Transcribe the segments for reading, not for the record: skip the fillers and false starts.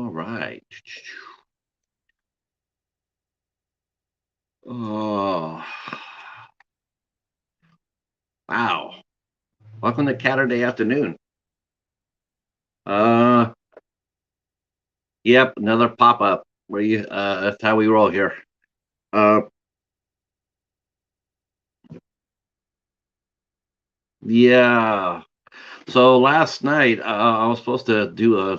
All right. Oh, wow. Welcome to Caturday Afternoon. Uh, yep, another pop-up where that's how we roll here. Uh, yeah. So last night, I was supposed to do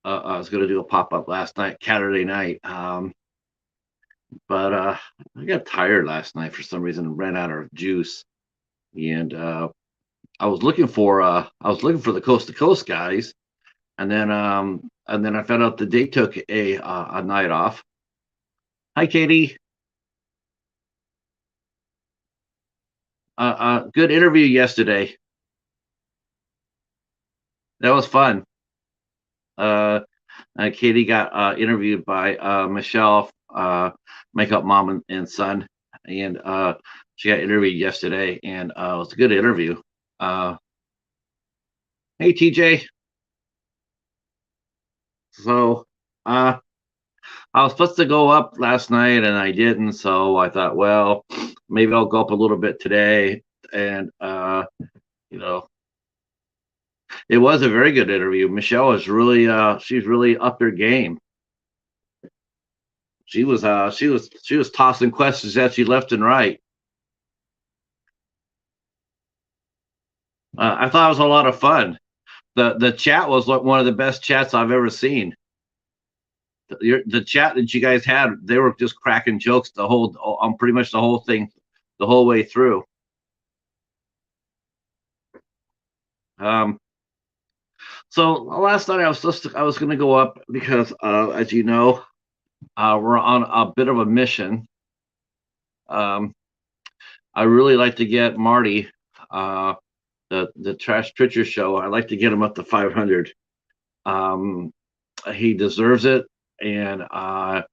I was going to do a pop-up last night, Saturday night. But I got tired last night for some reason and ran out of juice. And I was looking for the Coast to Coast guys, and then I found out that they took a night off. Hi, Katie. Good interview yesterday. That was fun. Uh, Katie got interviewed by Michelle, Makeup Mom and Son, and she got interviewed yesterday, and it was a good interview. Uh, hey, TJ. So uh, I was supposed to go up last night, and I didn't. So I thought, well, maybe I'll go up a little bit today, and you know, it was a very good interview. Michelle is really she's really up her game. She was tossing questions at you left and right. I thought it was a lot of fun. The chat was like one of the best chats I've ever seen. The chat that you guys had, they were just cracking jokes the whole on pretty much the whole thing, the whole way through. Um, so last night I was going to go up because, as you know, we're on a bit of a mission. Um, I really like to get Marty, uh, the Trash Picture Show. I like to get him up to 500. Um, he deserves it, and I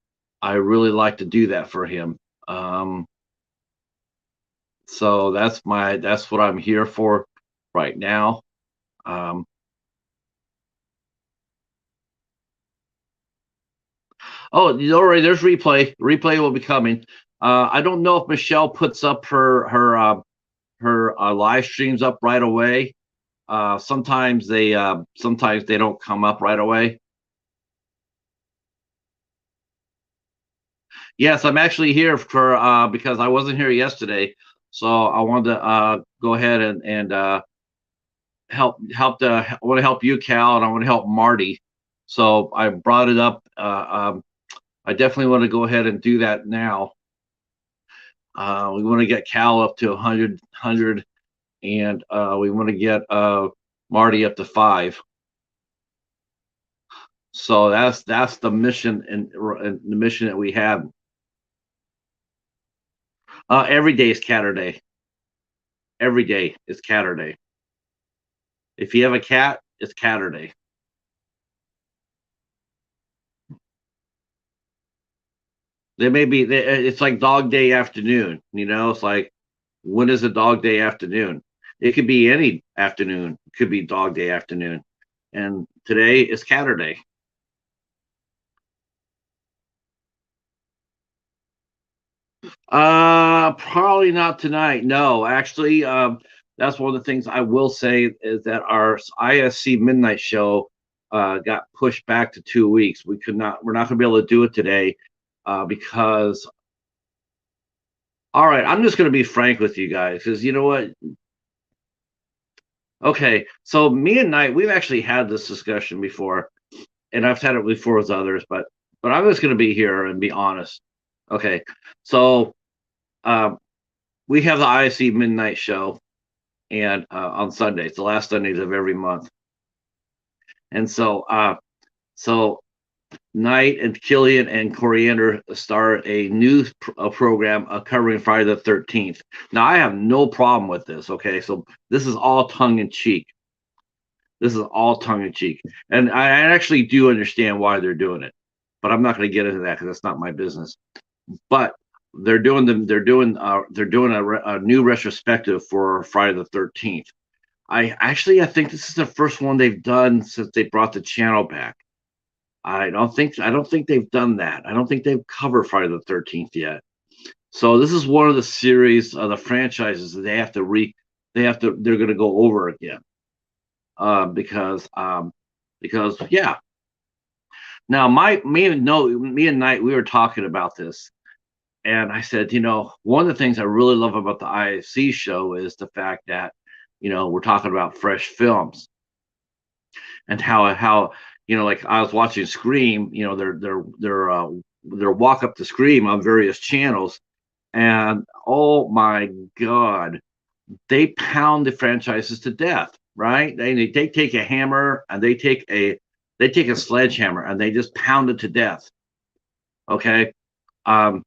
really like to do that for him. So that's what I'm here for right now. Um, oh, already there's replay. Replay will be coming. I don't know if Michelle puts up her live streams up right away. Sometimes they don't come up right away. Yes, I'm actually here for because I wasn't here yesterday, so I wanted to go ahead and I want to help you, Cal, and I want to help Marty. So I brought it up. I definitely want to go ahead and do that now. We want to get Cal up to 100, and we want to get Marty up to 5. So that's the mission and the mission that we have. Every day is Caturday. Every day is Caturday. If you have a cat, it's Caturday. There may be it's like Dog Day Afternoon. It's like, when is a Dog Day Afternoon? It could be any afternoon. It could be Dog Day Afternoon, and today is Caturday. Probably not tonight. No, actually, that's one of the things I will say is that our Ise Midnight Show got pushed back to 2 weeks. We're not going to be able to do it today because. All right, I'm just going to be frank with you guys because you know what? Okay, so me and Knight, we've actually had this discussion before, and I've had it before with others, but I'm just going to be here and be honest. Okay, so um, we have the Ise Midnight Show, and on Sundays, the last Sundays of every month. And so Knight and Killian and Coriander start a new program covering Friday the 13th. Now, I have no problem with this. Okay, so this is all tongue in cheek. This is all tongue in cheek, and I actually do understand why they're doing it, but I'm not going to get into that because that's not my business. But they're doing them. They're doing a new retrospective for Friday the 13th. I think this is the first one they've done since they brought the channel back. I don't think they've done that. I don't think they've covered Friday the 13th yet. So this is one of the series of the franchises that they're going to go over again. Because yeah. Now me and Knight, we were talking about this, and I said, one of the things I really love about the IFC show is the fact that, we're talking about fresh films, and how like I was watching Scream, their walk up to Scream on various channels, and oh my God, they pound the franchises to death, right? They take a hammer and they take a sledgehammer and they just pound it to death. Okay. I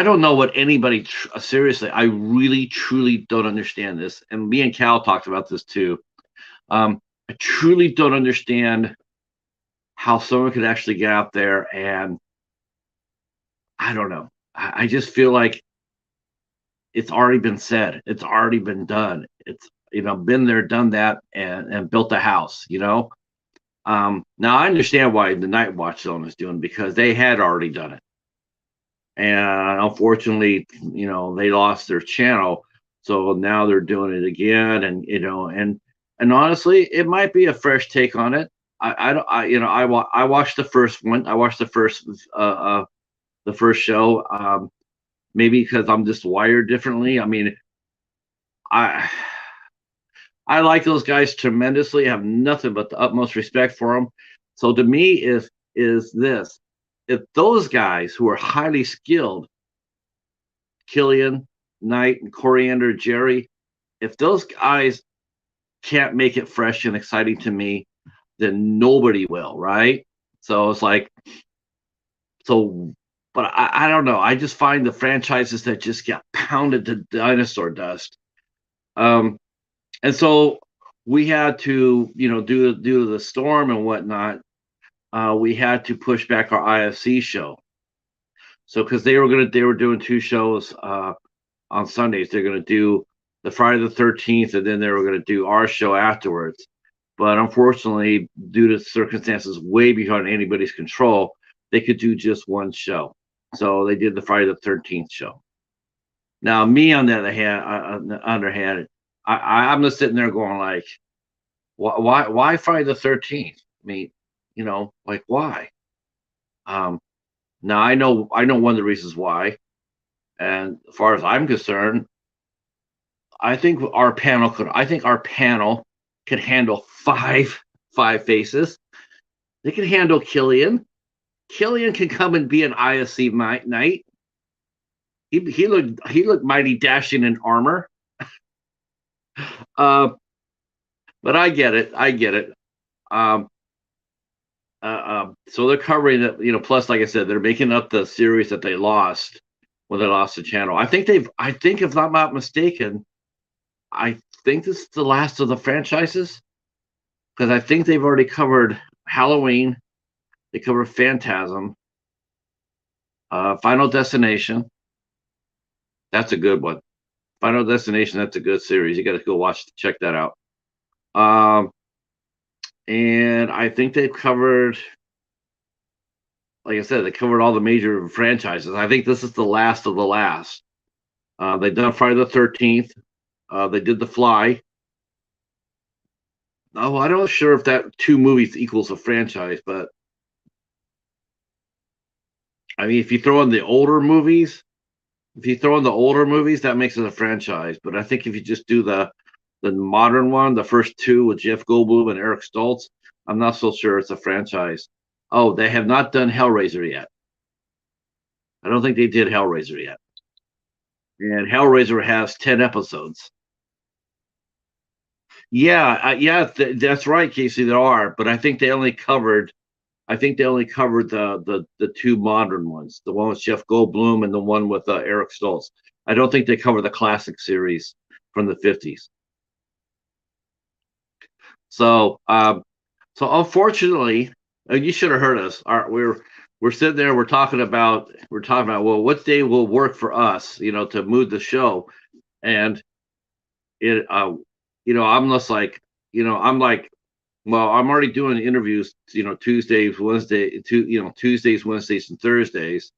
don't know what anybody seriously. I really truly don't understand this, and me and Cal talked about this too. I truly don't understand how someone could actually get out there, and I don't know. I just feel like it's already been said. It's already been done. It's been there, done that, and built a house. Now I understand why the Night Watch Zone is doing, because they had already done it, and unfortunately, they lost their channel, so now they're doing it again, and honestly, it might be a fresh take on it. I watched the first one. I watched the first show. Maybe because I'm just wired differently. I mean, I I like those guys tremendously. I have nothing but the utmost respect for them. So to me, is this: if those guys who are highly skilled, Killian, Knight, and Coriander, Jerry, if those guys can't make it fresh and exciting to me, then nobody will, right? So it's like, so, but I don't know. I just find the franchises that just get pounded to dinosaur dust. Um, and so we had to, due to the storm and whatnot, we had to push back our IFC show. So because they were doing two shows on Sundays. They're gonna do the Friday the 13th, and then they were gonna do our show afterwards. But unfortunately, due to circumstances way beyond anybody's control, they could do just one show. So they did the Friday the 13th show. Now, me on the other hand, I'm just sitting there going like, why Friday the 13th? I mean, like why? Now I know one of the reasons why, and as far as I'm concerned, I think our panel could handle five faces. They can handle Killian. Killian can come and be an ISC knight. He looked mighty dashing in armor. But I get it. So they're covering it, plus, like I said, they're making up the series that they lost when they lost the channel. I think if I'm not mistaken, I think this is the last of the franchises, because I think they've already covered Halloween, they covered Phantasm, Final Destination. That's a good one. Final Destination, that's a good series. You got to go check that out. And I think they've covered, like I said, they covered all the major franchises. I think this is the last of the last. They've done Friday the 13th. They did The Fly. Oh, I'm not sure if that 2 movies equals a franchise, but I mean, if you throw in the older movies, that makes it a franchise. But I think if you just do the modern one, the first 2 with Jeff Goldblum and Eric Stoltz, I'm not so sure it's a franchise. Oh, they have not done Hellraiser yet. I don't think they did Hellraiser yet. And Hellraiser has 10 episodes. Yeah, that's right, Casey. There are, but I think they only covered the 2 modern ones, the one with Jeff Goldblum and the one with Eric Stoltz. I don't think they cover the classic series from the 50s. So, unfortunately, you should have heard us. We're sitting there. We're talking about well, what day will work for us, to move the show, and it, I'm just like, I'm like, Well, I'm already doing interviews, Tuesdays, Tuesdays, Wednesdays, and Thursdays,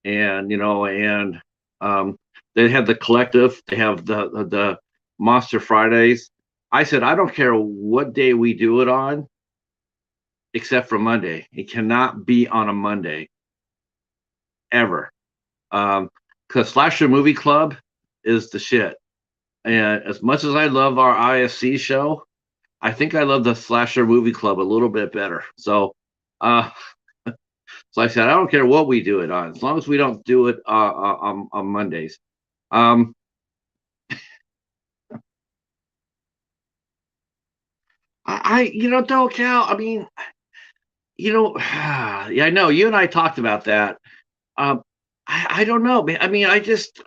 and um, they have the collective, they have the Monster Fridays. I said I don't care what day we do it on, except for Monday. It cannot be on a Monday ever, because Slasher Movie Club is the shit. And as much as I love our IFC show, I think I love the Slasher Movie Club a little bit better. Uh, so I said I don't care what we do it on, as long as we don't do it on Mondays. Um, don't count. I mean, yeah, I know you and I talked about that. Um, I don't know, man. I mean, I just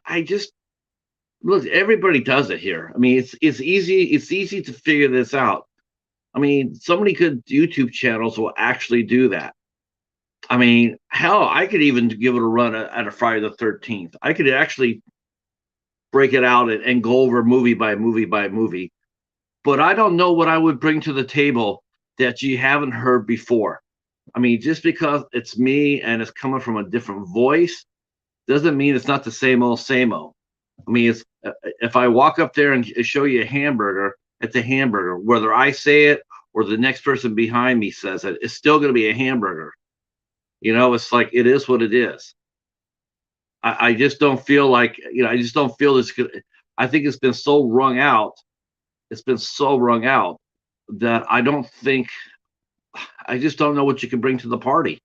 look. Everybody does it here. I mean, it's easy. It's easy to figure this out. I mean, so many good YouTube channels will actually do that. I mean, hell, I could even give it a run at a Friday the 13th. I could actually break it out and go over movie by movie by movie. But I don't know what I would bring to the table that you haven't heard before. I mean, just because it's me and it's coming from a different voice doesn't mean it's not the same old, same old. I mean, it's if I walk up there and show you a hamburger, it's a hamburger. Whether I say it or the next person behind me says it, it's still going to be a hamburger. It's like it is what it is. I just don't feel like I just don't feel this. I think it's been so wrung out. It's been so wrung out that I don't think I just don't know what you can bring to the party.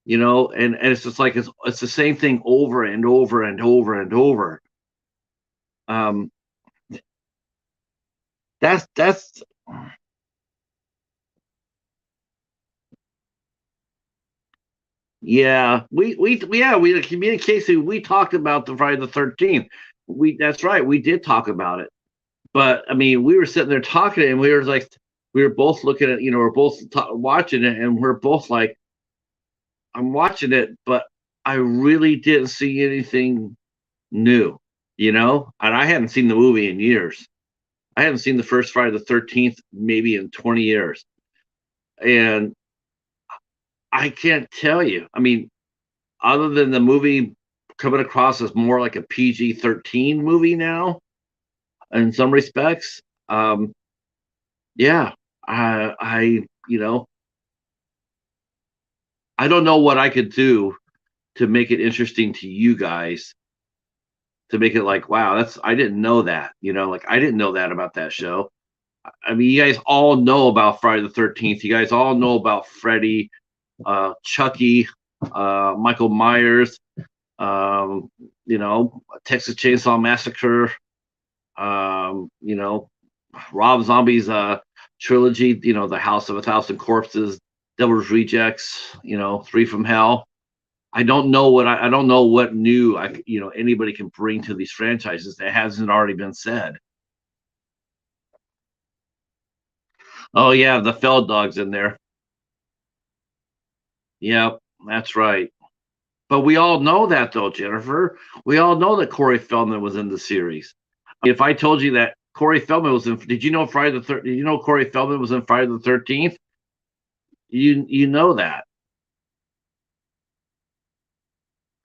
And it's just like it's the same thing over and over and over and over. Um, that's yeah. We communication. We talked about the Friday the 13th. That's right. We did talk about it. But I mean, we were sitting there talking, and we were both looking at, we're both watching it, and we're both like, I'm watching it, but I really didn't see anything new, And I hadn't seen the movie in years. I haven't seen the first Friday the 13th maybe in 20 years, and I can't tell you. I mean, other than the movie coming across as more like a PG-13 movie now, in some respects. Yeah, I don't know what I could do to make it interesting to you guys, to make it like, wow, I didn't know that, like I didn't know that about that show. I mean, you guys all know about Friday the 13th. You guys all know about Freddy, Chucky, Michael Myers, um, Texas Chainsaw Massacre, you know, Rob Zombie's trilogy, The House of a Thousand Corpses, Devil's Rejects, Three from Hell. I don't know what new anybody can bring to these franchises that hasn't already been said. Oh yeah, the Feld Dog's in there. Yep, that's right. But we all know that though, Jennifer. We all know that Corey Feldman was in the series. If I told you that Corey Feldman was in, did you know Did you know Corey Feldman was in Friday the 13th? You know that.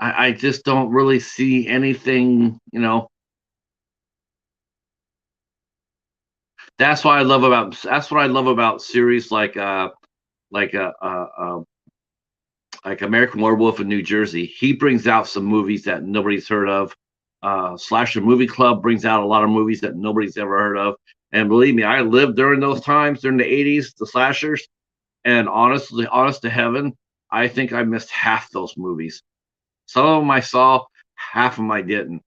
I just don't really see anything. That's what I love about series like uh, uh, uh like American Werewolf in New Jersey. He brings out some movies that nobody's heard of. Slasher Movie Club brings out a lot of movies that nobody's ever heard of. And believe me, I lived during those times, during the 80s, the slashers. And honest to heaven, I think I missed half those movies. Some of them I saw, half of them I didn't.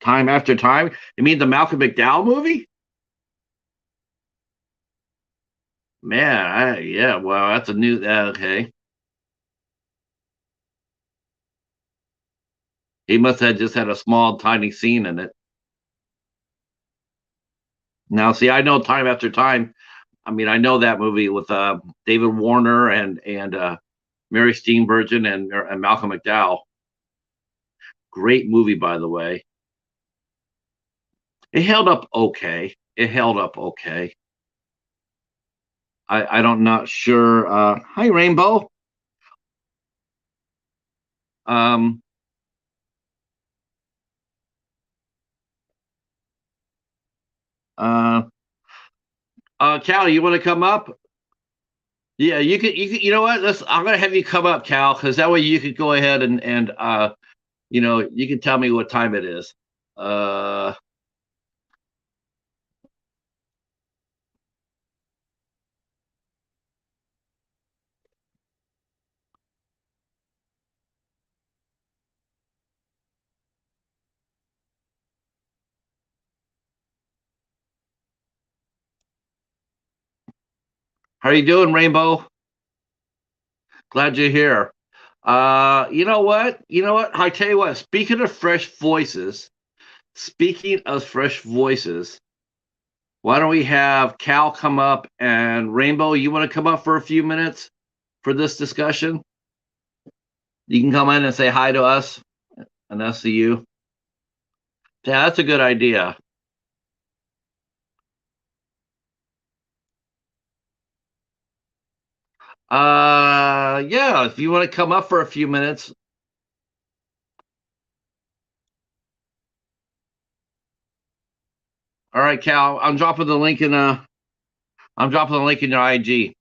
Time after time. You mean the Malcolm McDowell movie? Man, yeah, well, that's a new. Okay, he must have just had a small, tiny scene in it. Now, see, I know time after time. I mean, I know that movie with David Warner and Mary Steenburgen and Malcolm McDowell. Great movie, by the way. It held up okay. It held up okay. I don't not sure. Hi, Rainbow. Um, uh, Cal, you want to come up? Yeah, you could. You know what? Let's. I'm gonna have you come up, Cal, because that way you could go ahead and you can tell me what time it is. Uh, how are you doing, Rainbow? Glad you're here. You know what? You know what? I tell you what. Speaking of fresh voices, why don't we have Cal come up and Rainbow? You want to come up for a few minutes for this discussion? You can come in and say hi to us and us to you. Yeah, that's a good idea. Yeah, if you want to come up for a few minutes. All right, Cal, I'm dropping the link in your IG.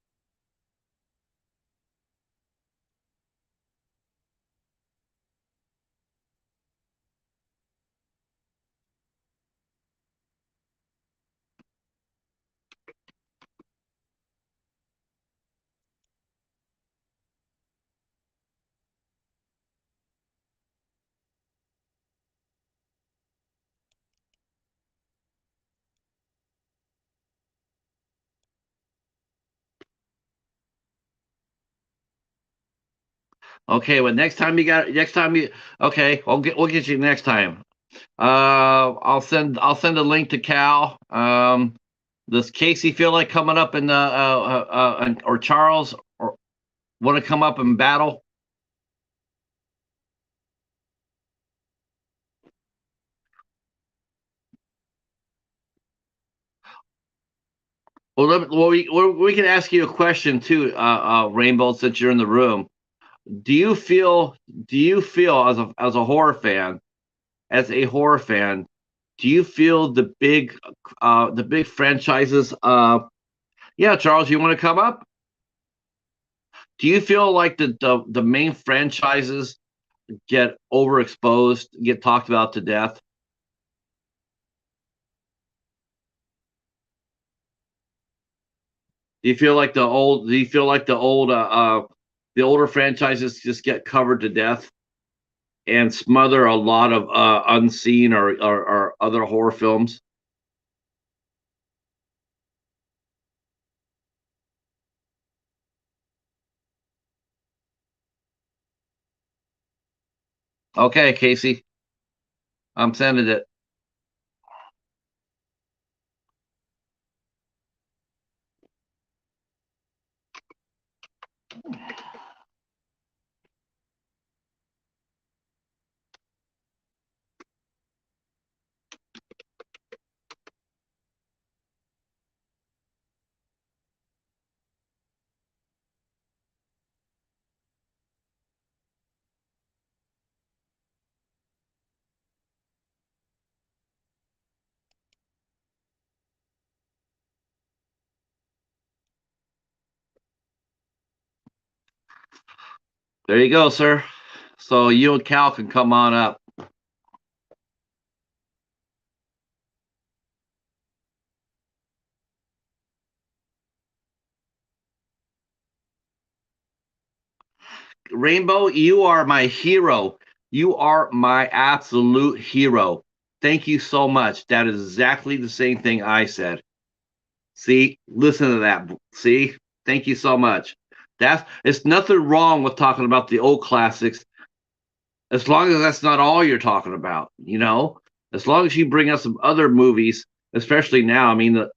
Okay, well next time you okay, we'll get you next time. I'll send a link to Cal. Does Casey feel like coming up in the or Charles or want to come up and battle? We can ask you a question too, Rainbow, since you're in the room. Do you feel do you feel as a horror fan, as a horror fan, do you feel the big franchises yeah, Charles, you want to come up? Do you feel like the main franchises get overexposed, get talked about to death? Do you feel like the older franchises just get covered to death and smother a lot of unseen or other horror films? Okay, Casey, I'm sending it. There you go, sir. So you and Cal can come on up. Rainbow, you are my hero. You are my absolute hero. Thank you so much. That is exactly the same thing I said. See, listen to that. See, thank you so much. That's it's nothing wrong with talking about the old classics, as long as that's not all you're talking about. As long as you bring us some other movies, especially now. I mean the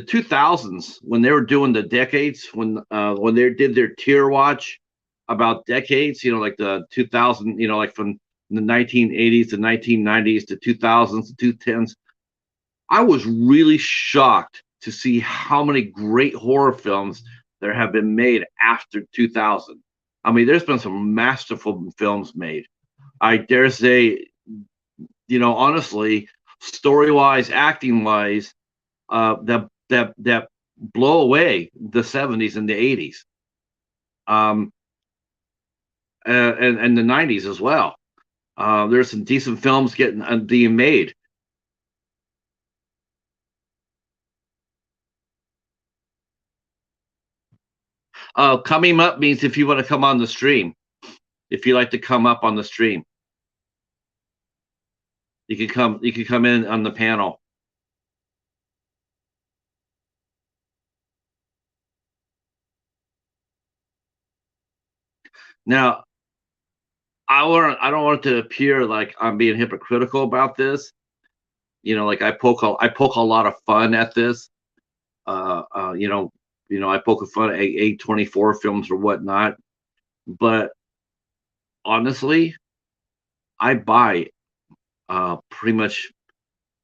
2000s when they were doing the decades when they did their tier watch about decades. Like the 2000. Like from the 1980s, the 1990s, the 2000s, the 2010s. I was really shocked to see how many great horror films there have been made after 2000. I mean, there's been some masterful films made. I dare say, honestly, story wise, acting wise, that blow away the 70s and the 80s, um, and the 90s as well. There's some decent films getting being made. Coming up means if you want to come on the stream, if you like to come up on the stream, you can come. You can come in on the panel. Now, I don't want it to appear like I'm being hypocritical about this. Like I poke a lot of fun at this. Uh, uh, you know, I poke a fun at A24 films or whatnot. But honestly, I buy pretty much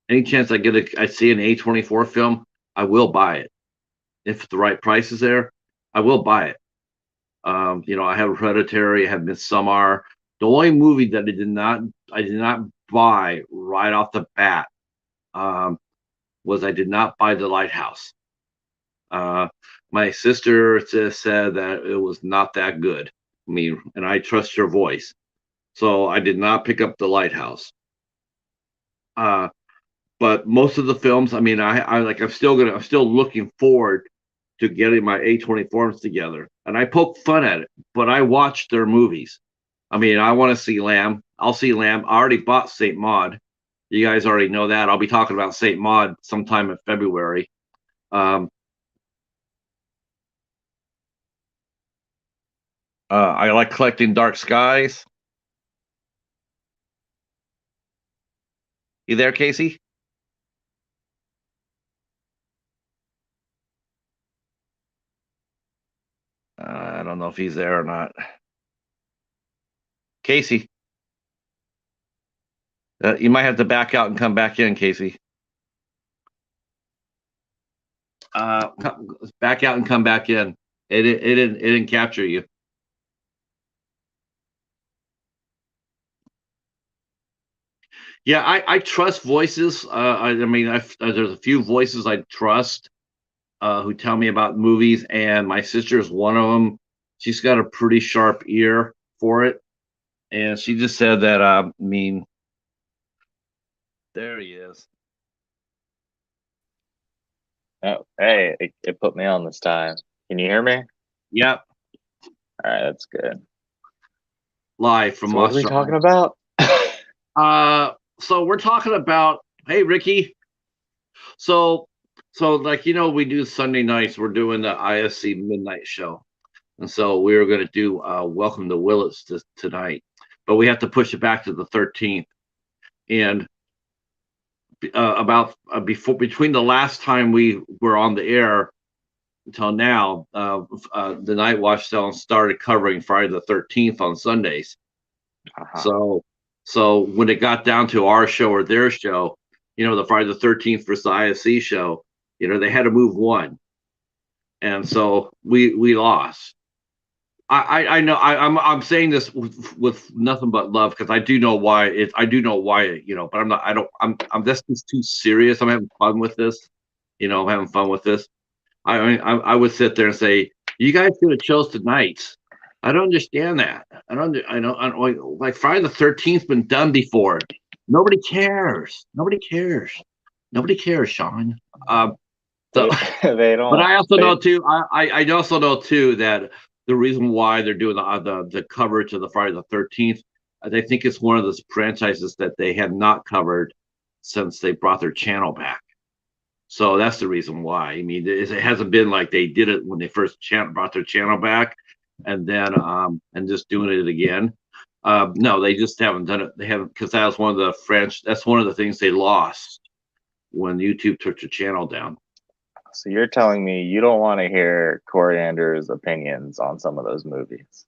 any chance I see an A24 film, I will buy it. If the right price is there, I will buy it. I have Hereditary, I have Midsommar. The only movie that I did not buy right off the bat um, was I did not buy The Lighthouse. My sister said that it was not that good. I mean, and I trust her voice, so I did not pick up The Lighthouse. Uh, but most of the films, I mean, I'm still looking forward to getting my A24s together, and I poke fun at it, but I watch their movies. I mean, I want to see Lamb. I'll see Lamb. I already bought Saint Maud. You guys already know that. I'll be talking about Saint Maud sometime in February. Um, I like collecting Dark Skies. You there, Casey? I don't know if he's there or not. Casey, you might have to back out and come back in, Casey. Uh, Back out and come back in. It didn't capture you. Yeah, I trust voices. I mean, there's a few voices I trust who tell me about movies, and my sister is one of them. She's got a pretty sharp ear for it, and she just said that. I mean, there he is. Oh, hey, it put me on this time. Can you hear me? Yep, All right, that's good. live from So what are we Australia. talking about? So we're talking about. Hey, Ricky. So, like we do Sunday nights. We're doing the Ise Midnight Show. And so we were going to do Welcome to Willits tonight, but we have to push it back to the 13th. And about before between the last time we were on the air until now, the Night Watch started covering Friday the 13th on Sundays. Uh-huh. So when it got down to our show or their show, the Friday the 13th versus the ISC show, they had to move one, and so we lost. I know I'm saying this with nothing but love because I do know why I do know why but I'm not I don't I'm this is too serious. I'm having fun with this. I'm having fun with this. I would sit there and say, you guys could have chose tonight. I don't understand that. I don't like Friday the 13th been done before. Nobody cares. Nobody cares. Nobody cares, Sean. So They but don't. I also They know too. I also know too that the reason why they're doing the coverage of the Friday the 13th, they think it's one of those franchises that they have not covered since they brought their channel back. So that's the reason why. I mean, it hasn't been like they did it when they first brought their channel back, and then and just doing it again. No, they just haven't done it. They haven't because that was one of the French. That's one of the things they lost when YouTube took the channel down. So you're telling me you don't want to hear Coriander's opinions on some of those movies?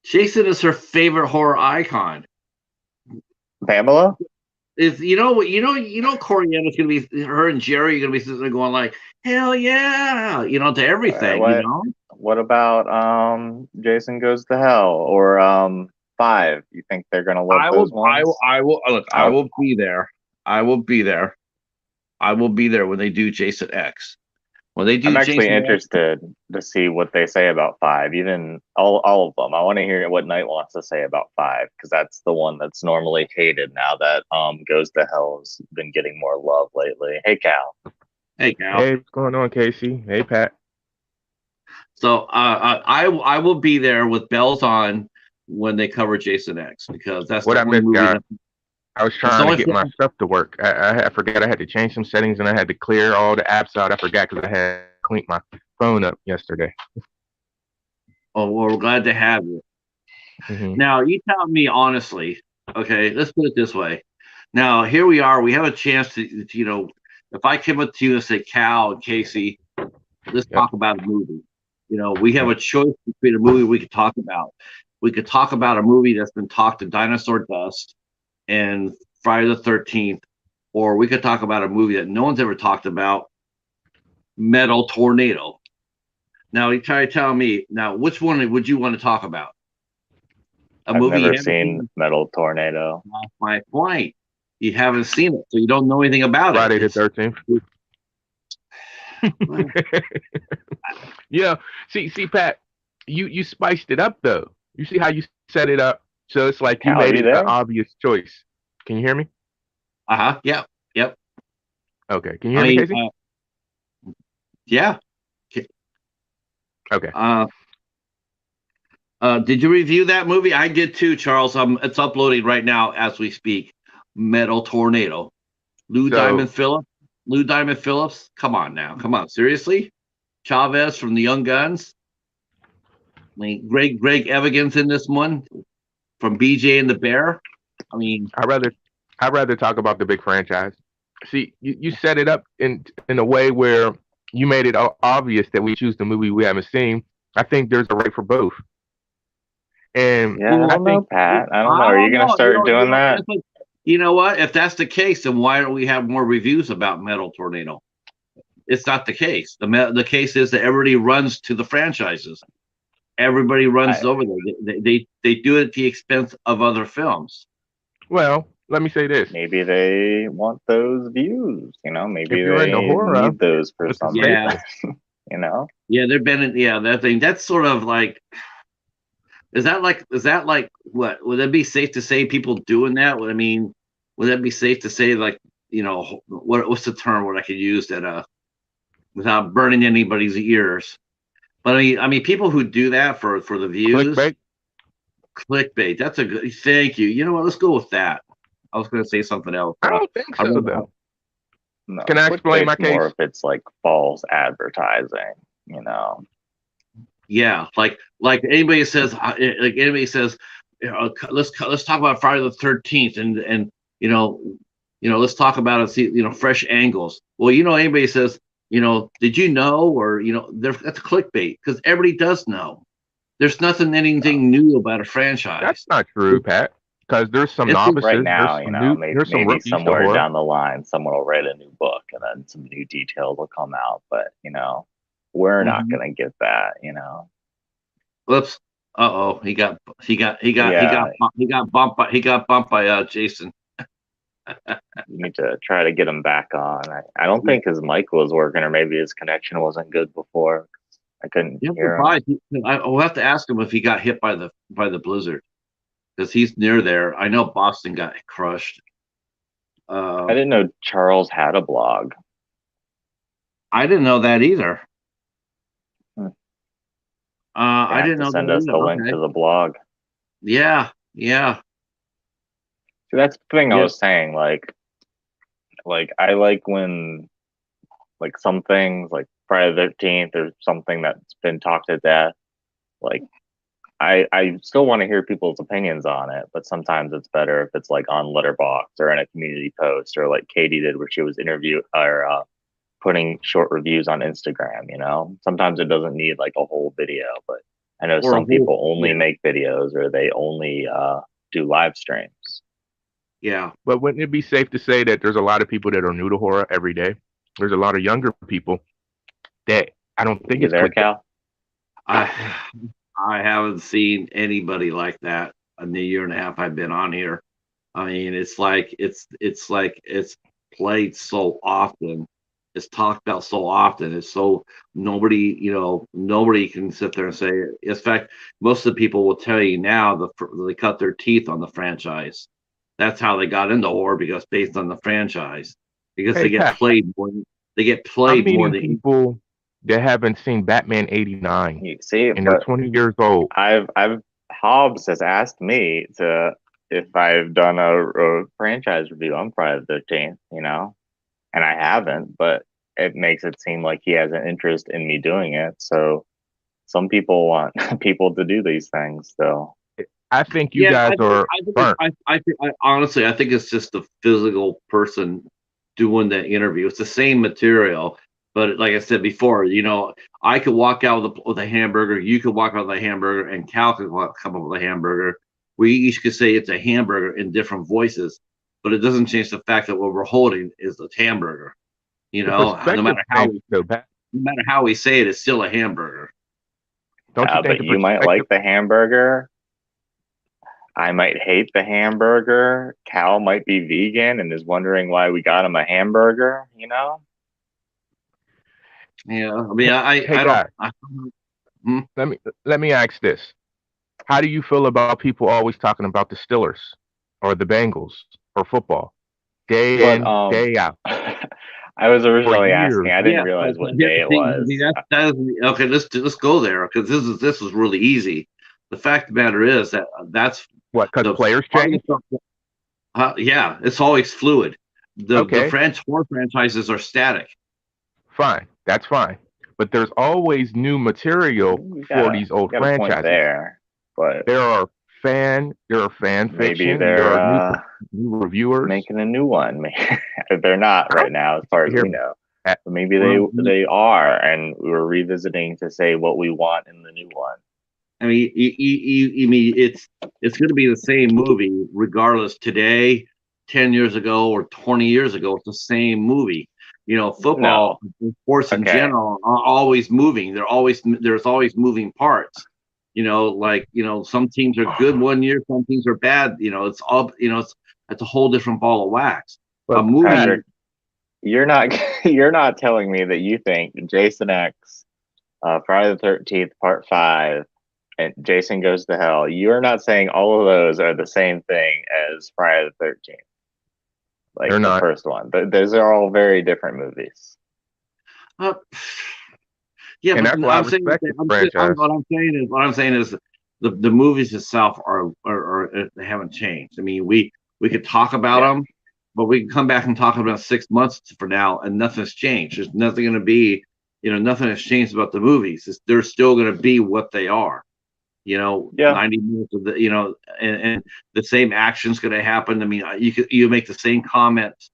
Jason is her favorite horror icon. Pamela? Is Corianda's gonna be her and Jerry are gonna be sitting there going like, hell yeah, to everything, What about Jason Goes to Hell or 5? You think they're gonna love those ones? I will look. I will be there. I will be there. I will be there when they do Jason X. When they do, I'm actually Jason interested to see what they say about 5. Even all of them. I want to hear what Knight wants to say about 5 because that's the one that's normally hated. Now that Goes to Hell's been getting more love lately. Hey Cal. Hey Cal. Hey, what's going on, Casey? Hey Pat. So I will be there with bells on when they cover Jason X because that's What the I only missed, movie. guys. I was trying to get my stuff to work. I forgot I had to change some settings and I had to clear all the apps out. I forgot because I had cleaned my phone up yesterday. Oh, well, we're glad to have you. Mm-hmm. Now, you tell me honestly, okay, let's put it this way. Now, here we are. We have a chance to if I came up to you and say, Cal and Casey, let's talk about a movie. We have a choice between a movie we could talk about. We could talk about a movie that's been talked to dinosaur dust and Friday the 13th, or we could talk about a movie that no one's ever talked about, Metal Tornado. Now, you try to tell me, now, which one would you want to talk about? I've never seen Metal Tornado. That's my point. You haven't seen it, so you don't know anything about Friday the 13th. Yeah. See, Pat, you spiced it up though. You see how you set it up, so it's like you made it an obvious choice. Can you hear me? Yep. Okay. Can you hear me, Casey? Yeah. Okay. Did you review that movie? I did too, Charles. It's uploading right now as we speak. Metal Tornado. Lou Diamond Phillips. Come on now. Come on. Seriously? Chavez from the Young Guns. I mean, Greg Evigan's in this one from BJ and the Bear. I mean, I'd rather talk about the big franchise. See, you set it up in a way where you made it obvious that we choose the movie we haven't seen. I think there's a right for both. And yeah, I think, Pat. I don't know. Are you going to start doing that? You know what? If that's the case, then why don't we have more reviews about Metal Tornado? It's not the case. The case is that everybody runs to the franchises. Everybody runs over there. They do it at the expense of other films. Well, let me say this. Maybe they want those views. Maybe they need those for something. Yeah. Yeah, they've been in. Yeah, that thing. That's sort of like. Is that like what? Would that be safe to say people doing that? I mean, would that be safe to say like what's the term what I could use that without burning anybody's ears? But I mean, people who do that for the views. Clickbait. That's a good. Thank you. You know what? Let's go with that. I was going to say something else. I don't think so, though. No, can I explain my case? More if it's like false advertising, Yeah, like anybody says, let's talk about Friday the 13th, and let's talk about it. See, fresh angles. Well, anybody says, did you know, or that's clickbait because everybody does know. There's anything new about a franchise. That's not true, Pat. Because there's some novices right now. Maybe somewhere down the line, someone will write a new book, and then some new details will come out. But we're not going to get that. Whoops. He got bumped by Jason. You need to try to get him back on. I don't think his mic was working, or maybe his connection wasn't good before. I couldn't hear him. We'll have to ask him if he got hit by the blizzard, because he's near there. I know Boston got crushed. I didn't know Charles had a blog. I didn't know that either. I didn't know. Send us the link to the blog. Yeah. See, that's the thing I was saying. Like I like when, like, some things like Friday the 13th or something that's been talked to death. Like, I still want to hear people's opinions on it, but sometimes it's better if it's like on Letterboxd or in a community post, or like Katie did, where she was putting short reviews on Instagram. Sometimes it doesn't need like a whole video, but I know Or a some whole- people only yeah. make videos, or they only do live streams. Yeah. But wouldn't it be safe to say that there's a lot of people that are new to horror every day? There's a lot of younger people that I don't think You it's there, clicked. Cal? I haven't seen anybody like that in the year and a half I've been on here. I mean, it's like it's played so often, it's talked about so often. It's so nobody can sit there and say it. In fact, most of the people will tell you now they cut their teeth on the franchise. That's how they got into horror, because based on the franchise, because Hey, they get Pat, played more. They get I'm played more meeting than people that haven't seen Batman '89 You see, and they're but 20 years old. I've Hobbs has asked me to if I've done a franchise review on Friday the 13th, and I haven't, but it makes it seem like he has an interest in me doing it. So some people want people to do these things. So I think you Yeah, guys are burnt. honestly, I think it's just the physical person doing the interview. It's the same material, but like I said before, I could walk out with a hamburger, you could walk out with a hamburger, and Cal could come up with a hamburger. We each could say it's a hamburger in different voices, but it doesn't change the fact that what we're holding is a hamburger. The No perspective matter how changes, though, Pat. no matter how we say it, it's still a hamburger. Don't you think but the you might perspective? like the hamburger. I might hate the hamburger. Cal might be vegan and is wondering why we got him a hamburger. Yeah, I mean, Hey, I guys, don't. let me ask this: how do you feel about people always talking about the Steelers or the Bengals or football, day But in, day out, I was for originally asking. years? I didn't realize what day it was. Okay. Let's go there, because this is really easy. The fact of the matter is that's What? Because the players change? yeah, it's always fluid. The Okay, horror franchises are static. fine, that's fine. But there's always new material You for these old got a point franchises. there, but There are fan maybe fiction. There they're are new reviewers. making a new one. They're not right now, as far as Hear we me. know. Uh, But maybe Well, they are, and we're revisiting to say what we want in the new one. I mean, you mean it's going to be the same movie regardless today, 10 years ago, or 20 years ago. It's the same movie. Football, sports in Okay. general are always moving. There's always moving parts. Some teams are good one year, some teams are bad. It's all it's a whole different ball of wax. A But movie. Patrick, you're not you're not telling me that you think Jason X, Friday the 13th Part 5, and Jason Goes to Hell. You're not saying all of those are the same thing as Friday the 13th, like they're the not. first one. Those are all very different movies. Uh, yeah, And but that's why I I'm saying respect the franchise. what I'm saying is the movies itself are they haven't changed. I mean, we could talk about Yeah. them, but we can come back and talk about 6 months from now, and nothing's changed. There's nothing going to be, nothing has changed about the movies. They're still going to be what they are. Yeah. 90 minutes of and the same action's going to happen. I mean, you make the same comments.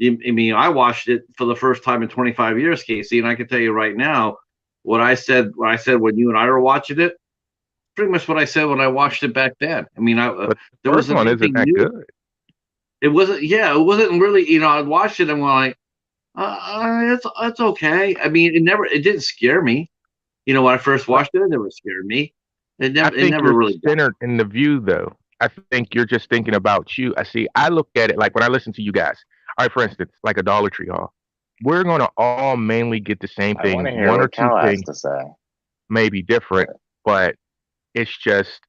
I mean, I watched it for the first time in 25 years, Casey, and I can tell you right now what I said when you and I were watching it. Pretty much what I said when I watched it back then. I mean, But there first wasn't one isn't anything that new. good. It wasn't. Yeah, it wasn't really. I watched it and I'm like, it's okay. I mean, it didn't scare me. When I first watched it never scared me. I It think never you're really. centered in the view, though. I think you're just thinking about you. I look at it like when I listen to you guys. All right, for instance, like Idolatry Hall. We're going to all mainly get the same I want thing. to hear One or what two Cal has things to say. may be different, but it's just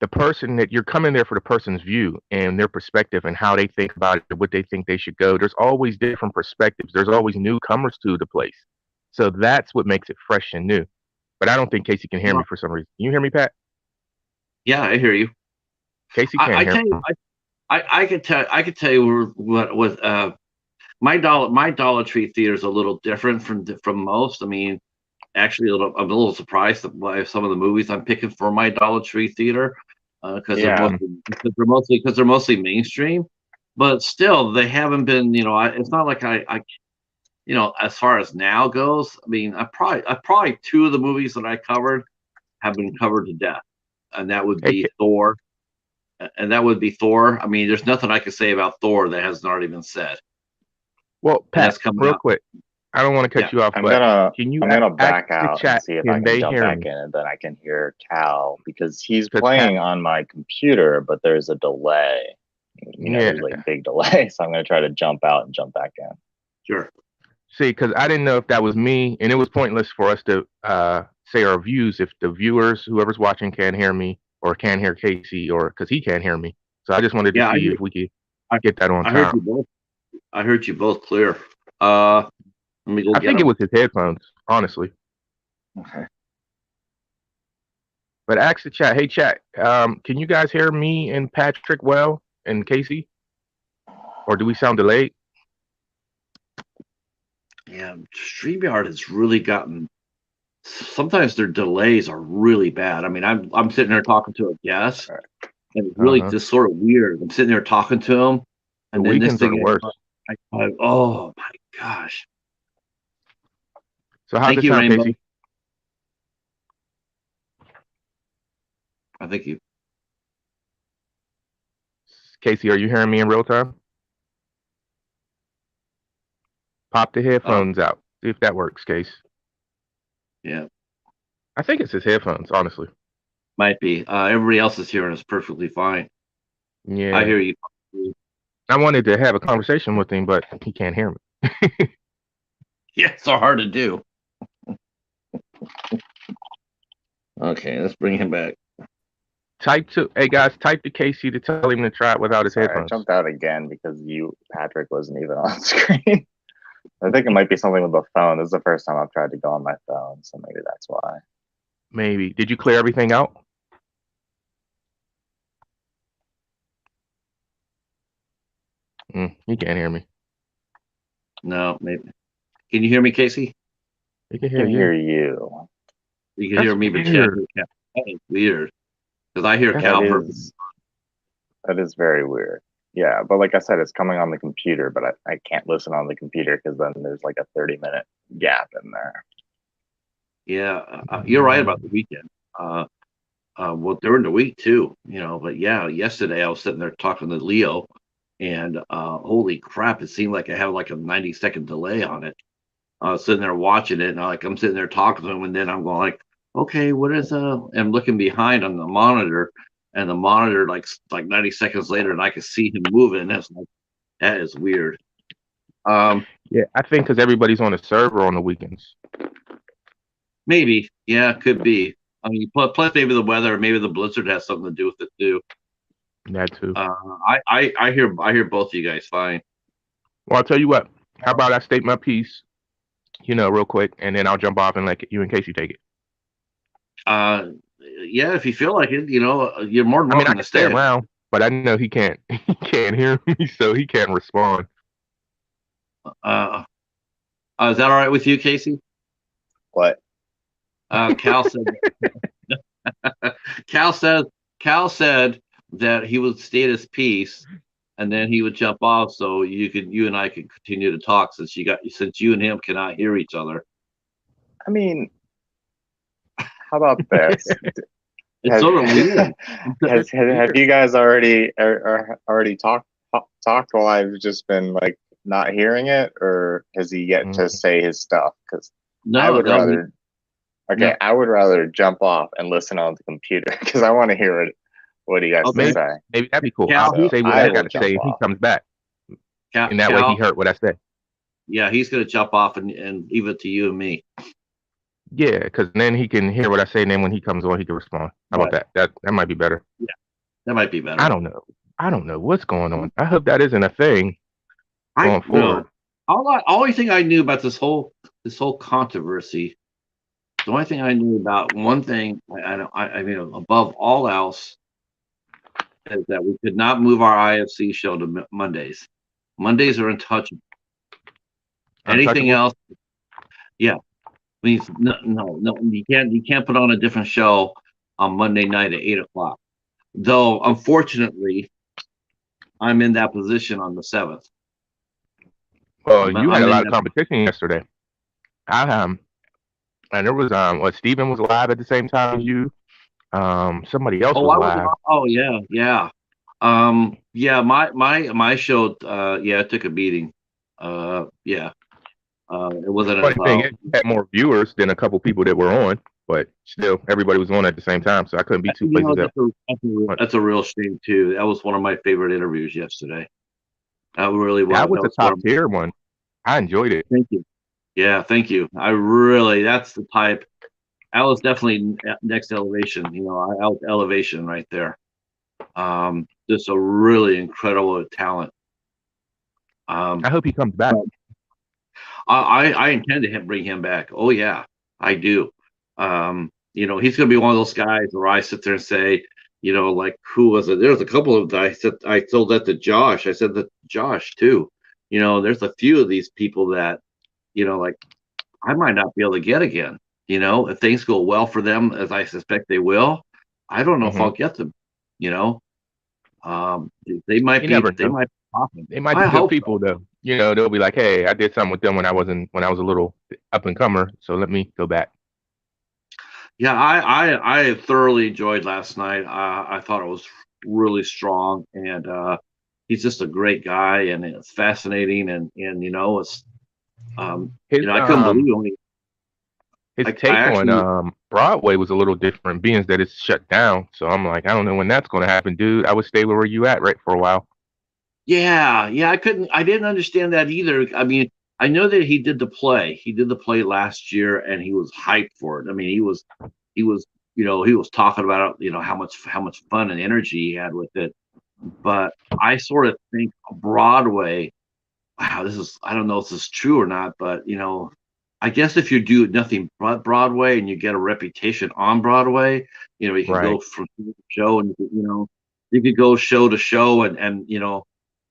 the person that you're coming there for the person's view and their perspective and how they think about it, what they think they should go. There's always different perspectives. There's always newcomers to the place. So that's what makes it fresh and new. But I don't think Casey can hear me for some reason. Can you hear me, Pat? Yeah, I hear you. Casey can't I hear tell me. you, I could tell you what my Dollar Tree theater is a little different from most. I mean, actually, I'm a little surprised by some of the movies I'm picking for my Dollar Tree theater, because Yeah. they're mostly mainstream. But still, they haven't been. It's not like I as far as now goes. I mean, I probably two of the movies that I covered have been covered to death, and that would Hey, be Thor. And that would be Thor. I mean, there's nothing I could say about Thor that hasn't already been said. well, And that's Pat, coming real out. quick. I don't want to cut Yeah. you off, I'm but gonna can you I'm gonna ask back the out and chat? see if Can I they can jump hear back me? in, and then I can hear Cal because he's 'Cause playing on my computer, but there's a delay. Yeah. There's like a big delay, so I'm gonna try to jump out and jump back in. Sure. See, because I didn't know if that was me, and it was pointless for us to say our views if the viewers, whoever's watching, can't hear me or can't hear Casey, or because he can't hear me. So I just wanted to Yeah, see if we could I- get that on I heard time. you both. I heard you both clear. Let me go I get think it them. was his headphones, honestly. Okay. But ask the chat. Hey, chat. Can you guys hear me and Patrick well and Casey, or do we sound delayed? Yeah, StreamYard has really gotten. Sometimes their delays are really bad. I mean, I'm sitting there talking to a guest, and it's really just sort of weird. I'm sitting there talking to him, The and then this weekends are thing, the worst. oh my gosh! So how's Thank it you, sound, Rainbow. Casey? I think you. Casey, are you hearing me in real time? Pop the headphones out. See if that works, Case. Yeah, I think it's his headphones, honestly. might be. Everybody else is hearing us perfectly fine. Yeah. I hear you. I wanted to have a conversation with him, but he can't hear me. Yeah, it's so hard to do. Okay, let's bring him back. Hey guys, type to Casey to tell him to try it without his Sorry, I headphones. jumped out again because Patrick, wasn't even on screen. I think it might be something with the phone. This is the first time I've tried to go on my phone, so maybe that's why. Maybe. Did you clear everything out? He can't hear me. No, maybe. Can you hear me, Casey? He can I hear can you. hear you. You can That's hear me, but you can't weird. hear Cal. That is weird. Because I hear That Cal That perfectly. is very weird. Yeah, but like I said, it's coming on the computer, but I can't listen on the computer because then there's like a 30-minute gap in there. Yeah, you're right about the weekend. Well, during the week too, But yeah, yesterday I was sitting there talking to Leo, and holy crap, it seemed like I had like a 90-second delay on it. I was sitting there watching it, and I'm sitting there talking to him, and then I'm going like, okay, what is I'm looking behind on the monitor, and the monitor like 90 seconds later, and I can see him moving. And that's like, that is weird. Yeah, I think because everybody's on a server on the weekends. Maybe, yeah, could be. I mean, plus maybe the weather, maybe the blizzard has something to do with it too. That too. I hear both of you guys fine. Well, I'll tell you what. How about I state my piece, real quick, and then I'll jump off and let you and Casey take it. Yeah, if you feel like it, you're more than I mean, I welcome can to stay stay. around, but I know he can't. He can't hear me, so he can't respond. Is that all right with you, Casey? What? Cal said. Cal said that he would state his piece, and then he would jump off, so you and I could continue to talk since you and him cannot hear each other. I mean, how about this? It's sort of weird. Have you guys already talked while I've just been like not hearing it, or has he yet to say his stuff? Because I would rather. Okay, I would rather jump off and listen on the computer because I want to hear what he has to say. Maybe that'd be cool. Cal, I'll say what I got to say, and he comes back. And that way he heard what I said. Yeah, he's going to jump off and leave it to you and me. Yeah, because then he can hear what I say, and then when he comes on, he can respond. How about that? That might be better. Yeah, that might be better. I don't know what's going on. I hope that isn't a thing going forward. Only thing I knew about this whole controversy, the only thing I knew about one thing, I mean, above all else, is that we could not move our IFC show to Mondays. Mondays are untouchable. Anything else? Yeah. Means no, you can't put on a different show on Monday night at 8:00. Though unfortunately, I'm in that position on the 7th. Well, you had a lot of competition yesterday. And there was Steven was live at the same time as you. Somebody else Oh, was I was. live. Oh, yeah, yeah. Yeah, my show. Yeah, it took a beating. Yeah. It wasn't as Funny thing is, you had more viewers than a couple people that were on, but still, everybody was on at the same time, so I couldn't be two you know places at once. that's a real shame too. That was one of my favorite interviews yesterday. That really That was. was That a was one top of. tier one. I enjoyed it. Thank you. Yeah, thank you. I really. That's the type. That was definitely next elevation. Out elevation right there. Just a really incredible talent. I Um, hope he comes back. I intend to bring him back. Oh yeah, I do. He's gonna be one of those guys where I sit there and say, like who was it? There's a couple of I told that to Josh. I said that to Josh too. There's a few of these people that, like I might not be able to get again. If things go well for them, as I suspect they will, I don't know if Hmm. I'll get them. You know, they might You be never they know. might be popping. They might be I good hope so. people though. They'll be like, "Hey, I did something with them when I was a little up and comer, so let me go back." Yeah, I thoroughly enjoyed last night. I thought it was really strong, and he's just a great guy, and it's fascinating, and it's His I couldn't believe it. his I take on actually, Broadway was a little different, being that it's shut down. So I'm like, I don't know when that's going to happen, dude. I would stay where you at, right, for a while. yeah, I didn't understand that either. I mean, I know that he did the play. He did the play last year, and he was hyped for it. I mean, he was, he was talking about, how much fun and energy he had with it. But I sort of think Broadway. Wow, I don't know if this is true or not, but I guess if you do nothing but Broadway and you get a reputation on Broadway, you can Right. go from show to show, and you could go show to show, and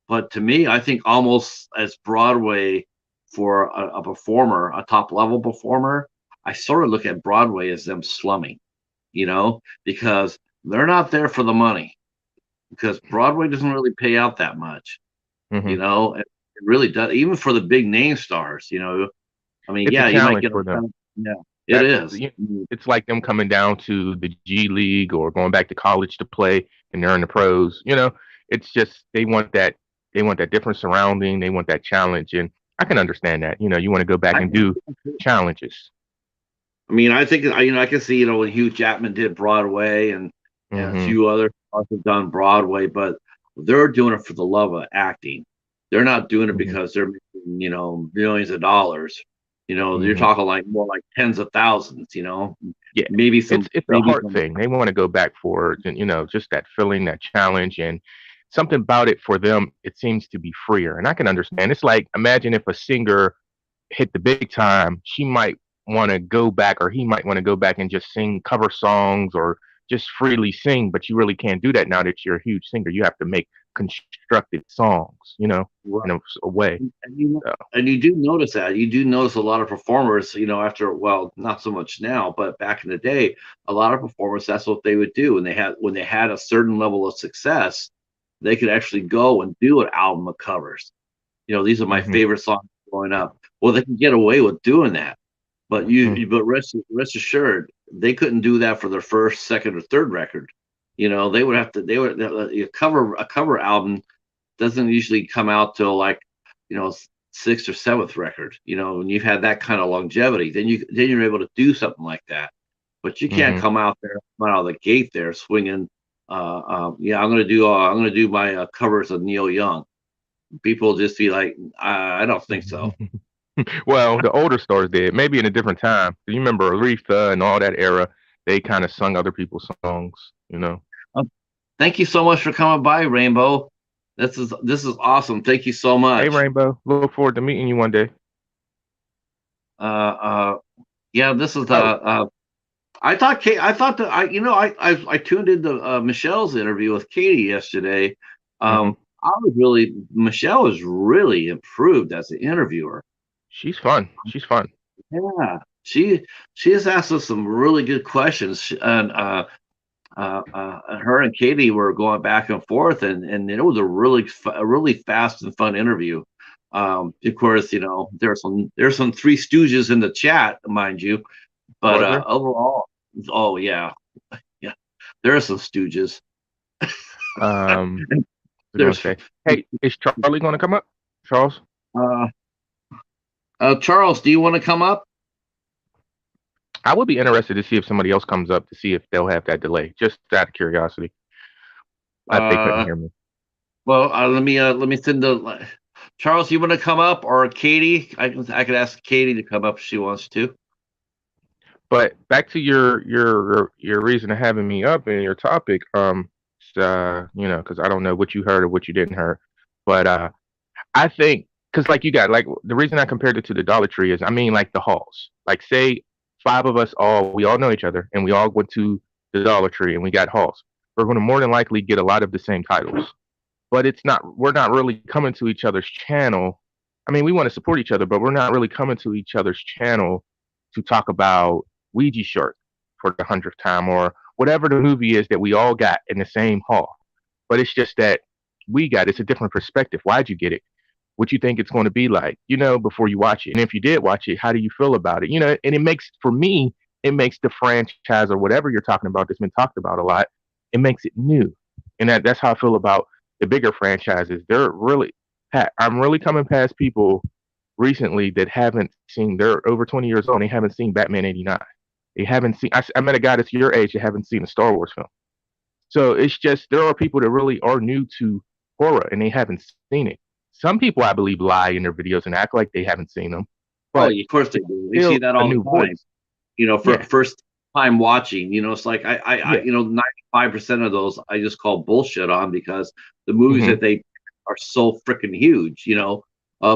but to me, I think almost as Broadway for a performer, a top level performer, I sort of look at Broadway as them slumming, because they're not there for the money, because Broadway doesn't really pay out that much, Hmm. and it really does, even for the big name stars, I mean, It's a yeah, you might challenge get for them. yeah, it That's is. it's like them coming down to the G League or going back to college to play, and they're in the pros. It's just they want that different surrounding. They want that challenge, and I can understand that. You want to go back I, and do challenges. I mean, I think I can see when Hugh Jackman did Broadway, and a Hmm. few other stars have done Broadway, but they're doing it for the love of acting. They're not doing it Hmm. because they're making millions of dollars. You're Hmm. talking like more like tens of thousands. Yeah, Maybe it's a maybe heart some. thing. They want to go back for just that feeling, that challenge, and something about it for them. It seems to be freer, and I can understand. It's like imagine if a singer hit the big time, she might want to go back, or he might want to go back and just sing cover songs or just freely sing. But you really can't do that now that you're a huge singer. You have to make constructed songs, in a way. And you So, and you do notice that. You do notice a lot of performers, after, well, not so much now, but back in the day, a lot of performers, that's what they would do. When they had a certain level of success, they could actually go and do an album of covers. These are my hmm favorite songs growing up. Well, they can get away with doing that. But hmm but rest assured, they couldn't do that for their first, second, or third record. A cover album doesn't usually come out till like sixth or seventh record. When you've had that kind of longevity, then you're able to do something like that. But you can't hmm come out of the gate there swinging. Yeah, I'm gonna do my covers of Neil Young. People just be like, I don't think so. Well, the older stars did, maybe in a different time. You remember Aretha and all that era, they kind of sung other people's songs. Uh, Thank you so much for coming by, Rainbow. This is awesome. Thank you so Hey, much. Rainbow, look forward to meeting you one day. Uh, uh, yeah, this is Oh, I thought that I tuned into Michelle's interview with Katie yesterday. hmm Michelle is really improved as an interviewer. she's fun. She's fun. Yeah, she has asked us some really good questions, and her and Katie were going back and forth, and it was a really fast and fun interview. Of course, there's some Three Stooges in the chat, mind you, But Was there? overall, oh yeah, yeah, there are some stooges. Um, I was gonna There's say, hey, is Charlie gonna come up? Charles? uh, Charles, do you want to come up? I would be interested to see if somebody else comes up to see if they'll have that delay. Just out of curiosity, if they couldn't Uh, hear me. well, let me send the Charles. You want to come up or Katie? I could ask Katie to come up if she wants to. But back to your reason of having me up and your topic, because I don't know what you heard or what you didn't hear, but I think because like you got like the reason I compared it to the Dollar Tree is I mean like the halls. Like say five of us we all know each other and we all went to the Dollar Tree and we got halls. We're going to more than likely get a lot of the same titles, but we're not really coming to each other's channel. I mean, we want to support each other, but we're not really coming to each other's channel to talk about Ouija Shark for the 100th time or whatever the movie is that we all got in the same hall. But it's just that it's a different perspective. Why'd you get it? What you think it's going to be like, before you watch it. And if you did watch it, how do you feel about it? And for me, it makes the franchise or whatever you're talking about that's been talked about a lot, it makes it new. And that's how I feel about the bigger franchises. I'm really coming past people recently that haven't seen, they're over 20 years old, and they haven't seen Batman 89. They haven't seen, I met a guy that's your age that haven't seen a Star Wars film. So it's just, there are people that really are new to horror and they haven't seen it. Some people, I believe, lie in their videos and act like they haven't seen them. Oh, But of course they do. They see still that a all the new time. voice. For Yeah. first time watching, it's like I Yeah. 95% of those I just call bullshit on because the movies that they are so freaking huge.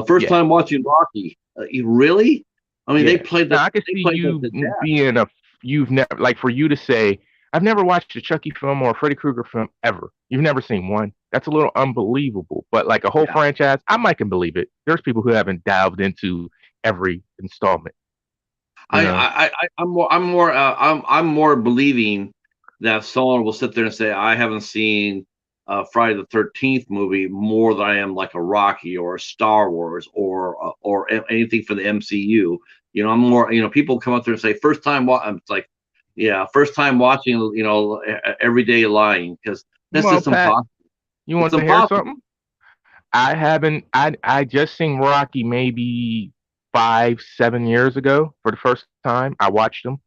First Yeah. time watching Rocky, really? I mean, Yeah. they played Now, I could they see played you the death. being you've never, like for you to say, I've never watched a Chucky film or a Freddy Krueger film ever. You've never seen one. That's a little unbelievable. But like a whole Yeah. franchise, I might can believe it. There's people who haven't delved into every installment. I'm more believing that someone will sit there and say I haven't seen Friday the 13th movie more than I am like a Rocky or a Star Wars or anything for the MCU. I'm more. People come up there and say first time. It's like, yeah, first time watching. Everyday lying because that's Well, just Pat, impossible. you want It's to hear impossible. something? I haven't. I just seen Rocky maybe 5, 7 years ago for the first time. I watched them,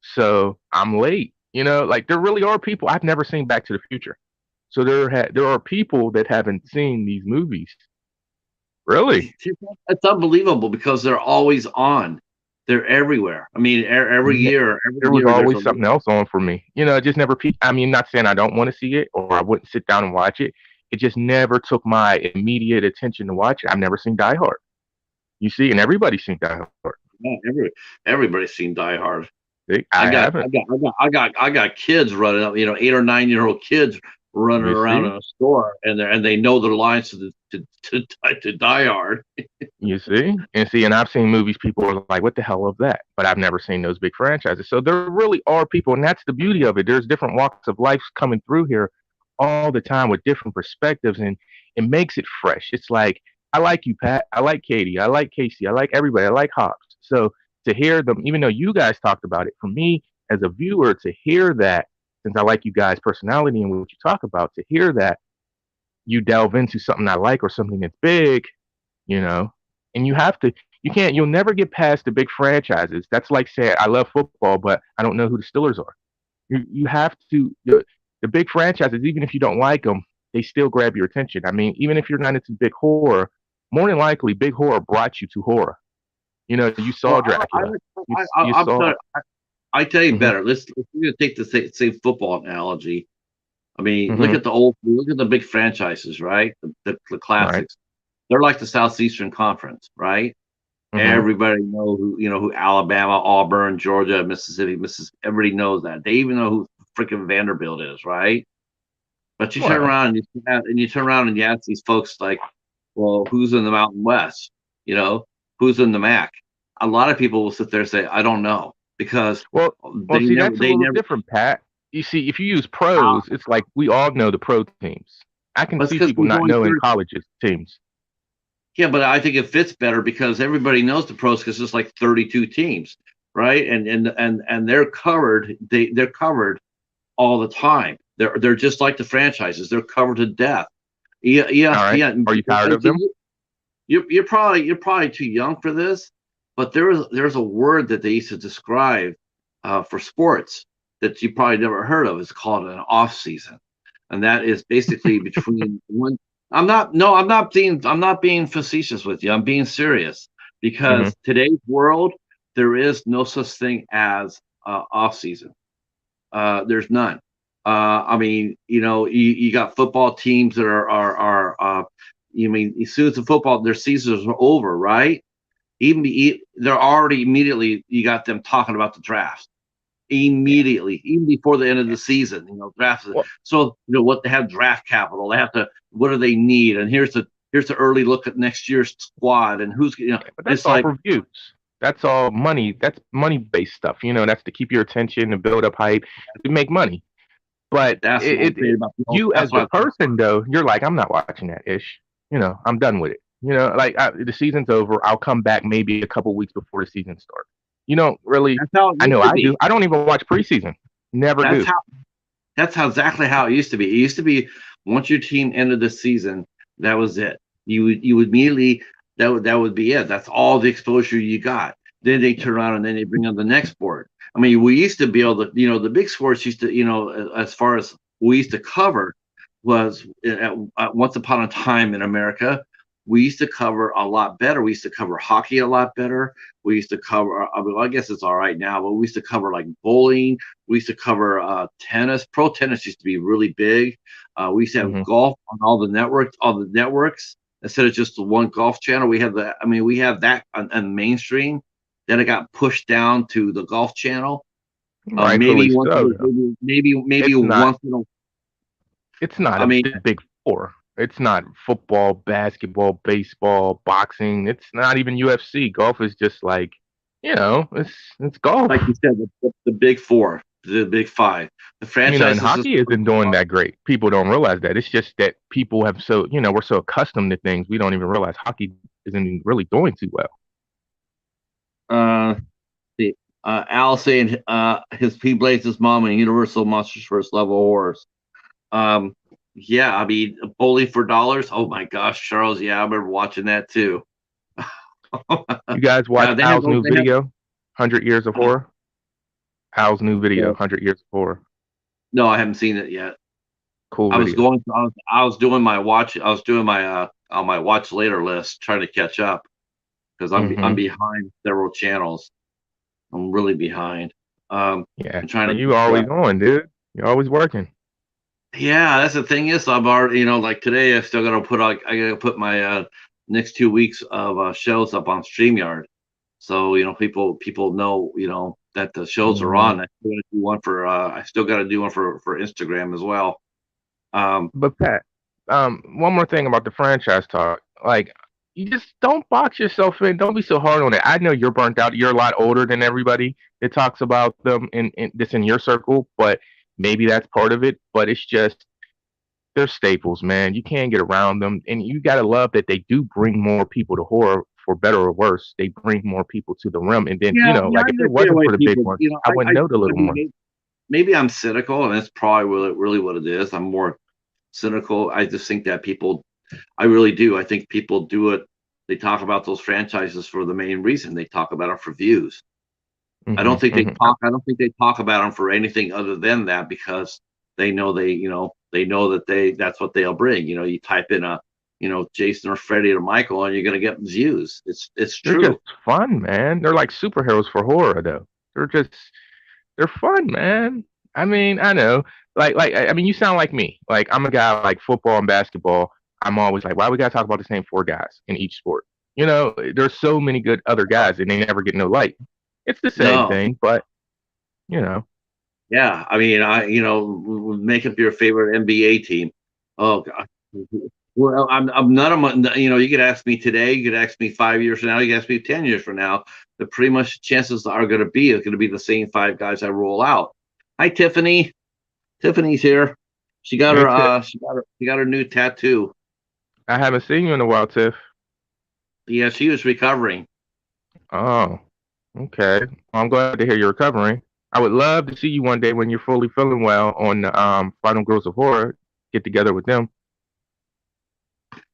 so I'm late. Like there really are people I've never seen Back to the Future. So there are people that haven't seen these movies. Really? It's unbelievable because they're always on. They're everywhere. I mean, every Yeah, year, there was always something else on for me. It just never peaked. I mean, not saying I don't want to see it or I wouldn't sit down and watch it. It just never took my immediate attention to watch it. I've never seen Die Hard. You see, and everybody's seen Die Hard. Yeah, everybody's seen Die Hard. I haven't. I got kids running up, 8 or 9 year old kids running You around see? in a store, and they know their lines to Die Hard. You see? And I've seen movies people are like, what the hell of that? But I've never seen those big franchises. So there really are people, and that's the beauty of it. There's different walks of life coming through here all the time with different perspectives, and it makes it fresh. It's like, I like you, Pat. I like Katie. I like Casey. I like everybody. I like Hobbs. So to hear them, even though you guys talked about it, for me as a viewer, to hear that, since I like you guys' personality and what you talk about, to hear that you delve into something I like or something that's big, and you'll never get past the big franchises. That's like saying I love football, but I don't know who the Steelers are. You have to, the big franchises, even if you don't like them, they still grab your attention. I mean, even if you're not into big horror, more than likely, big horror brought you to horror. You saw Dracula. I tell you better. We're gonna take the same football analogy. I mean, Mhm. look at the big franchises, right? The classics. They're like the Southeastern Conference, right? Mhm. Everybody knows who Alabama, Auburn, Georgia, Mississippi. Everybody knows that. They even know who freaking Vanderbilt is, right? But you turn Well, around and you ask these folks like, well, who's in the Mountain West? Who's in the MAC? A lot of people will sit there and say, I don't know, because they see, never that's a little different, Pat. You see, if you use pros, it's like we all know the pro teams. I can That's see 'cause people there's not only knowing 30 colleges teams. Yeah, but I think it fits better because everybody knows the pros because it's like 32 teams, right? And they're covered. They're covered all the time. They're just like the franchises. They're covered to death. Yeah, All right. yeah. Are you tired of them? You're probably too young for this, but there's a word that they used to describe for sports that you probably never heard of. It's called an off season, and that is basically between one. I'm not being facetious with you. I'm being serious Hmm. because today's world there is no such thing as off season. There's none. I mean, you got football teams that are you mean as soon as the football their seasons are over, right? They're already immediately you got them talking about the draft Yeah. immediately, even before the end of the season. Drafts. Well, So what they have draft capital. They have to. What do they need? And here's the early look at next year's squad and who's. but that's It's all like for views. That's all money. That's money based stuff. That's to keep your attention and build up hype to make money. But that's what I'm saying about you as that's the what I, person though, you're like, I'm not watching that ish. I'm done with it. Like the season's over. I'll come back maybe a couple weeks before the season starts. You don't really. that's how it I used know to I do. be. I don't even watch preseason. Never That's do. how That's how exactly how it used to be. It used to be once your team ended the season, that was it. You would immediately that would be it. That's all the exposure you got. Then they turn around and then they bring on the next sport. I mean, we used to be able to, the big sports used to, as far as we used to cover was once upon a time in America, we used to cover a lot better. We used to cover hockey a lot better. We used to cover, I mean, I guess it's all right now, but we used to cover like bowling. We used to cover tennis. Pro tennis used to be really big. We used to have Hmm. golf on all the networks instead of just the one golf channel. We have that on mainstream. Then it got pushed down to the golf channel. Rightfully so. Though. Maybe It's not. once in a. It's not I mean, the big four. It's not football, basketball, baseball, boxing. It's not even UFC. Golf is just like, it's golf. like you said, the big four, the big five, the And franchises. hockey isn't doing that great. People don't realize that. It's just that people have we're so accustomed to things, we don't even realize hockey isn't really doing too well. Uh, the Al saying he blames his mom and Universal Monsters First Level Horrors. Yeah, I mean, Bowling for Dollars. Oh my gosh, Charles. Yeah, I remember watching that too. You guys watch They have Al's new they have. video, 100 Years of Horror? Al's new video, uh, 100 Years of Horror. No, I haven't seen it yet. Cool I was video. going. I was doing my watch. I was doing my on my watch later list, trying to catch up because I'm Hmm. behind several channels. I'm really behind. Yeah. I'm trying to You catch always up. on, dude. You're always working. Yeah, that's the thing is I'm already, like today I still gotta I gotta put my next 2 weeks of shows up on StreamYard. So, people know, that the shows are Hmm. on. I still gotta do one for Instagram as well. Um But Pat, one more thing about the franchise talk. Like, you just don't box yourself in. Don't be so hard on it. I know you're burnt out. You're a lot older than everybody that talks about them in your circle, but maybe that's part of it. But it's just they're staples, man. You can't get around them, and you gotta love that they do bring more people to horror, for better or worse. They bring more people to the realm, and then yeah, like I if it understand wasn't why for the big people, ones, I wouldn't know the I little mean ones. maybe I'm cynical and that's probably really what it is. I'm more cynical. I just think that I really do. I think people do it. They talk about those franchises for the main reason. They talk about them for views. Hmm. Hmm. I don't think they talk about them for anything other than that because they know that that's what they'll bring. You type in Jason or Freddy or Michael, and you're gonna get views. It's They're just true. fun, man. They're like superheroes for horror, though. They're just they're fun, man. I mean, I know. I mean, you sound like me. Like I'm a guy like football and basketball. I'm always like, why we gotta talk about the same four guys in each sport? There's so many good other guys, and they never get no light. It's the same No, thing, but you know, yeah. I mean, make up your favorite NBA team. Oh God. Well, I'm none of my. You could ask me today. You could ask me 5 years from now. You could ask me 10 years from now. The pretty much chances are going to be it's going to be the same five guys I roll out. Hi, Tiffany. Tiffany's here. hey Tiff, She got her new tattoo. I haven't seen you in a while, Tiff. Yeah, she was recovering. Oh. Okay. Well, I'm glad to hear you're recovering. I would love to see you one day when you're fully feeling well on the Final Girls of Horror. Get together with them.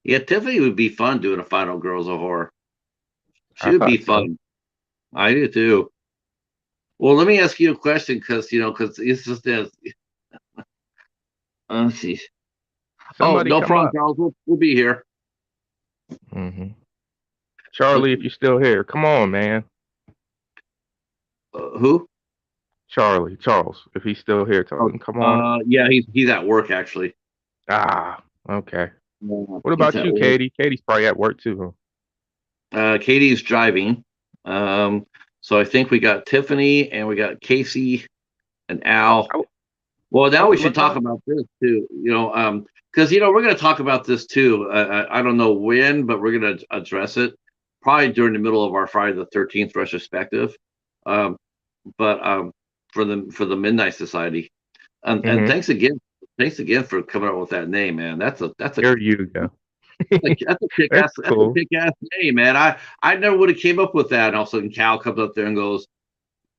Yeah, Tiffany would be fun doing a Final Girls of Horror. She I would be thought so. fun. I do too. Well, let me ask you a question because it's just this. Let's see. Oh, Somebody no come problem, up. Charles. We'll be here. hmm Charlie, if you're still here, come on, man. Who? Charles, if he's still here, tell him come on. Yeah, he's at work actually. Ah, okay. What He's about at you, work. Katie? Katie's probably at work too. Katie's driving. So I think we got Tiffany and we got Casey and Al. Huh? Well, I now we would should talk love. about this too. Because we're going to talk about this too. I don't know when, but we're going to address it probably during the middle of our Friday the 13th retrospective. Um, but for the Midnight Society, and hmm thanks again for coming up with that name, man. There you go. That's a kick That's ass that's a cool. kick ass name, man. I never would have came up with that. And all of a sudden, Cal comes up there and goes,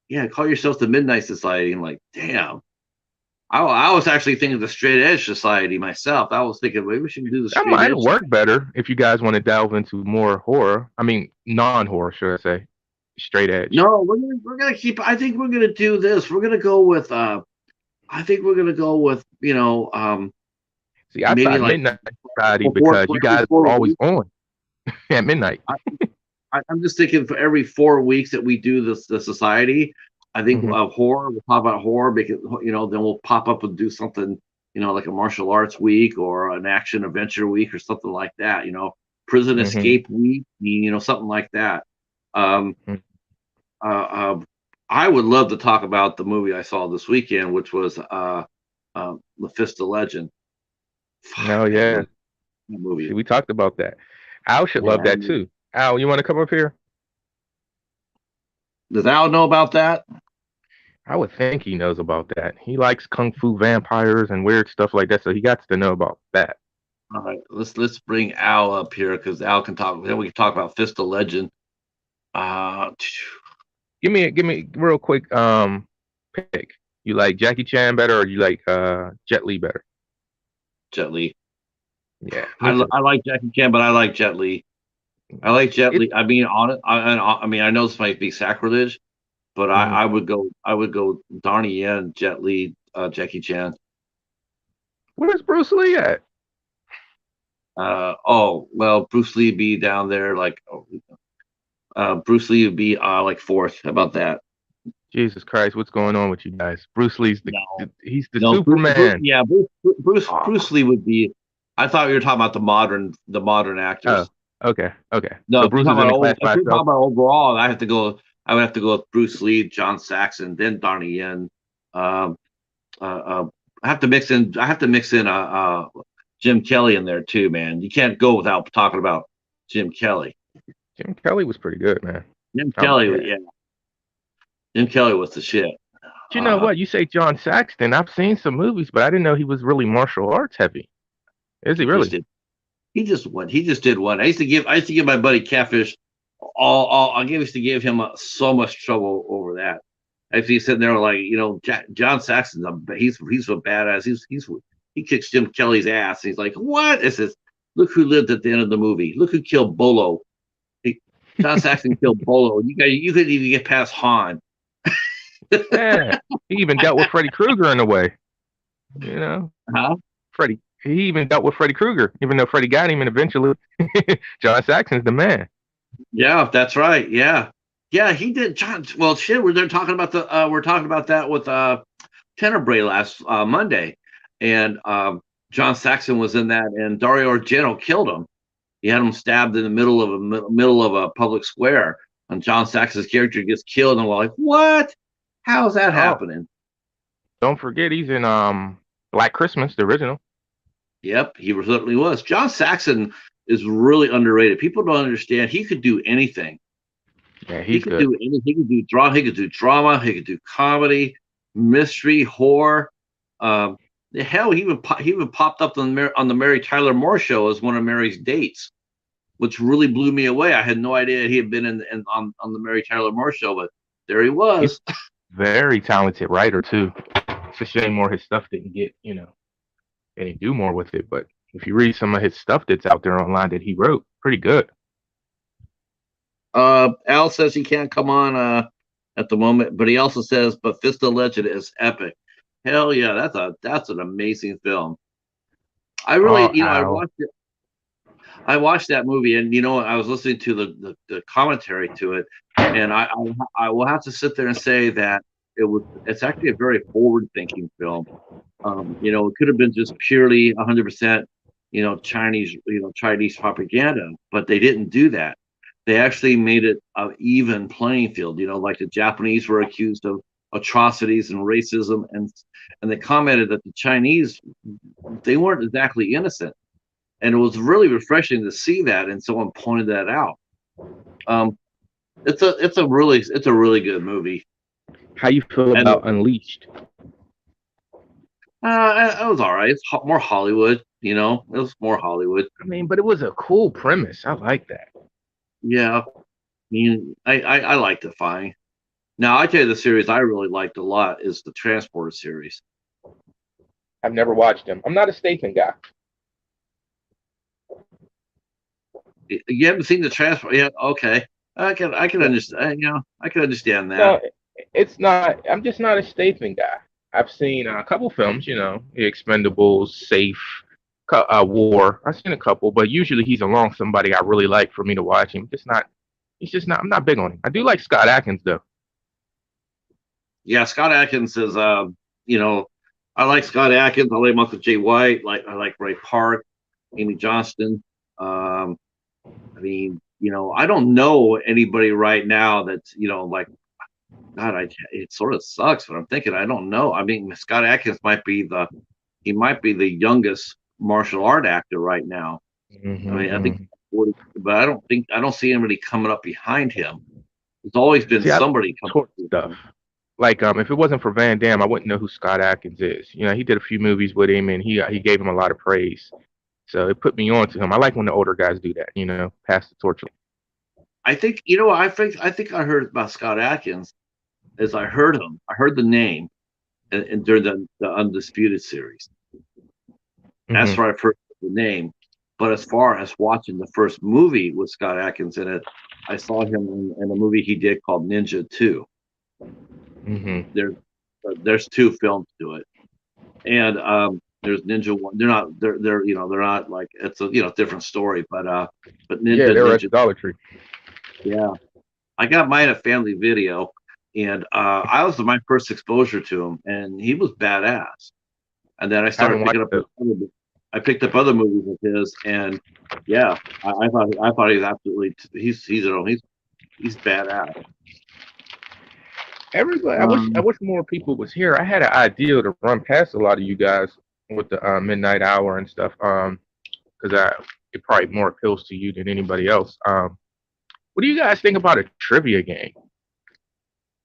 "Yeah, call yourself the Midnight Society." I'm like, damn. I was actually thinking the Straight Edge Society myself. I was thinking maybe we should do the That Straight might Edge. work better if you guys want to delve into more horror. I mean, non-horror, should I say? Straight edge. No, we're gonna keep. I think we're gonna do this. We're gonna go with. I think we're gonna go with. See, I Maybe thought like Midnight Society for because you every guys were four always weeks. on at midnight. I'm just thinking for every 4 weeks that we do the society, I think hmm horror. We'll talk about horror because then we'll pop up and do something, like a martial arts week or an action adventure week or something like that. Prison hmm escape week, something like that. Um, uh, uh, I would love to talk about the movie I saw this weekend, which was The Fist of Legend. Fuck Oh that yeah. movie. That movie. See, we talked about that. Al should Yeah, love that that movie. too. Al, you want to come up here? Does Al know about that? I would think he knows about that. He likes kung fu vampires and weird stuff like that, so he got to know about that. All right, let's bring Al up here because Al can talk. Then we can talk about Fist of Legend. Uh, Give me real quick pick. You like Jackie Chan better or you like Jet Li better? Jet Li. Yeah, I, me too. I like Jackie Chan, but I like Jet Li. I like Jet It Li. I mean, on it. I mean, I know this might be sacrilege, but mhm. I would go Donnie Yen, Jet Li, Jackie Chan. Where's Bruce Lee at? Oh well, Bruce Lee be down there like Bruce Lee would be like fourth. How about that? Jesus Christ, what's going on with you guys? Bruce Lee's No, he's the no, Superman. yeah, Bruce Oh, Lee would be. I thought you were talking about the modern oh, actors. okay. No, So if you're Bruce is talking in about the class if by you're talking itself. about overall, I have to go. I would have to go with Bruce Lee, John Saxon, then Donnie Yen. Um, I have to mix in. I have to mix in Jim Kelly in there too, man. You can't go without talking about Jim Kelly. Jim Kelly was pretty good, man. Jim Kelly, Yeah. yeah, Jim Kelly was the shit. But you know Uh, what? You say John Saxton. I've seen some movies, but I didn't know he was really martial arts heavy. Is he he just really? did. He just won. He just did one. I used to give my buddy Catfish I used to give him so much trouble over that. If he's sitting there like John Saxon's he's a badass. He kicks Jim Kelly's ass. And he's like, what? It says, look who lived at the end of the movie. Look who killed Bolo. He, John Saxon killed Bolo. You couldn't even get past Han. Yeah. He even dealt with Freddy Krueger in a way. You know, Huh? Freddy. He even dealt with Freddy Krueger, even though Freddy got him, and eventually, John Saxon's the man. Yeah, that's right. Yeah, yeah, he did. John. Well, shit, we're talking about that with Tenebrae last Monday, and John Saxon was in that, and Dario Argento killed him. He had him stabbed in the middle of a public square, and John Saxon's character gets killed, and we're like, what? How's that Oh, happening? don't forget he's in Black Christmas, the original. Yep, he certainly was. John Saxon is really underrated. People don't understand. He could do anything. Yeah, He he's could good. do anything. He could do drama. He could do drama. He could do comedy, mystery, horror. Hell, he even popped up on the Mary Tyler Moore show as one of Mary's dates. which really blew me away. I had no idea he had been on the Mary Tyler Moore Show, but there he was. He's very talented writer too. It's a shame more of his stuff didn't get, and he do more with it. But if you read some of his stuff that's out there online that he wrote, pretty good. Al says he can't come on at the moment, but he also says, "But Fist of Legend is epic." Hell yeah, that's an amazing film. I really, I watched that movie, and I was listening to the commentary to it, and I will have to sit there and say that it's actually a very forward thinking film. It could have been just purely 100%, Chinese propaganda, but they didn't do that. They actually made it an even playing field. Like the Japanese were accused of atrocities and racism, and they commented that the Chinese, they weren't exactly innocent. And it was really refreshing to see that, and someone pointed that out. It's a really good movie. How you feel about Unleashed? It was all right. It's more Hollywood, It was more Hollywood. I mean, but it was a cool premise. I like that. Yeah, I liked it fine. Now I tell you, the series I really liked a lot is the Transporter series. I've never watched them. I'm not a Statham guy. You haven't seen the Transporter yet? Okay, I can understand. I can understand that. No, it's not. I'm just not a Statham guy. I've seen a couple films. The Expendables, Safe, War. I've seen a couple, but usually he's along somebody I really like for me to watch him. He's just not. I'm not big on him. I do like Scott Adkins though. Yeah, Scott Adkins is. I like Scott Adkins. I like Michael J. White. I like Ray Park, Amy Johnston. I don't know anybody right now that's, like, God, it sort of sucks, but I'm thinking, I don't know. I mean, Scott Adkins might be the youngest martial art actor right now. Mm-hmm, I mean, I think, but I don't see anybody coming up behind him. There's always been somebody coming stuff. Like, if it wasn't for Van Damme, I wouldn't know who Scott Adkins is. He did a few movies with him, and he gave him a lot of praise. So it put me on to him. I like when the older guys do that, pass the torch. I think, I think I heard about Scott Adkins as I heard him. I heard the name and during the Undisputed series. That's where I heard the name. But as far as watching the first movie with Scott Adkins in it, I saw him in a movie he did called Ninja 2. Mm-hmm. There's 2 films to it. And there's Ninja 1. They're not like, it's a different story, but Ninja, they're Ninja, idolatry. Yeah, I got mine at Family Video, and I was my first exposure to him, and he was badass. And then I started picking up. I picked up other movies of his, and yeah, I thought he was absolutely. He's badass. Everybody, I wish more people was here. I had an idea to run past a lot of you guys with the midnight hour and stuff, because it probably more appeals to you than anybody else. What do you guys think about a trivia game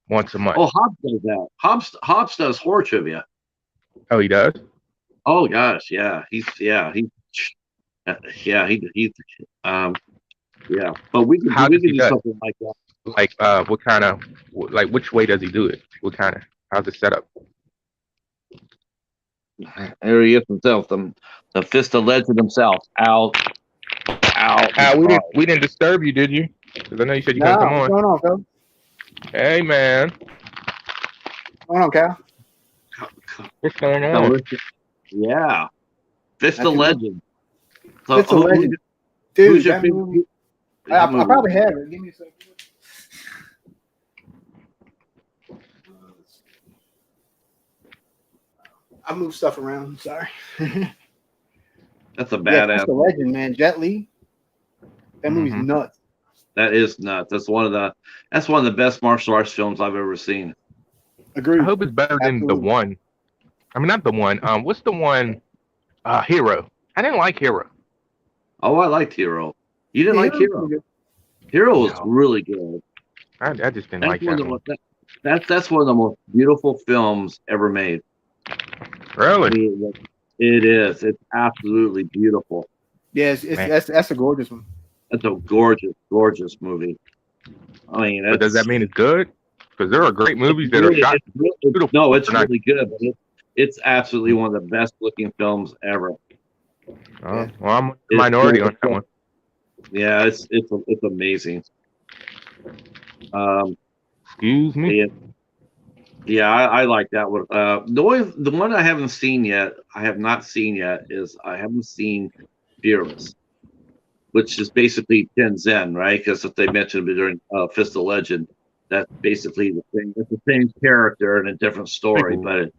once a month? Oh, Hobbs does that. Hobbs does horror trivia. Oh, he does? Oh gosh, yeah. But we can do something like that. Like what kind of, like, which way does he do it? How's it set up? There he is himself, the Fist of Legend himself. Al, we didn't disturb you, did you? Because I know you said you couldn't come on. What's going on, Phil? Hey, man. What's going on, Cal? What's going on? Yeah. Fist of Legend. So, Fist of Legend. Dude, that movie, I probably have it. Give me a second. I move stuff around. Sorry. That's a badass. Fist of Legend, man. Jet Li. That movie's nuts. That is nuts. That's one of the best martial arts films I've ever seen. Agreed. I hope it's better than the one. I mean, not the one. What's the one? Hero. I didn't like Hero. Oh, I liked Hero. You didn't like Hero? Hero was really good. I just didn't like that one. That's one of the most beautiful films ever made. Really? It is. It's absolutely beautiful. Yes, that's a gorgeous one. That's a gorgeous, gorgeous movie. I mean, But does that mean it's good? Because there are great movies that are shot beautiful. No, it's really good. But it's absolutely one of the best looking films ever. Well, I'm a minority on that one. Yeah, it's amazing. Excuse me. Yeah, I like that one. The one I haven't seen yet, I haven't seen Fearless, which is basically Shenzhen, right? Because if they mentioned it during Fist of Legend, that's basically the thing. It's the same character and a different story, but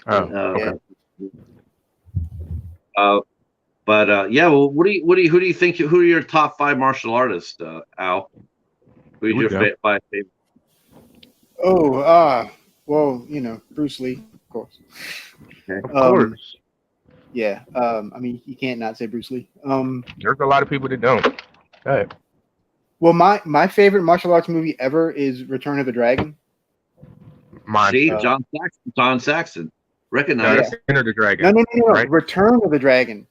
yeah. Well, who do you think? Who are your top 5 martial artists, Al? Who's your 5 favorite? Oh, well, Bruce Lee, of course. Okay. Of course. Yeah. I mean, you can't not say Bruce Lee. There's a lot of people that don't. Go ahead. Well, my favorite martial arts movie ever is Return of the Dragon. See, John Saxon. Recognize Enter the Dragon. No. Right? Return of the Dragon.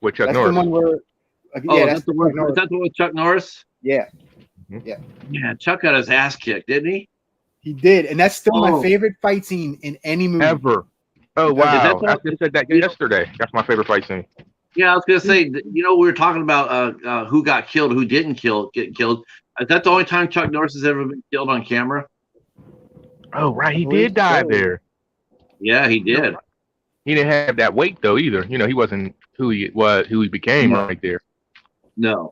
With Chuck That's Norris. The one where. That's the one. Is that the one with Chuck Norris? Yeah. Mm-hmm. Yeah. Chuck got his ass kicked, didn't he? He did, and that's still my favorite fight scene in any movie ever. Oh wow! I just said that yesterday. That's my favorite fight scene. Yeah, I was gonna say. We were talking about who got killed, who didn't get killed. Is that the only time Chuck Norris has ever been killed on camera? Oh right, he did die there. Yeah, he did. He didn't have that weight though either. He wasn't who he became right there. No.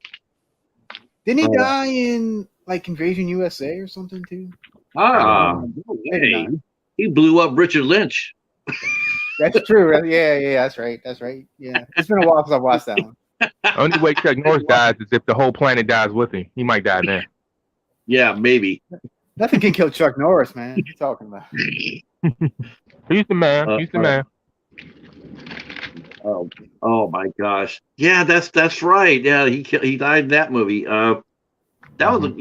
Didn't he die in like Invasion USA or something too? No way. He blew up Richard Lynch. That's true. Yeah, that's right. Yeah, it's been a while since I watched that one. Only way Chuck Norris dies is if the whole planet dies with him. He might die then. Yeah, maybe. Nothing can kill Chuck Norris, man. What are you talking about? He's the man. He's the man. Oh my gosh. Yeah, that's right. Yeah, he died in that movie. That was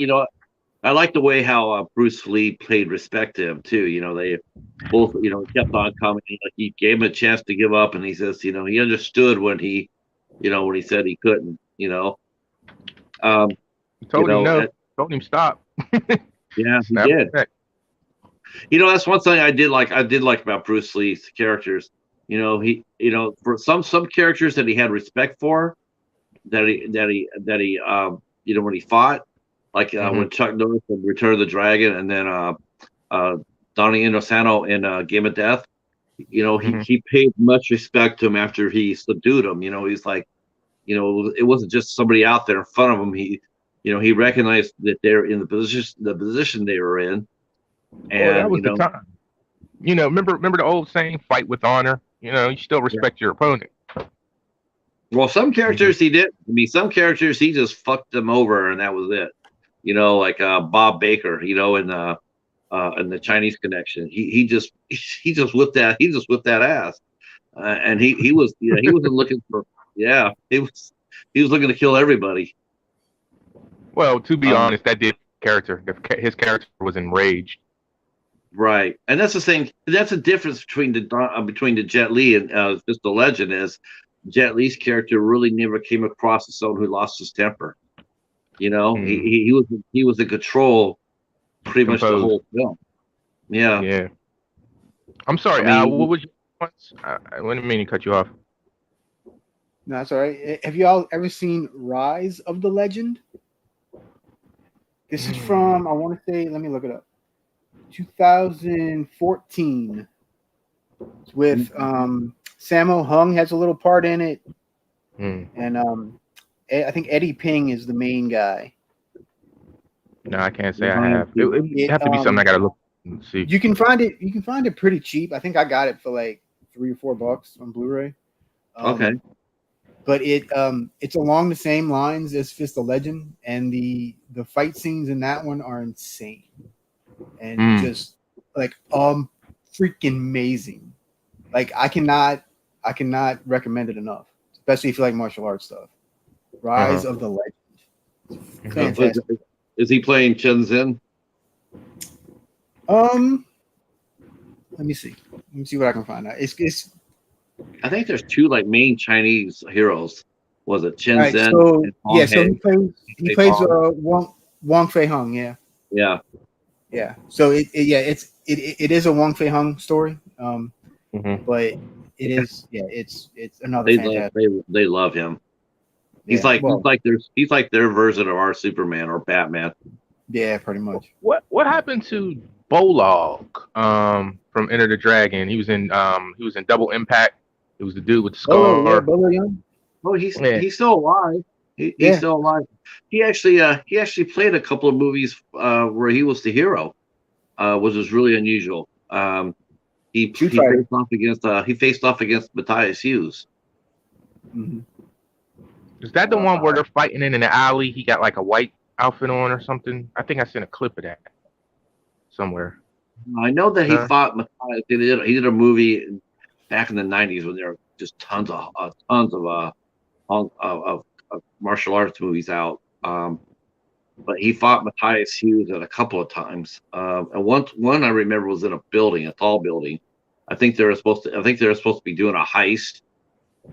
I like the way how Bruce Lee played respect to him too. They both kept on coming. He gave him a chance to give up, and he says he understood when he when he said he couldn't. He told him no. Told him stop. Yeah, he did. That's one thing I did like about Bruce Lee's characters. He for some characters that he had respect for, that he when he fought, like when Chuck Norris in Return of the Dragon, and then Donnie Inosanto in Game of Death, he paid much respect to him after he subdued him. He's like, it wasn't just somebody out there in front of him. He recognized that they're in the position they were in, and that was the time. Remember the old saying, "Fight with honor." You still respect your opponent. Well, some characters he did. I mean, some characters he just fucked them over, and that was it. Like Bob Baker. In the Chinese Connection, he just whipped that ass, and he was he wasn't looking for he was looking to kill everybody. Well, to be honest, that did character. His character was enraged. Right, and that's the thing. That's the difference between the Jet Li and Fist of Legend is Jet Li's character really never came across as someone who lost his temper. He was in control pretty much the whole film. Yeah. Yeah. I'm sorry, Al. What was your points? I didn't mean to cut you off. No, that's all right. Have you all ever seen Rise of the Legend? This is from, I want to say, let me look it up. 2014. It's with Sammo Hung has a little part in it, and I think Eddie Ping is the main guy. No, I can't say I have. It have to be something I gotta look and see. You can find it. You can find it pretty cheap. I think I got it for like $3 or $4 on Blu-ray. Okay. But it's along the same lines as Fist of Legend, and the fight scenes in that one are insane, and just like freaking amazing. Like I cannot recommend it enough, especially if you like martial arts stuff. Rise of the Legend. Fantastic. Is he playing Shenzhen? Let me see. Let me see what I can find out. It's I think there's two like main Chinese heroes. Was it All right, Shenzhen? so and Hong yeah, so Hae? he Fei plays Fong? Wong Fei Hung, yeah. Yeah, Yeah. So it is a Wong Fei Hung story. But it is it's another fantastic. they love him. He's Yeah. like their version of our Superman or Batman. Yeah, pretty much. What happened to Bolog from Enter the Dragon? He was in Double Impact. It was the dude with the scar. Bolo Young. Oh, he's still alive. He's still alive. He actually played a couple of movies where he was the hero, which was really unusual. He faced off against Matthias Hughes. Mm-hmm. Is that the one where they're fighting in an alley? He got like a white outfit on or something. I think I seen a clip of that somewhere. I know that he fought Matthias. He did a movie back in the '90s when there were just tons of martial arts movies out. But he fought Matthias Hughes a couple of times. And one I remember was in a building, a tall building. I think they were supposed to be doing a heist,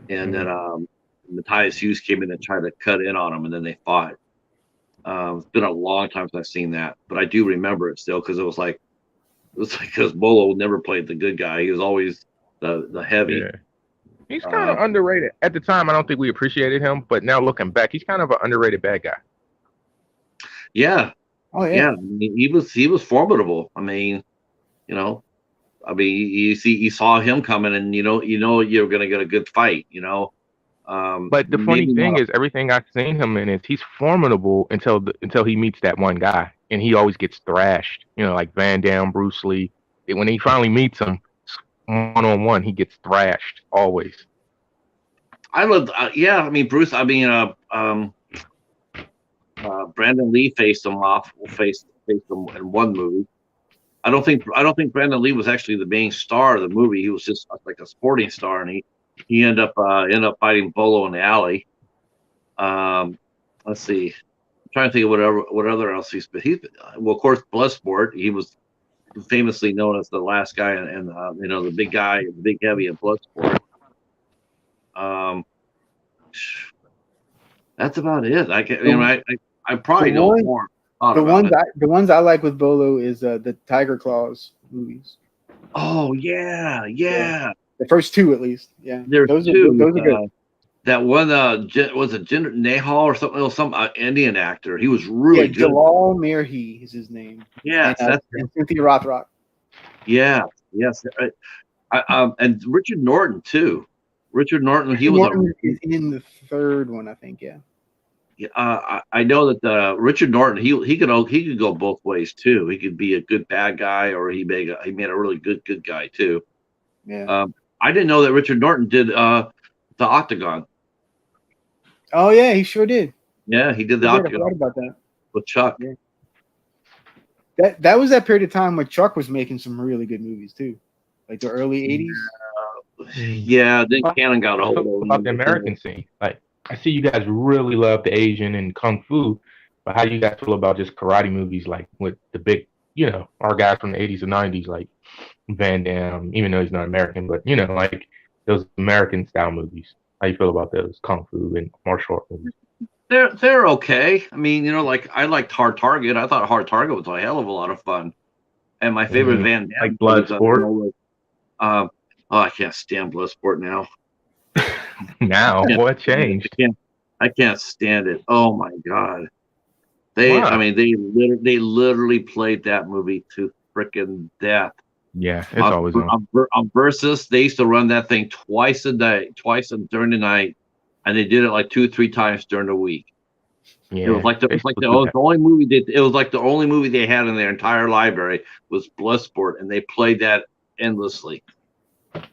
and then Matthias Hughes came in and tried to cut in on him, and then they fought. It's been a long time since I've seen that, but I do remember it still because it was like because Bolo never played the good guy; he was always the heavy. Yeah. He's kind of underrated at the time. I don't think we appreciated him, but now looking back, he's kind of an underrated bad guy. Yeah. Oh yeah. I mean, he was formidable. I mean, you saw him coming, and you're gonna get a good fight. But the funny thing is, everything I've seen him in is he's formidable until he meets that one guy, and he always gets thrashed. Like Van Damme, Bruce Lee. When he finally meets him, 1-on-1, he gets thrashed always. I love, I mean, Bruce. I mean, Brandon Lee faced him in one movie. I don't think Brandon Lee was actually the main star of the movie. He was just like a sporting star, and he ended up fighting Bolo in the alley. Let's see, I'm trying to think of what other else of course, Bloodsport. He was famously known as the last guy and the big guy, the big heavy in Bloodsport. That's about it. I probably know more. The ones I like with Bolo is the Tiger Claws movies. Oh yeah. The first two, at least. Yeah, those are good. That one was it Jinder Mahal or something? It was some Indian actor. He was really good. Jalal Mirhi is his name. Yes, and Cynthia Rothrock. Yeah, yes. And Richard Norton too. Richard Norton. Is in the third one, I think. Yeah. I know that Richard Norton. He could go both ways too. He could be a good bad guy, or he made a really good guy too. Yeah. I didn't know that Richard Norton did the Octagon. Oh yeah, he sure did. Yeah, he did the Octagon. I forgot about that with Chuck. Yeah. That was that period of time when Chuck was making some really good movies too, like the early '80s. Yeah, then Cannon got a hold of about the American scene. Like, I see you guys really love the Asian and Kung Fu, but how do you guys feel about just karate movies, like with the big, our guys from the '80s and '90s, like Van Damme, even though he's not American, but like those American style movies. How you feel about those Kung Fu and martial art movies? They're okay. I mean, like I liked Hard Target. I thought Hard Target was a hell of a lot of fun. And my favorite Van Damme, like Bloodsport. I can't stand Bloodsport now. Now what changed? I can't stand it. Oh my god. They literally played that movie to freaking death. Yeah, it's always on Versus. They used to run that thing twice during the night, and they did it like 2-3 times during the week. Yeah, it was like the only movie they had in their entire library was Bloodsport, and they played that endlessly.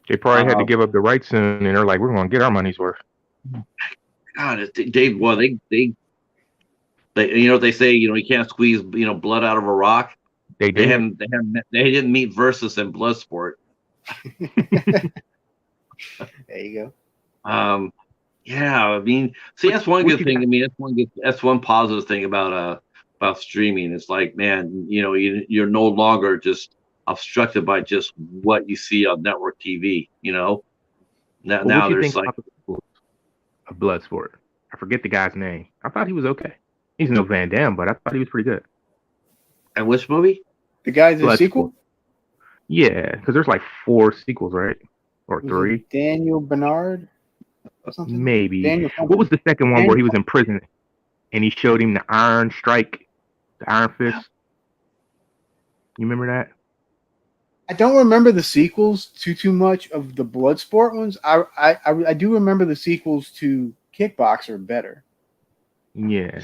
They probably had to give up the rights soon, and they're like, "We're going to get our money's worth." God, they they say you can't squeeze blood out of a rock. They didn't meet Versus and Bloodsport. There you go. Yeah, I mean, see, that's one good thing. I mean, that's one positive thing about streaming. It's like, man, you're no longer just obstructed by just what you see on network TV. Now there's like a Bloodsport. I forget the guy's name. I thought he was okay. He's no Van Damme, but I thought he was pretty good. And which movie? The guy's in the Bloodsport. sequel? Yeah, because there's like 4 sequels, right? Or Was it 3? Daniel Bernard or something? Maybe. Daniel What was the second one where he was in prison and he showed him the Iron Strike, the Iron Fist? You remember that? I don't remember the sequels too much of the Bloodsport ones. I do remember the sequels to Kickboxer better. Yeah.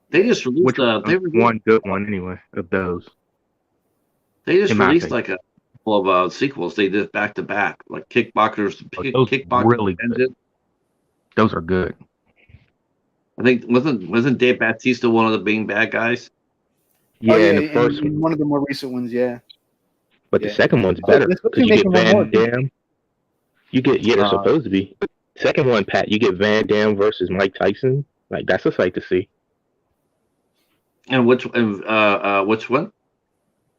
They just released Which one good one anyway of those. They just in my released opinion. like a couple of sequels. They did back to back, like Kickboxers. Those Kickboxers really good. ended. Those are good. I think wasn't Dave Bautista one of the being bad guys? Yeah, Oh, yeah, and the first in one of the more recent ones, yeah. but yeah. the second one's better Let's because you make get one more, Van Damme. You get they're supposed to be. Second one, Pat, you get Van Damme versus Mike Tyson. Like that's a sight to see. And which one?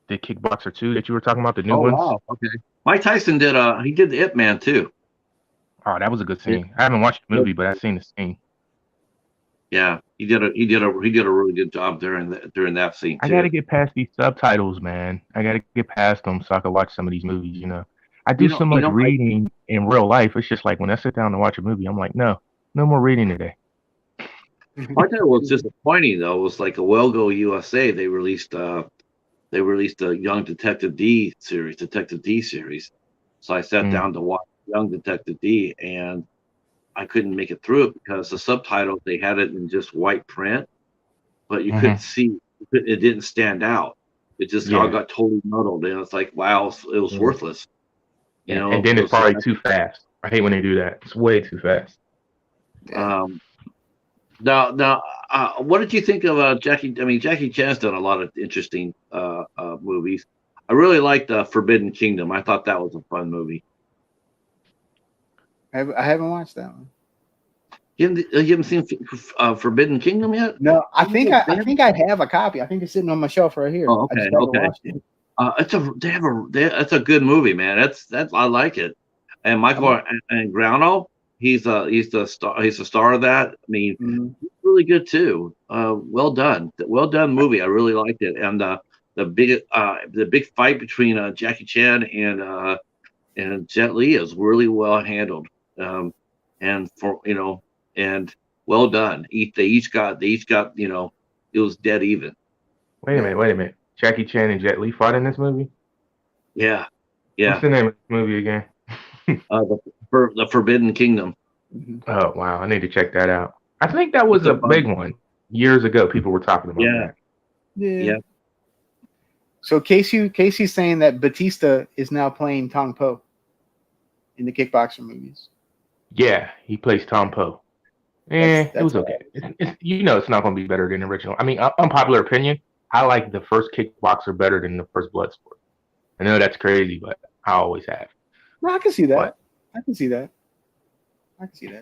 The Kickboxer 2 that you were talking about, the new Oh ones. wow, okay. Mike Tyson did he did the Ip Man too. Oh, that was a good scene. I haven't watched the movie, but I've seen the scene. Yeah, he did a really good job during that scene too. I gotta get past these subtitles, man. I gotta get past them so I can watch some of these movies. You know, I do so much reading in real life. It's just like when I sit down to watch a movie, I'm like, no more reading today. I thought it was disappointing though. It was like a Well Go USA. They released a Young Detective D series. So I sat down to watch Young Detective D, and I couldn't make it through it because the subtitles, they had it in just white print, but you couldn't see. It didn't stand out. It just all got totally muddled, and it's like, wow, it was worthless. You know, and then it's probably too fast. I hate when they do that. It's way too fast. Now, what did you think of Jackie? I mean, Jackie Chan's done a lot of interesting movies. I really liked Forbidden Kingdom. I thought that was a fun movie. I haven't watched that one. You haven't seen Forbidden Kingdom yet? No, I think I have a copy. I think it's sitting on my shelf right here. Oh, okay, It's a good movie, man. That's I like it. And Michael Angrano, he's the star of that. I mean, he's really good too. Well done movie. I really liked it. And the big fight between Jackie Chan and Jet Li is really well handled. And well done. They each got it was dead even. Wait a minute. Jackie Chan and Jet Li fought in this movie? Yeah. What's the name of this movie again? The Forbidden Kingdom. Oh wow, I need to check that out. I think that was a big one years ago. People were talking about that. Yeah. So Casey's saying that Batista is now playing Tong Po in the Kickboxer movies. Yeah, he plays Tom Poe. It was okay. It's not going to be better than the original. I mean, unpopular opinion, I like the first Kickboxer better than the first Bloodsport. I know that's crazy, but I always have. No, I can see that. I can see that.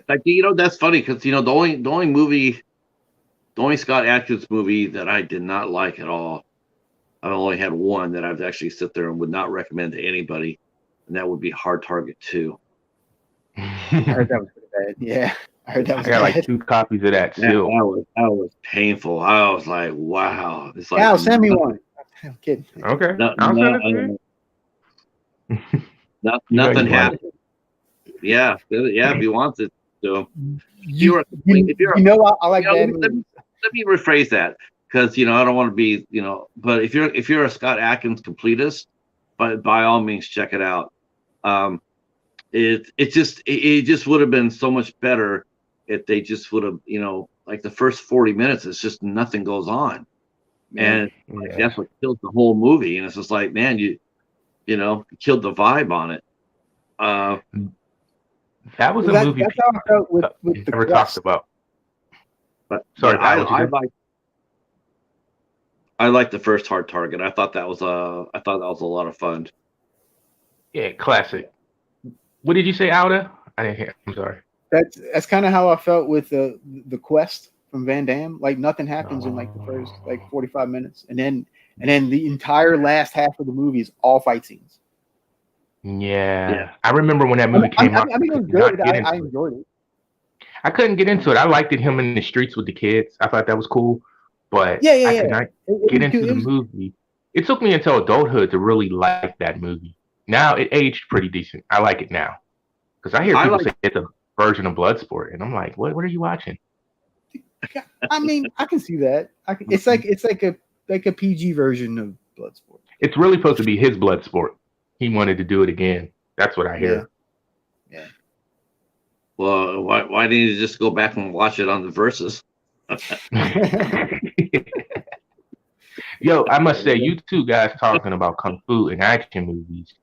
Like, that's funny because the only Scott Adkins movie that I did not like at all, I only had one that I've actually sit there and would not recommend to anybody, and that would be Hard Target 2. I heard that was pretty bad. Yeah, I heard that was I got like 2 copies of that too. That was painful. I was like, wow. It's like, send me one. I'm kidding. Okay. I'll send it to you. Nothing happened. Yeah, if you want it. So I like that. Let me rephrase that because I don't want to be but if you're a Scott Adkins completist, but by all means check it out. It just would have been so much better if they just would have like the first 40 minutes it's just nothing goes on, and that's what kills the whole movie. And it's just like, man, you killed the vibe on it. That was a movie that's how I felt with the never talked about. But sorry, I like the first Hard Target. I thought that was a lot of fun. Yeah, classic. What did you say, Alda? I didn't hear. I'm sorry. That's kind of how I felt with the Quest from Van Damme. Like nothing happens in like the first 45 minutes, and then the entire last half of the movie is all fight scenes. Yeah. I remember when that movie came out. I mean, it was good. I enjoyed it. I couldn't get into it. I liked it, him in the streets with the kids. I thought that was cool, but Yeah, yeah, I yeah. could not get into the movie. It took me until adulthood to really like that movie. Now it aged pretty decent. I like it now because I hear I people like say it's a version of Bloodsport, and I'm like, what? What are you watching? I mean, I can see that. It's like a PG version of Bloodsport. It's really supposed to be his Bloodsport. He wanted to do it again. That's what I hear. Yeah. Well, why didn't you just go back and watch it on the Versus? Yo, I must say, you two guys talking about kung fu and action movies,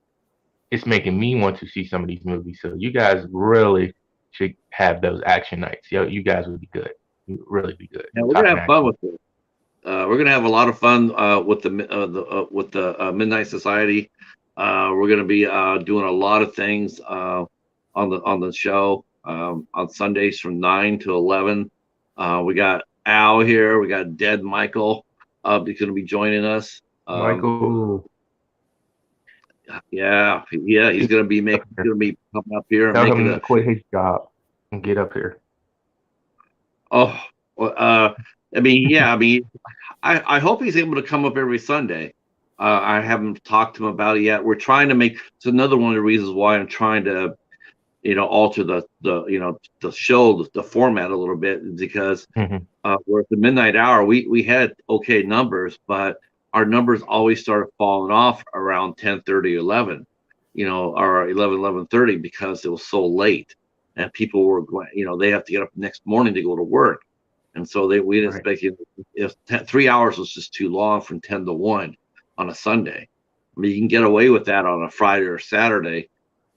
it's making me want to see some of these movies. So you guys really should have those action nights. Yo, you guys would be good. You'd really be good. Yeah, we're gonna have fun with it. We're gonna have a lot of fun with the Midnight Society. We're gonna be doing a lot of things on the show on Sundays from 9 to 11. We got Al here. We got Dead Michael. He's gonna be joining us. Michael. Yeah, he's gonna be coming up here. Tell him to quit his job and get up here. Oh, well, I hope he's able to come up every Sunday. I haven't talked to him about it yet. We're trying to make. It's another one of the reasons why I'm trying to, alter the show, the format a little bit, because we're at the midnight hour. We had okay numbers, but our numbers always started falling off around 10:30, 11, or 11:30 because it was so late, and people were going, they have to get up the next morning to go to work, and so we didn't expect if 3 hours was just too long from 10 to 1 on a Sunday. I mean, you can get away with that on a Friday or Saturday,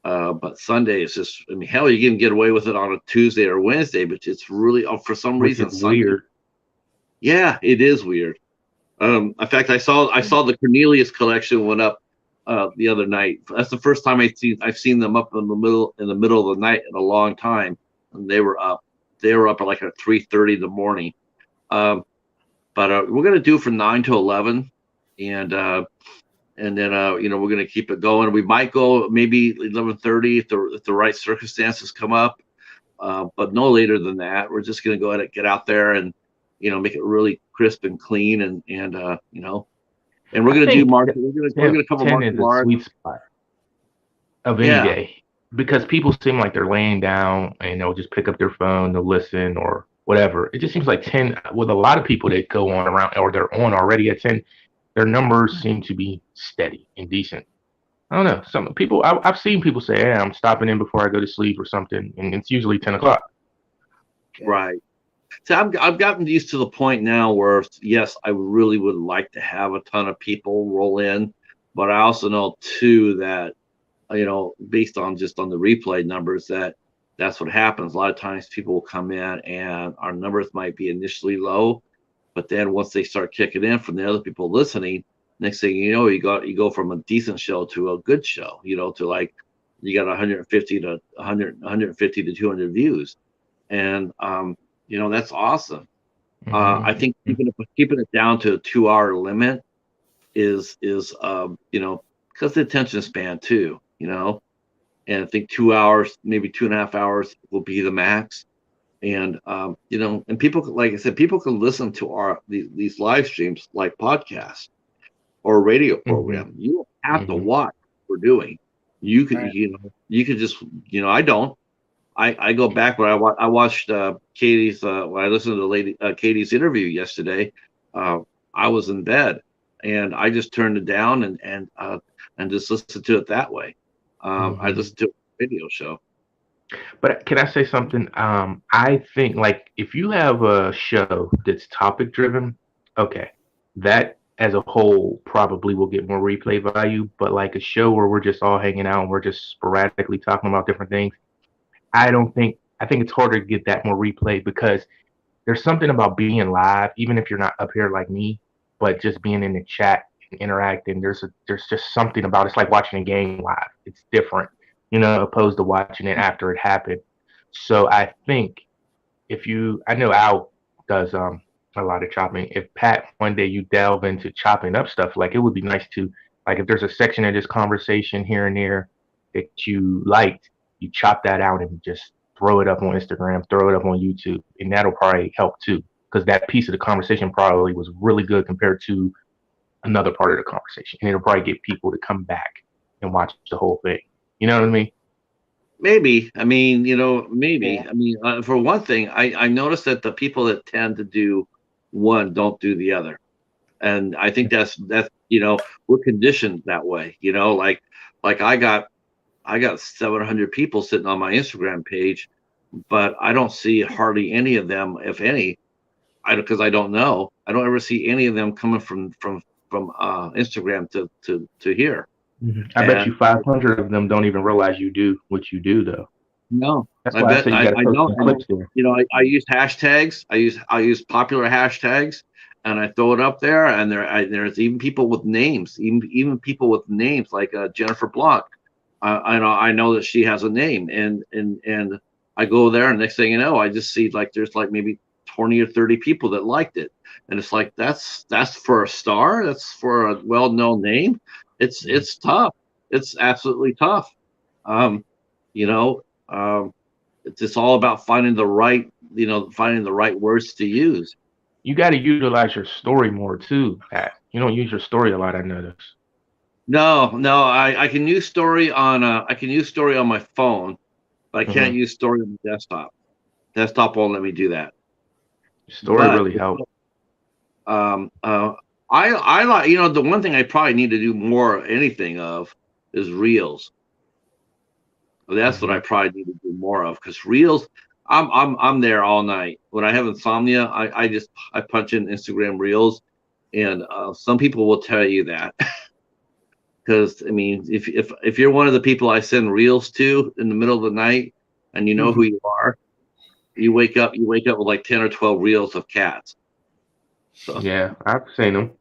but Sunday is just. I mean, hell, you can get away with it on a Tuesday or Wednesday, but it's really for some reason Sunday. Weird. Yeah, it is weird. In fact, I saw the Cornelius collection went up the other night. That's the first time I've seen them up in the middle of the night in a long time, and they were up. They were up at like at 3:30 in the morning. But we're gonna do from 9 to 11, and then we're gonna keep it going. We might go maybe 11:30 if the right circumstances come up, but no later than that. We're just gonna go ahead and get out there and make it really crisp and clean, and we're gonna do market. We're gonna cover martial arts. Sweet spot of any day, because people seem like they're laying down and they'll just pick up their phone to listen or whatever. It just seems like 10 with a lot of people that go on around or they're on already at 10. Their numbers seem to be steady and decent. I don't know. Some people I've seen people say, "Hey, I'm stopping in before I go to sleep" or something, and it's usually 10 o'clock. Right. So I've gotten used to the point now where, yes, I really would like to have a ton of people roll in, but I also know too that, based on the replay numbers, that's what happens. A lot of times people will come in and our numbers might be initially low, but then once they start kicking in from the other people listening, next thing you know, you go from a decent show to a good show, to like you got 150 to 200 views, and that's awesome. I think keeping it down to a 2-hour limit is because the attention span too, and I think 2 hours, maybe 2.5 hours will be the max. And and people, like I said, people can listen to these live streams like podcasts or radio program. You don't have to watch what we're doing. You could, you could just, I don't. I go back when I watched Katie's when I listened to Katie's interview yesterday. I was in bed and I just turned it down and just listened to it that way. I listened to a radio show. But can I say something? I think like if you have a show that's topic driven, okay, that as a whole probably will get more replay value. But like a show where we're just all hanging out and we're just sporadically talking about different things, I think it's harder to get that more replay because there's something about being live, even if you're not up here like me, but just being in the chat and interacting. There's just something about it's like watching a game live. It's different, opposed to watching it after it happened. So I think I know Al does a lot of chopping. If Pat one day you delve into chopping up stuff, like it would be nice to like if there's a section of this conversation here and there that you liked, you chop that out and just throw it up on Instagram, throw it up on YouTube, and that'll probably help too, because that piece of the conversation probably was really good compared to another part of the conversation, and it'll probably get people to come back and watch the whole thing. You know what I mean? Maybe. I mean, maybe. Yeah. I mean, for one thing, I noticed that the people that tend to do one don't do the other, and I think that's we're conditioned that way. Like I got 700 people sitting on my Instagram page, but I don't see hardly any of them, if any, because I don't know. I don't ever see any of them coming from Instagram to here. I bet And you 500 of them don't even realize you do what you do, though. no, That's I why I bet say you got I to know. post some clips there. I use hashtags. I use popular hashtags, and I throw it up there. And there's even people with names, even people with names like Jennifer Block. I know that she has a name, and I go there, and next thing you know, I just see like there's like maybe 20 or 30 people that liked it, and it's like that's for a star, that's for a well-known name. It's tough. It's absolutely tough. Um, you know, it's just all about finding the right words to use. You got to utilize your story more too, Pat. You don't use your story a lot, I notice. No, I can use story on my phone, but I can't use story on the desktop. Desktop won't let me do that. Story But really helps. I like the one thing I probably need to do more anything of is reels. That's what I probably need to do more of, because reels, I'm there all night. When I have insomnia, I punch in Instagram reels, and some people will tell you that. Because I mean, if you're one of the people I send reels to in the middle of the night, and you know who you are, you wake up with like 10 or 12 reels of cats. So Yeah, I've seen them.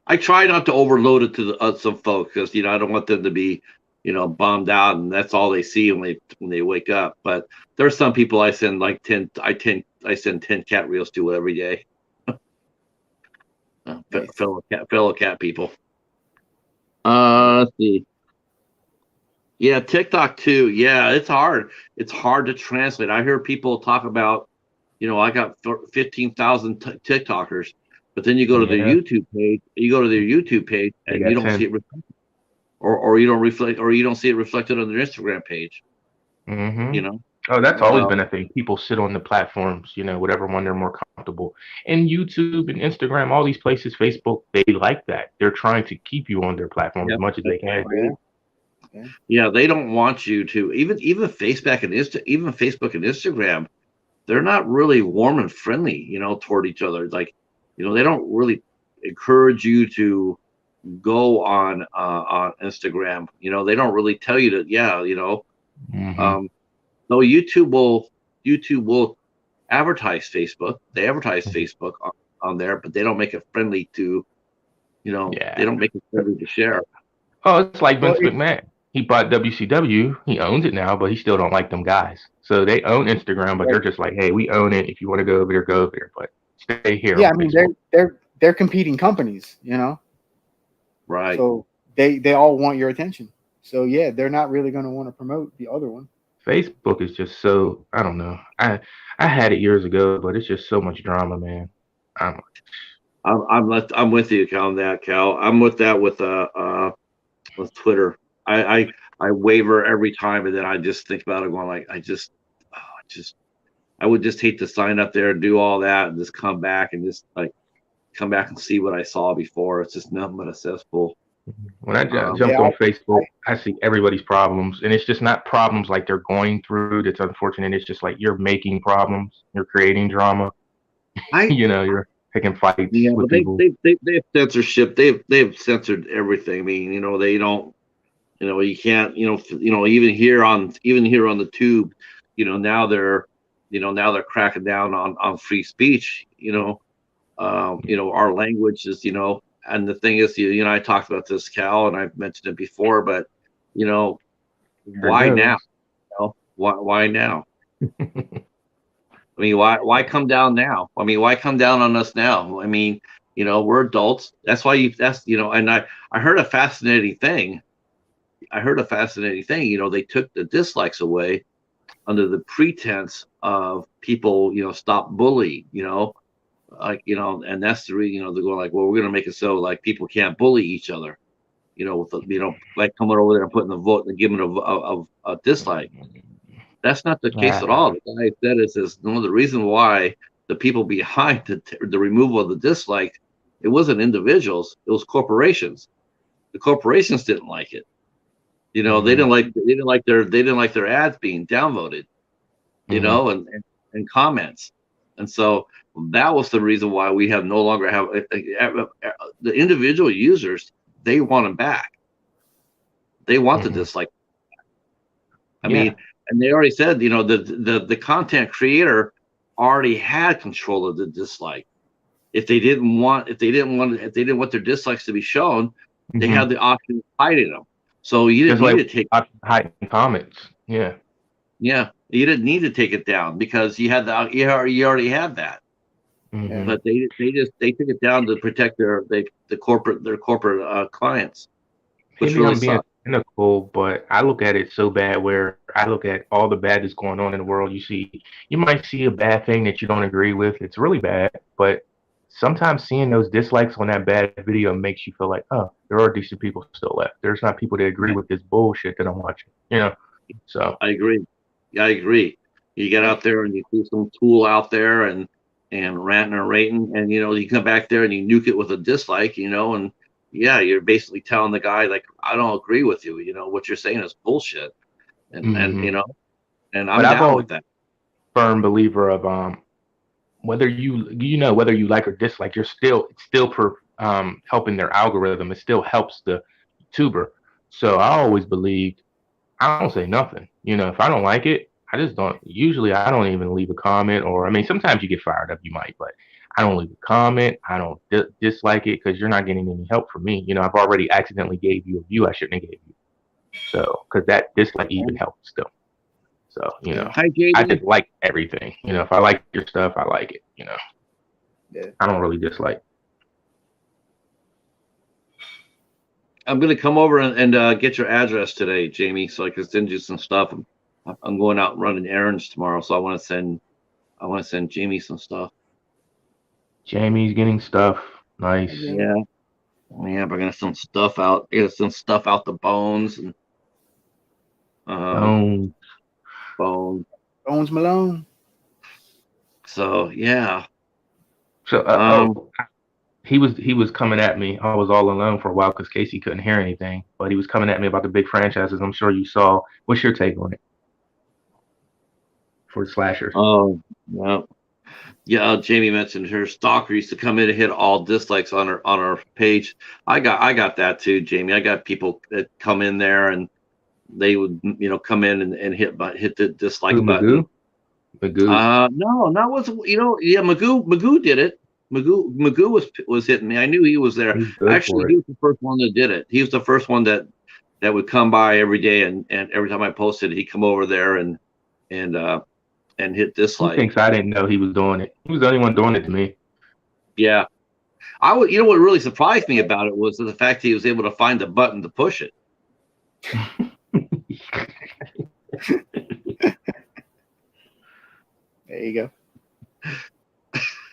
I try not to overload it to some folks, because I don't want them to be bummed out and that's all they see when they wake up. But there's some people I send like 10 cat reels to every day. Fellow cat people. Let's see. Yeah, TikTok too. Yeah, it's hard. It's hard to translate. I hear people talk about, I got 15,000 TikTokers, but then you go to their YouTube page. You go to their YouTube page, and you don't 10. see it reflected, or you don't see it reflected on their Instagram page. Oh, that's always been a thing. People sit on the platforms, whatever one they're more comfortable. And YouTube and Instagram, all these places, Facebook, they like that. They're trying to keep you on their platform as much as they can. Yeah, they don't want you to even Facebook and Instagram. They're not really warm and friendly, toward each other. Like, they don't really encourage you to go on Instagram. They don't really tell you to. No, YouTube will advertise Facebook. They advertise Facebook on there, but they don't make it friendly to, they don't make it friendly to share. Oh, it's like Vince McMahon. He bought WCW. He owns it now, but he still don't like them guys. So they own Instagram, but they're just like, hey, we own it. If you want to go over there, go over there. But stay here. Yeah, I mean, they're competing companies, Right. So they all want your attention. So yeah, they're not really going to want to promote the other one. Facebook is just so, I don't know. I had it years ago, but it's just so much drama, man. I'm with you on that, Cal. I'm with that with Twitter. I waver every time, and then I just think about it, going like, I would just hate to sign up there and do all that and just come back and see what I saw before. It's just nothing but a cesspool. When I jumped on Facebook, I see everybody's problems, and it's just not problems like they're going through. That's unfortunate. It's just like you're making problems, you're creating drama. You're picking fights with people. They have censorship. They've censored everything. I mean, they don't. You can't. Even here on the tube. Now they're cracking down on free speech. Our language is. And the thing is, I talked about this, Cal, and I've mentioned it before, but why now? Why now? I mean, why come down now? I mean, why come down on us now? I mean, we're adults. That's why and I heard a fascinating thing. heard a fascinating thing. You know, they took the dislikes away under the pretense of people, you know, stop bullying. You know, like, you know, and that's the reason, you know, they're going like, well, we're going to make it so like people can't bully each other. You know, with the, you know, like coming over there and putting the vote and giving a dislike. That's not the case at all. The guy said is one of the reasons why the people behind the removal of the dislike, it wasn't individuals, it was corporations. The corporations didn't like it. You know, they didn't like their ads being downvoted, you know, and comments. And so that was the reason why we have no longer have the individual users. They want them back. They want the dislike. I mean, and they already said, you know, the content creator already had control of the dislike. If they didn't want their dislikes to be shown, they had the option of hiding them. So you didn't need to take hiding comments. Yeah, you didn't need to take it down because you already had that. But they took it down to protect their corporate clients. Which Maybe really I'm being sucks. cynical, but I look at it so bad where I look at all the bad that's going on in the world. You might see a bad thing that you don't agree with. It's really bad, but sometimes seeing those dislikes on that bad video makes you feel like, oh, there are decent people still left. There's not people that agree with this bullshit that I'm watching, you know? So I agree. Yeah, I agree. You get out there and you see some tool out there and ranting and rating, and, you know, you come back there and you nuke it with a dislike, you know, and yeah, you're basically telling the guy, like, I don't agree with you. You know, what you're saying is bullshit. And you know, and I'm down with that. Firm believer of whether whether you like or dislike, it's still helping their algorithm. It still helps the tuber. So I always believed I don't say nothing. You know, if I don't like it, I just don't. Usually, I don't even leave a comment, or I mean, sometimes you get fired up, you might, but I don't leave a comment. I don't dislike it because you're not getting any help from me. You know, I've already accidentally gave you a view I shouldn't have gave you. So, because that dislike even helps still. So, you know, Hi, JD. I just like everything. You know, if I like your stuff, I like it. You know, I don't really dislike. I'm gonna come over and get your address today, Jamie, so I can send you some stuff. I'm going out running errands tomorrow, so I want to send Jamie some stuff. Jamie's getting stuff. Nice. Yeah, we're gonna send stuff out. Some stuff out the bones and Bones Malone. So yeah. So he was coming at me. I was all alone for a while because Casey couldn't hear anything, but he was coming at me about the big franchises. I'm sure you saw. What's your take on it for slashers? Oh, well, yeah. Jamie mentioned her stalker used to come in and hit all dislikes on her page. I got that too, Jamie. I got people that come in there and they would, you know, come in and hit the dislike button. Magoo? No, not was, you know, yeah, Magoo did it. Magoo was hitting me. I knew he was there. Actually, he was the first one that did it. He was the first one that would come by every day, and every time I posted, he'd come over there and hit dislike. He thinks I didn't know he was doing it. He was the only one doing it to me. Yeah, you know what really surprised me about it was the fact he was able to find the button to push it. There you go.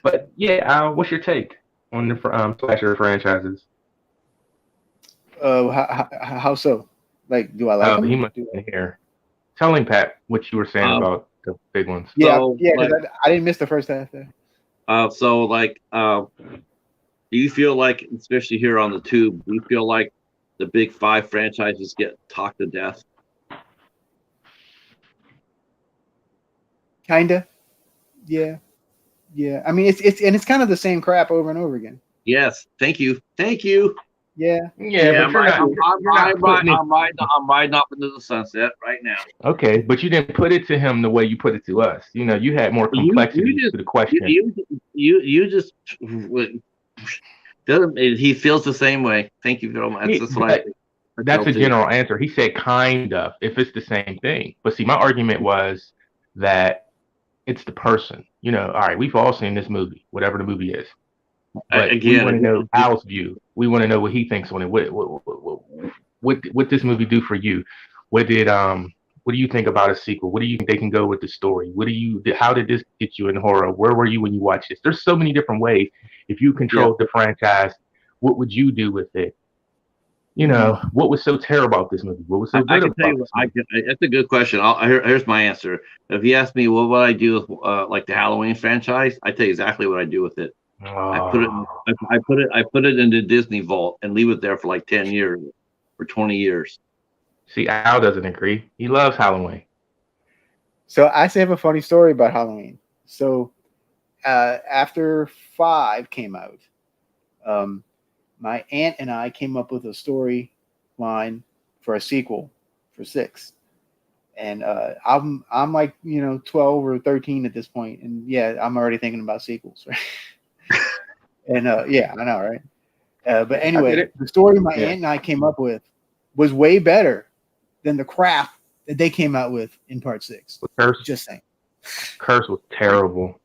But yeah, what's your take on the slasher franchises? How so? Like, do I like them? He must be in here. Telling Pat what you were saying about the big ones. Yeah, so, because I didn't miss the first half there. So like, do you feel like, especially here on the tube, do you feel like the big 5 franchises get talked to death? Kinda. Yeah. I mean, it's kind of the same crap over and over again. Yes. Thank you. Yeah. I'm riding off into the sunset right now. Okay, but you didn't put it to him the way you put it to us. You know, you had more complexity to the question. You just he feels the same way. Thank you very much. That's a general answer. He said kind of, if it's the same thing. But see, my argument was that it's the person. You know, all right, we've all seen this movie, whatever the movie is. But again, we want to know Al's view. We want to know what he thinks on it. what this movie do for you? What do you think about a sequel? What do you think they can go with the story? How did this get you in horror? Where were you when you watched this? There's so many different ways. If you controlled the franchise, what would you do with it? What was so terrible about this movie? What was so good I can about tell you, this movie? that's a good question. Here's my answer. If you ask me what would I do with like the Halloween franchise, I tell you exactly what I do with it. I put it, Oh, I put it in the Disney vault and leave it there for like 10 years or 20 years. see, Al doesn't agree. He loves Halloween. So I say have a funny story about Halloween. So after 5 came out, my aunt and I came up with a storyline for a sequel for 6. And I'm like 12 or 13 at this point, and yeah, I'm already thinking about sequels, right? And yeah, I know, right? But anyway, the story my aunt and I came up with was way better than the crap that they came out with in part 6. Just saying. Curse was terrible.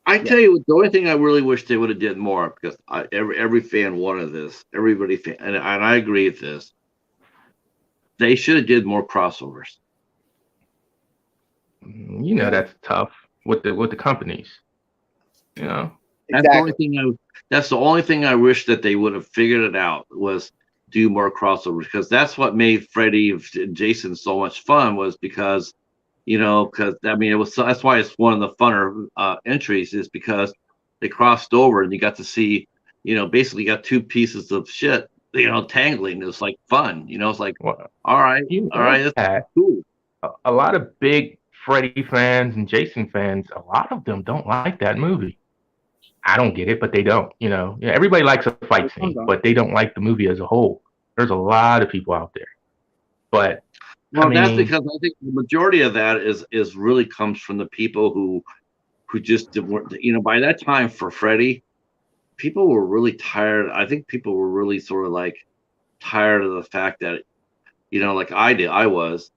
I tell you, the only thing I really wish they would have did more, because every fan wanted this, and I agree with this. They should have did more crossovers. That's tough with the companies. That's Exactly. the only thing that's the only thing I wish that they would have figured it out, was do more crossovers, because that's what made Freddy and Jason so much fun, was because that's why it's one of the funner entries, is because they crossed over and you got to see, basically got 2 pieces of shit, tangling. It was like fun, it's like, all right, that's cool. A lot of big Freddy fans and Jason fans, a lot of them don't like that movie. I don't get it, but they don't. Everybody likes a fight scene, but they don't like the movie as a whole. There's a lot of people out there, but that's because I think the majority of that is really comes from the people who just weren't. By that time for Freddy, people were really tired. I think people were really sort of like tired of the fact that, like I was.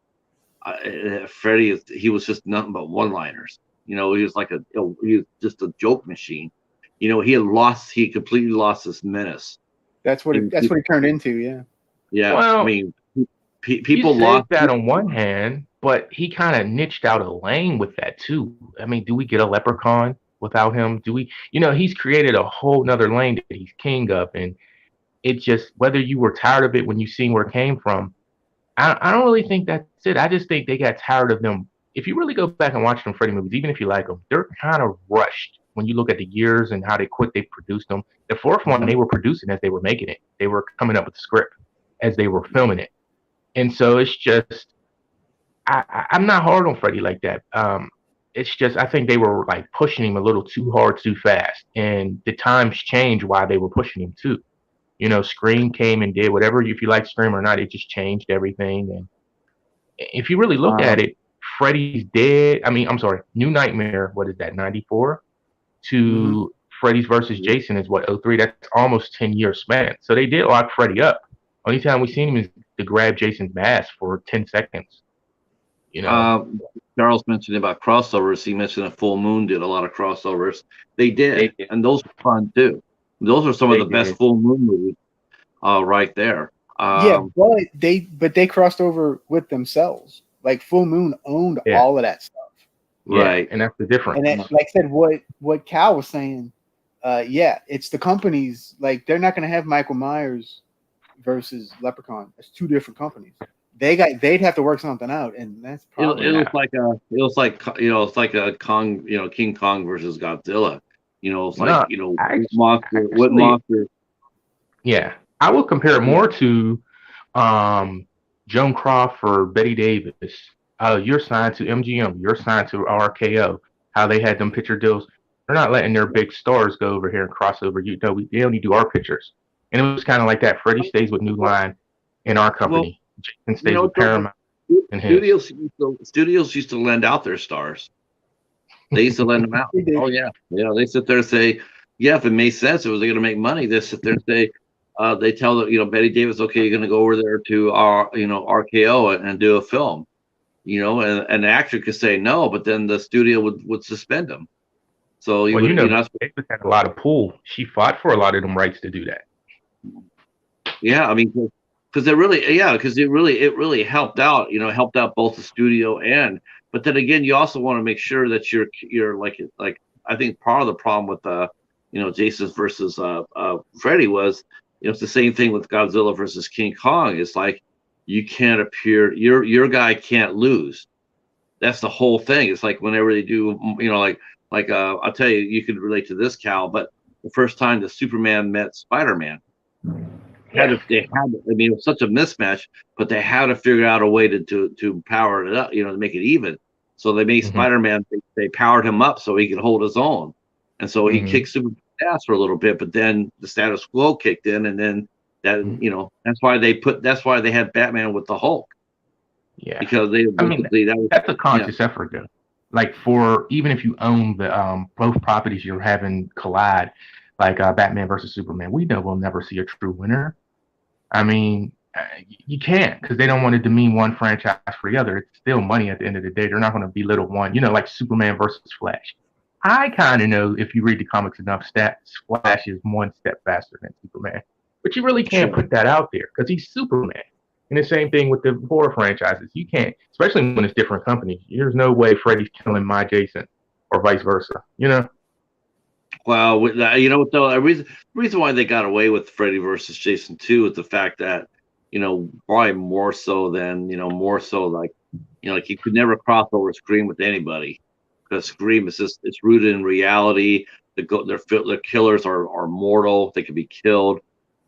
Freddy, he was just nothing but one-liners. He was he was just a joke machine. He completely lost his menace. That's what he turned into. Yeah. Yeah. Well, I mean, people you lost that on one hand, but he kind of niched out a lane with that too. I mean, do we get a Leprechaun without him? Do we? He's created a whole nother lane that he's king of, and it just, whether you were tired of it when you seen where it came from, I don't really think that's it. I just think they got tired of them. If you really go back and watch them Freddy movies, even if you like them, they're kind of rushed when you look at the years and how quick they produced them. The 4th one, they were producing as they were making it. They were coming up with the script as they were filming it. And so it's just, I'm not hard on Freddy like that. It's just, I think they were like pushing him a little too hard, too fast. And the times changed why they were pushing him too. Scream came and did whatever. If you like Scream or not, it just changed everything. And if you really look at it, Freddy's Dead. I mean, I'm sorry, New Nightmare. What is that? 94 to Freddy's versus Jason is what, 03. That's almost 10-year span. So they did lock Freddy up. Only time we seen him is to grab Jason's mask for 10 seconds. Charles mentioned about crossovers. He mentioned that Full Moon did a lot of crossovers. They did, and those were fun too. Those are some of the best Full Moon movies, right there. Yeah, but they crossed over with themselves. Like Full Moon owned all of that stuff. Right, and that's the difference. And that, like I said, what Cal was saying, it's the companies. Like they're not going to have Michael Myers versus Leprechaun. It's 2 different companies. They'd have to work something out, and that's probably it was like a Kong, King Kong versus Godzilla. It's like what monster? Yeah, I would compare it more to Joan Croft or Betty Davis. You're signed to MGM. You're signed to RKO. How they had them picture deals. They're not letting their big stars go over here and cross over. They only do our pictures. And it was kind of like that. Freddie stays with New Line in our company. Jason stays with Paramount. Studios used to lend out their stars. They used to lend them out. Oh yeah. They sit there and say, yeah, if it made sense, if it was going to make money, they sit there and say, they tell Betty Davis, okay, you're going to go over there to our RKO and do a film, and the actor could say no, but then the studio would suspend them. So Davis had a lot of pull. She fought for a lot of them rights to do that. Yeah, I mean, because it really helped out. Helped out both the studio but then again, you also want to make sure that you're like I think part of the problem with Jason's versus Freddy was it's the same thing with Godzilla versus King Kong. It's like you can't appear your guy can't lose. That's the whole thing. It's like whenever they do I'll tell you could relate to this, Cal, but the first time the Superman met Spider-Man. I mean, it was such a mismatch, but they had to figure out a way to power it up, to make it even. So they made Spider-Man, they powered him up so he could hold his own. And so he kicked Superman's ass for a little bit, but then the status quo kicked in, and then that's why they had Batman with the Hulk. Yeah. Because that's a conscious effort though. Like for even if you own the both properties you're having collide, like Batman versus Superman, we know we'll never see a true winner. I mean, you can't, because they don't want to demean one franchise for the other. It's still money at the end of the day. They're not going to belittle one. Like Superman versus Flash. I kind of know, if you read the comics enough, Flash is one step faster than Superman. But you really can't put that out there because he's Superman. And the same thing with the horror franchises. You can't, especially when it's different companies. There's no way Freddy's killing my Jason or vice versa. Well, though, the reason why they got away with Freddy versus Jason 2 is the fact that, probably more so like you could never cross over Scream with anybody, because Scream it's rooted in reality. Their killers are mortal. They can be killed.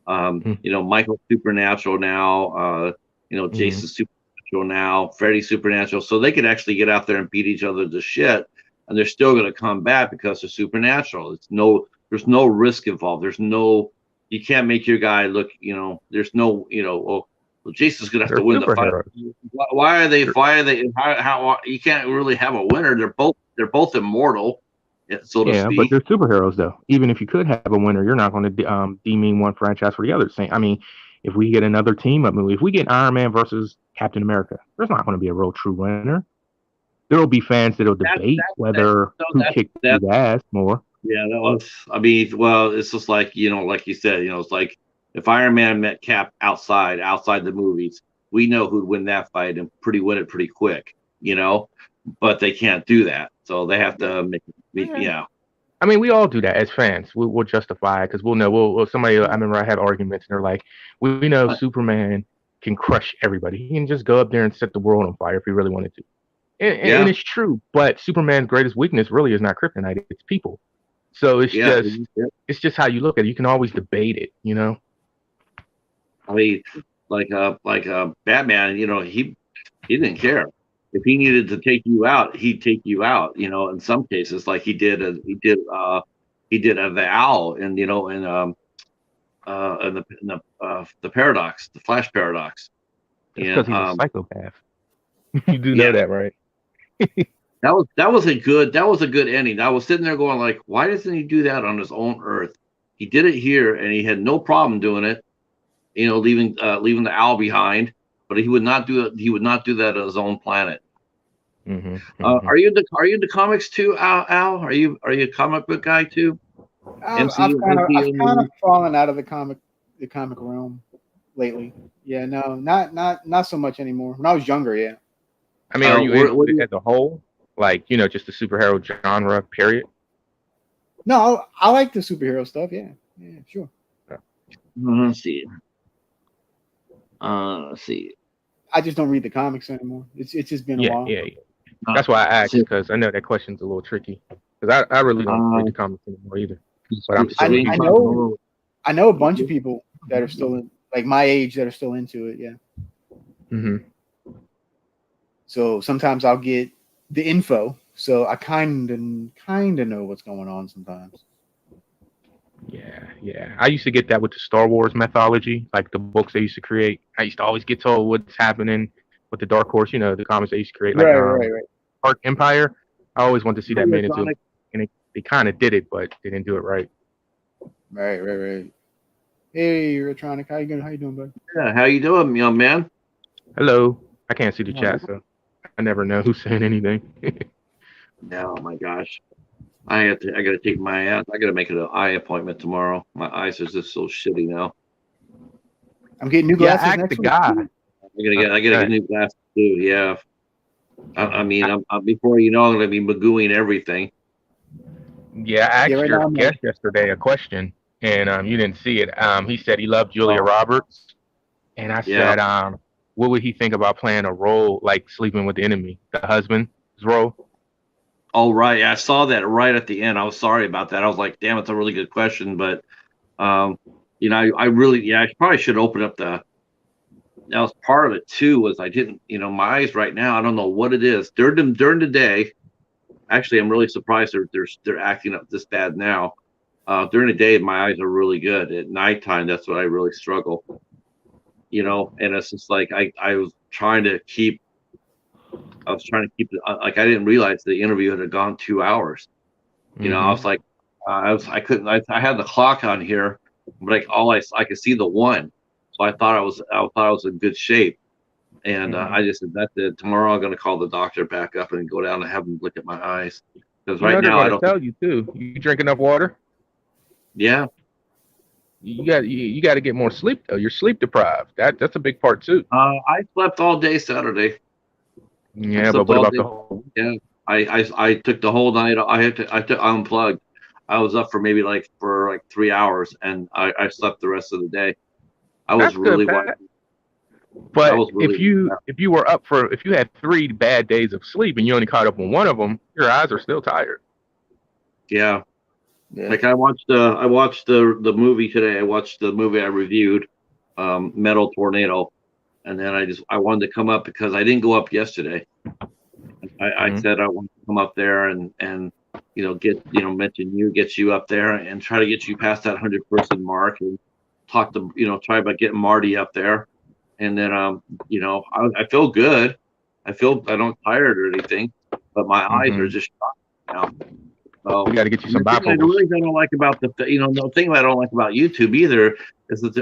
Michael's supernatural now. Jason's supernatural now. Freddy's supernatural. So they could actually get out there and beat each other to shit. And they're still going to come back because they're supernatural. There's no risk involved. You can't make your guy look, there's no, Jason's going to have to win the fight. Why are they, how you can't really have a winner. They're both immortal, so to speak. But they're superheroes though. Even if you could have a winner, you're not going to demean one franchise for the other. I mean, if we get another team up movie, if we get Iron Man versus Captain America, there's not going to be a real true winner. There will be fans that'll debate who kicked his ass more. Yeah, it's just like, like you said, it's like if Iron Man met Cap outside the movies, we know who'd win that fight and win it pretty quick, but they can't do that. So they have to I mean, we all do that as fans. We'll justify it because we'll know. I remember I had arguments and they're like, we know Superman can crush everybody. He can just go up there and set the world on fire if he really wanted to. And it's true, but Superman's greatest weakness really is not kryptonite; it's people. So it's just how you look at it. You can always debate it, I mean, like Batman, he didn't care if he needed to take you out, he'd take you out. In some cases, like he did the Owl, and the paradox, the Flash paradox. Because he's a psychopath. You do know that, right? That was a good ending. I was sitting there going like, why doesn't he do that on his own Earth? He did it here, and he had no problem doing it. Leaving the Owl behind, but he would not do it. He would not do that on his own planet. Are you into comics too, Al? Are you a comic book guy too? I've kind of fallen out of the comic realm lately. Yeah, no, not so much anymore. When I was younger, yeah. I mean, are you into it as a whole? Like, just the superhero genre, period? No, I like the superhero stuff. Yeah, sure. Let's see. I just don't read the comics anymore. It's just been a while. Yeah. That's why I asked, because I know that question's a little tricky. Because I really don't read the comics anymore either. But I know a bunch of people that are still in, like my age, that are still into it. Yeah. So sometimes I'll get the info, so I kind of know what's going on sometimes. Yeah. I used to get that with the Star Wars mythology, like the books they used to create. I used to always get told what's happening with the Dark Horse, the comics they used to create, like right. Dark Empire. I always wanted to see that made into it, and they kind of did it, but they didn't do it right. Right. Hey, Electronic, how you doing, bud? Yeah, how you doing, young man? Hello. I can't see the chat, so I never know who's saying anything. Oh my gosh. I gotta take my ass. I gotta make an eye appointment tomorrow. My eyes are just so shitty now. I'm getting new Yeah, glasses ask next the week. guy. I gotta get new glasses too. Yeah. I mean, before you know, I'm gonna be magooing everything. Yeah, I Yeah, asked right your now I'm guest yesterday a question, and you didn't see it. He said he loved Julia Oh. Roberts, and I Yeah. said, what would he think about playing a role like sleeping with the enemy, the husband's role? Oh, right. I saw that right at the end. I was sorry about that. I was like, damn, it's a really good question, but you know, I really, yeah, I probably should open up that was part of it too. Was I didn't, you know, my eyes right now. I don't know what it is during the day. Actually, I'm really surprised they're acting up this bad now. During the day, my eyes are really good. At nighttime, that's what I really struggle. You know, and it's just like I was trying to keep. I was trying to keep it like I didn't realize the interview had gone 2 hours. You know, I was like, I couldn't. I had the clock on here, but like I could see the one, so I thought I was in good shape, and I just said that's it. Tomorrow I'm going to call the doctor back up and go down and have him look at my eyes because You right know they're now I going to don't. tell you too. You drink enough water. Yeah, You got to get more sleep though. You're sleep deprived. That's a big part too. I slept all day Saturday. I Yeah, but slept what all about day. the whole? Yeah, I took the whole night. I took unplugged. I was up for maybe like 3 hours, and I slept the rest of the day. I was That's good, really Pat. I But was really if you were up for if you had 3 bad days of sleep and you only caught up on one of them, your eyes are still tired. yeah. Yeah. Like I watched the movie today. I watched the movie I reviewed, Metal Tornado, and then I wanted to come up because I didn't go up yesterday. I said I want to come up there and you know mention you, get you up there and try to get you past that 100-person mark and try about getting Marty up there, and then you know I feel good. I don't tired or anything, but my eyes are just shot now. So We got to get you some the thing I bifocals. really don't like about the thing I don't like about YouTube either is that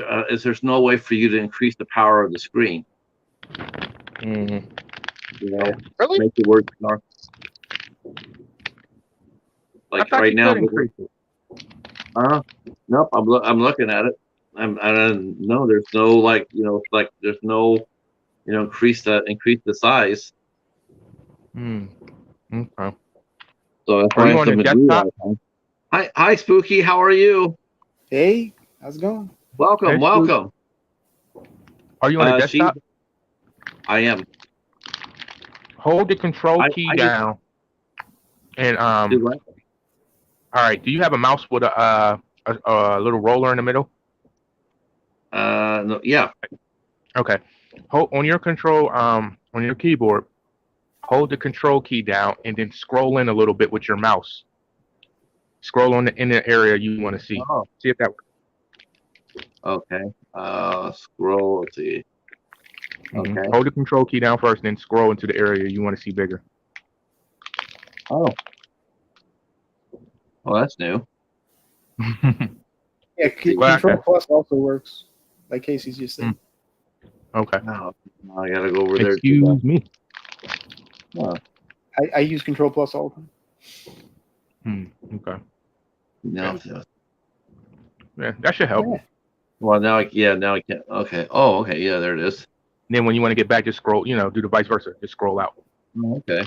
there's no way for you to increase the power of the screen. Mm-hmm. You know, Really? make the word dark. I Like thought right you now, could increase it. nope. I'm looking at it. No, there's no like like there's no increase the size. Okay. So that's Are why I you have on to the do desktop? that. Hi, Spooky. How are you? Hey, how's it going? Welcome, Hey, Spook. welcome. Are you on the desktop? I am. Hold the control key I down. And do what? all right. Do you have a mouse with a little roller in the middle? No, yeah. Okay. Hold on your control on your keyboard. Hold the control key down and then scroll in a little bit with your mouse. Scroll in the area you want to see. Oh, See if that works. okay. Scroll. Let's see. Okay. Hold the control key down first, then scroll into the area you want to see bigger. Oh. Oh, that's new. Yeah, Well, Control Plus also works, like Casey's just said. Okay. Oh, I gotta go over there. Excuse me. Oh, I use Control Plus all the time. Okay. no. Yeah, that should help. Yeah. Well, now I can't. Okay. Oh, okay. Yeah, there it is. Then when you want to get back, just scroll. Do the vice versa. Just scroll out. Oh, okay.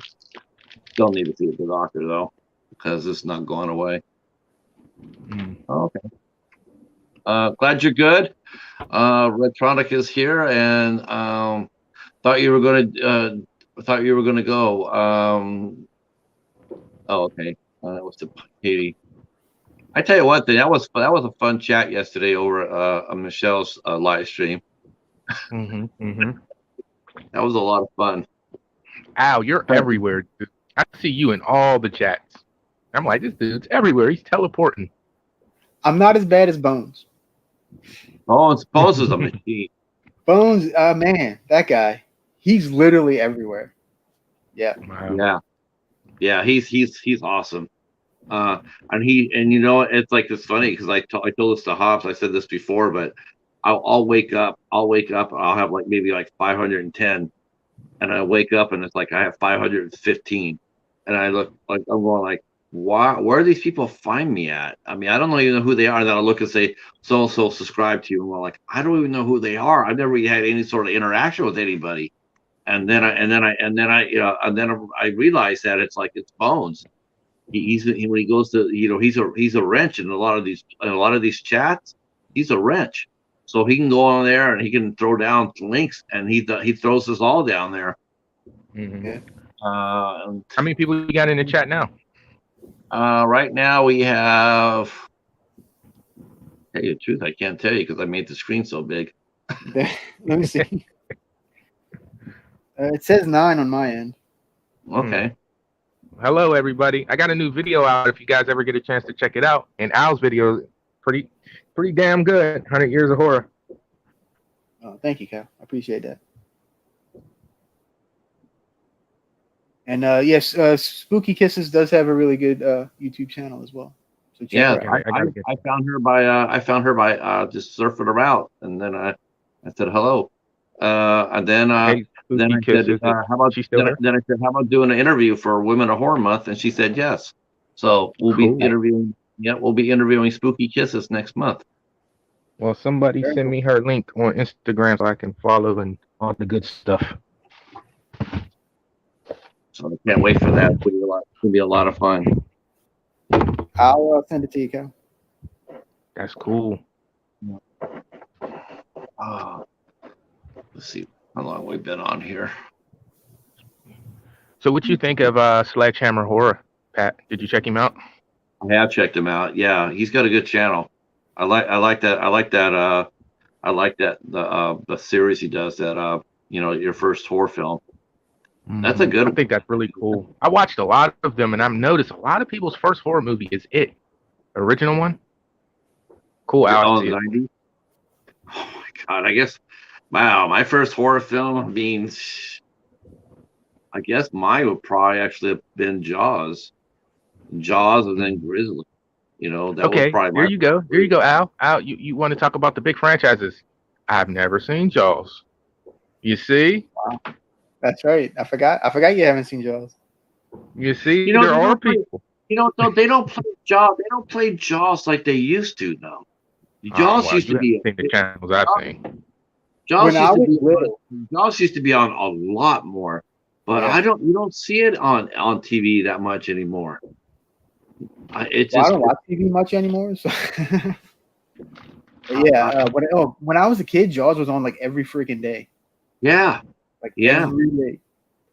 Still need to see the doctor though, because it's not going away. Oh, okay. Glad you're good. Redtronic is here, and thought you were gonna go. Oh, okay. That was to Katie. I tell you what, that was a fun chat yesterday over Michelle's live stream. That was a lot of fun. Al, you're everywhere. I see you in all the chats. I'm like, this dude's everywhere. He's teleporting. I'm not as bad as Bones. Oh, Bones is a machine. Bones, man, that guy, he's literally everywhere. Yeah. Wow. Yeah. He's awesome. And it's funny because I told this to Hobbs. I said this before, but I'll wake up. I'll have like maybe like 510, and I wake up and it's like I have 515, and I look like I'm going like, where do these people find me at? I mean, I don't even know who they are. That I'll look and say, so and so subscribe to you, and we're like, I don't even know who they are. I've never really had any sort of interaction with anybody. And then I realized that it's like it's Bones. When he goes to he's a wrench in a lot of these chats. He's a wrench, so he can go on there and he can throw down links, and he throws us all down there. Mm-hmm. Yeah. How many people you got in the chat now? Right now we have. Tell you the truth, I can't tell you because I made the screen so big. Let me see. It says 9 on my end. Okay. Hello, everybody. I got a new video out if you guys ever get a chance to check it out. And Al's video is pretty damn good. 100 Years of Horror. Oh, thank you, Cal. I appreciate that. And yes, Spooky Kisses does have a really good YouTube channel as well. So check her out. I found her by just surfing around, and then I said hello, and then I said, how about then I said, how about doing an interview for Women of Horror Month, and she said yes. So we'll be interviewing. Yeah, we'll be interviewing Spooky Kisses next month. Well, somebody send me her link on Instagram so I can follow and all the good stuff. So I can't wait for that. It'll be a lot of fun. I'll send it to you, Cal. That's cool. Let's see how long we've been on here. So what you think of Sledgehammer Horror, Pat? Did you check him out? I have checked him out. Yeah, he's got a good channel. I like that the series he does, that your first horror film. That's a good one. I think that's really cool. I watched a lot of them, and I've noticed a lot of people's first horror movie is It. Original one. Cool. Oh, the 90s? Oh my God. I guess, wow, my first horror film I guess mine would probably actually have been Jaws. Jaws and then Grizzly. That was probably There you go. There you go, Al. Al, you want to talk about the big franchises? I've never seen Jaws. You see? Wow. That's right. I forgot you haven't seen Jaws. You see, there are people. They don't play Jaws. They don't play Jaws like they used to, though. Jaws used to be. The channels I've seen. Jaws used to be on a lot more, but you don't see it on TV that much anymore. I don't watch TV much anymore. So. Yeah, when I was a kid, Jaws was on like every freaking day. Yeah. Every day,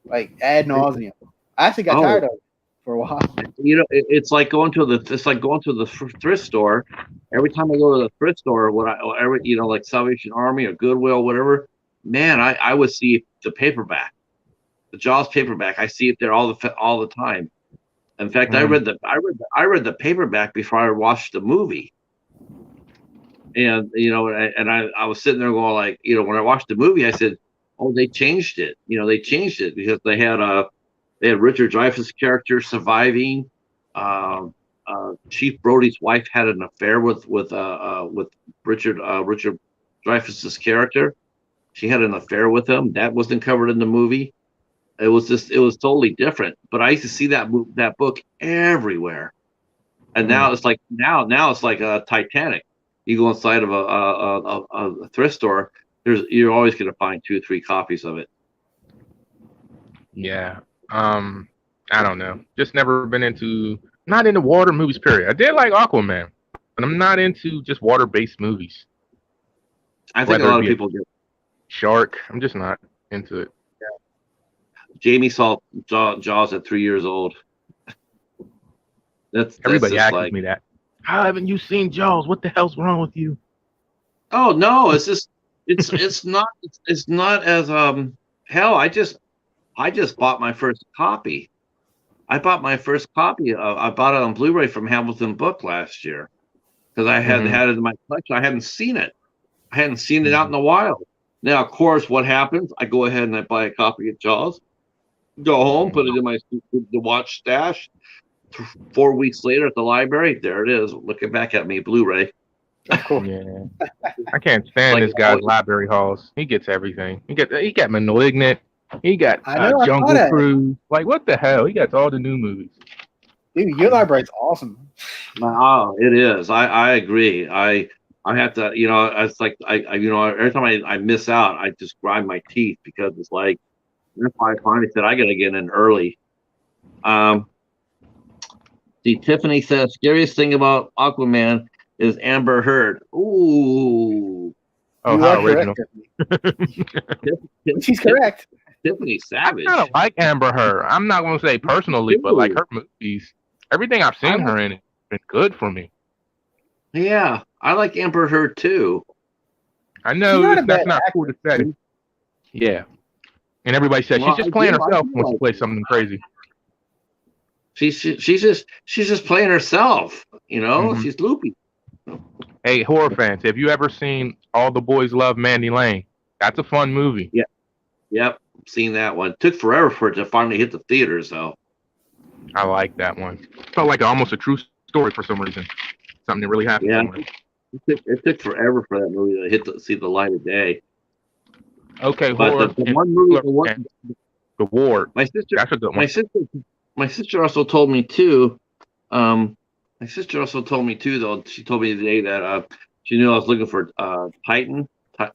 like ad nauseum. I actually got tired of it for a while. It's like going to the thrift store. Every time I go to the thrift store, like Salvation Army or Goodwill, whatever, man, I would see the paperback, the Jaws paperback. I see it there all the time. In fact, I read the paperback before I watched the movie. And I was sitting there going like, when I watched the movie, I said, oh, they changed it. They changed it because they had Richard Dreyfuss' character surviving. Chief Brody's wife had an affair with Richard Dreyfuss' character. She had an affair with him. That wasn't covered in the movie. It was totally different. But I used to see that book everywhere. And now it's like it's like a Titanic. You go inside of a thrift store, you're always going to find 2 or 3 copies of it. Yeah. I don't know. Just never been not into water movies, period. I did like Aquaman, but I'm not into just water-based movies. I think a lot of people get Shark. I'm just not into it. Yeah. Jamie saw Jaws at 3 years old. Everybody asks me that. How haven't you seen Jaws? What the hell's wrong with you? Oh no, it's just it's not as hell. I just bought my first copy. I bought it on Blu-ray from Hamilton Book last year because I had it in my collection. I hadn't seen it. out in the wild. Now, of course, what happens? I go ahead and I buy a copy of Jaws, go home, put it in the watch stash. 4 weeks later at the library, there it is, looking back at me, Blu-ray. Cool. Yeah. I can't stand this guy's library hauls. He gets everything. He got Malignant. He got Jungle Cruise. Like, what the hell? He got all the new movies. Dude, your library's awesome. Oh, it is. I agree. I have to, it's like every time I miss out, I just grind my teeth because it's like that's why I finally said I gotta get in early. See, Tiffany says scariest thing about Aquaman is Amber Heard. Ooh. Oh, You how are original. correct. She's correct. Tiffany I Savage. kind of like Amber Heard. I'm not going to say personally, but like her movies, everything I've seen her in has been good for me. Yeah, I like Amber Heard too. I know She's not that's not cool to say. Yeah. And everybody says she's just playing herself when she plays something crazy. She's just playing herself, She's loopy. Hey, horror fans, have you ever seen All the Boys Love Mandy Lane? That's a fun movie. Yeah. Yep, seen that one. Took forever for it to finally hit the theaters, though. I like that one. Felt like almost a true story for some reason. Something that really happened. Yeah, it took forever for that movie to see the light of day. Okay, but horror. The one movie, The Ward. My sister. That's a good one. My sister also told me too. My sister also told me too, though. She told me today that she knew I was looking for Titan, the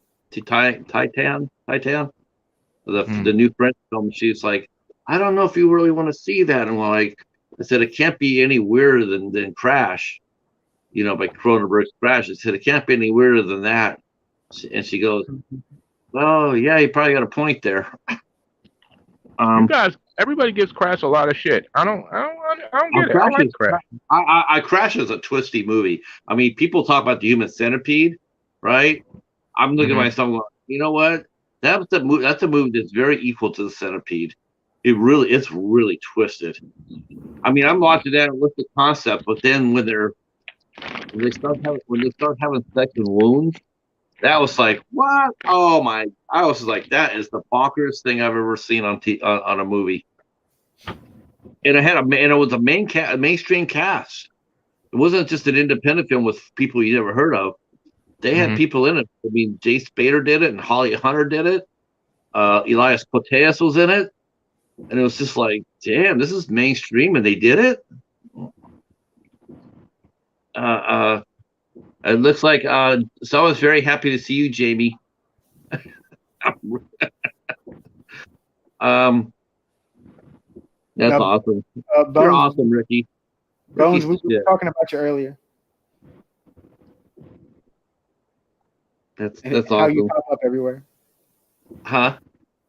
new French film. She's like, I don't know if you really want to see that. And I said, it can't be any weirder than Crash, by Cronenberg's Crash. I said, it can't be any weirder than that. And she goes, oh yeah, you probably got a point there. You guys, everybody gives Crash a lot of shit. I don't get it. I like Crash. Crash is a twisty movie. I mean, people talk about the Human Centipede, right? I'm looking at myself going, you know what? That's a movie that's very equal to the Centipede. It's really twisted. I mean, I'm watching that and look at the concept, but then when they start having sex and wounds, that was like, what? Oh my! I was like, that is the bonkers thing I've ever seen on a movie. And it was a mainstream cast. It wasn't just an independent film with people you never heard of. They had people in it. I mean, Jace Spader did it, and Holly Hunter did it. Elias Koteas was in it, and it was just like, damn, this is mainstream, and they did it. It looks like so I was very happy to see you, Jamie. That's awesome. You're awesome, Ricky. Bones, we were talking about you earlier. That's how awesome. How you pop up everywhere. Huh?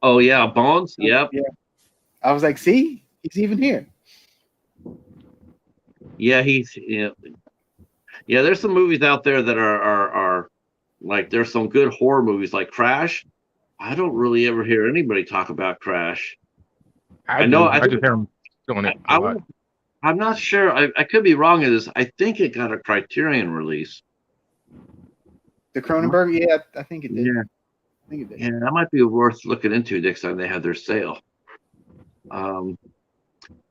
Oh yeah, Bones. Yep. Yeah. I was like, see, he's even here. Yeah, yeah, there's some movies out there that are like, there's some good horror movies like Crash. I don't really ever hear anybody talk about Crash. I just hear them doing it. I'm not sure. I could be wrong in this. I think it got a Criterion release. The Cronenberg, yeah, I think it did. Yeah, I think it did. Yeah, that might be worth looking into next time they have their sale.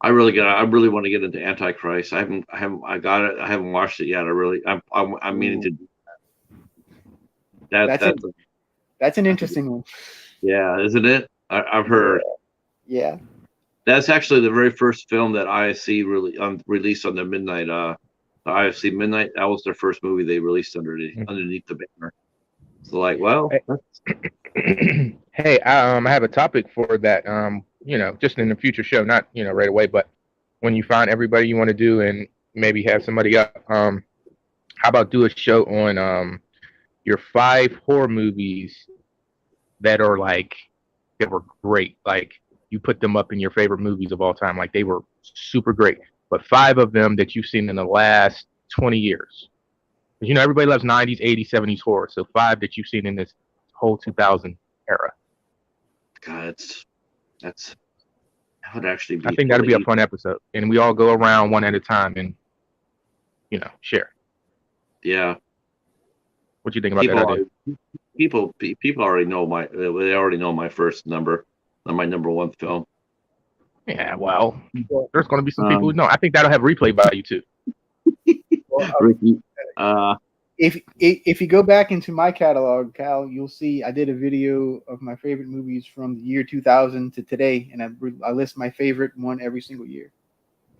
I really want to get into Antichrist. I got it. I haven't watched it yet. I'm meaning to do that. That's an interesting one. Yeah, isn't it? I've heard. Yeah. That's actually the very first film that Ise released on their Midnight. The Ise Midnight. That was their first movie they released underneath the banner. So Hey, I have a topic for that. Just in the future show, not right away, but when you find everybody you want to do and maybe have somebody up, how about do a show on your 5 horror movies that were great, like you put them up in your favorite movies of all time, like they were super great, but 5 of them that you've seen in the last 20 years. Everybody loves 90s, 80s, 70s horror, so 5 that you've seen in this whole 2000 era. God, that would actually be. I think that'd be a fun episode, and we all go around one at a time and share. Yeah. What do you think about that idea? People already know my first number, my number 1 film. Yeah, well, there's going to be some people who know. I think that'll have replay value too. Ricky, if you go back into my catalog, Cal, you'll see I did a video of my favorite movies from the year 2000 to today, and I list my favorite one every single year.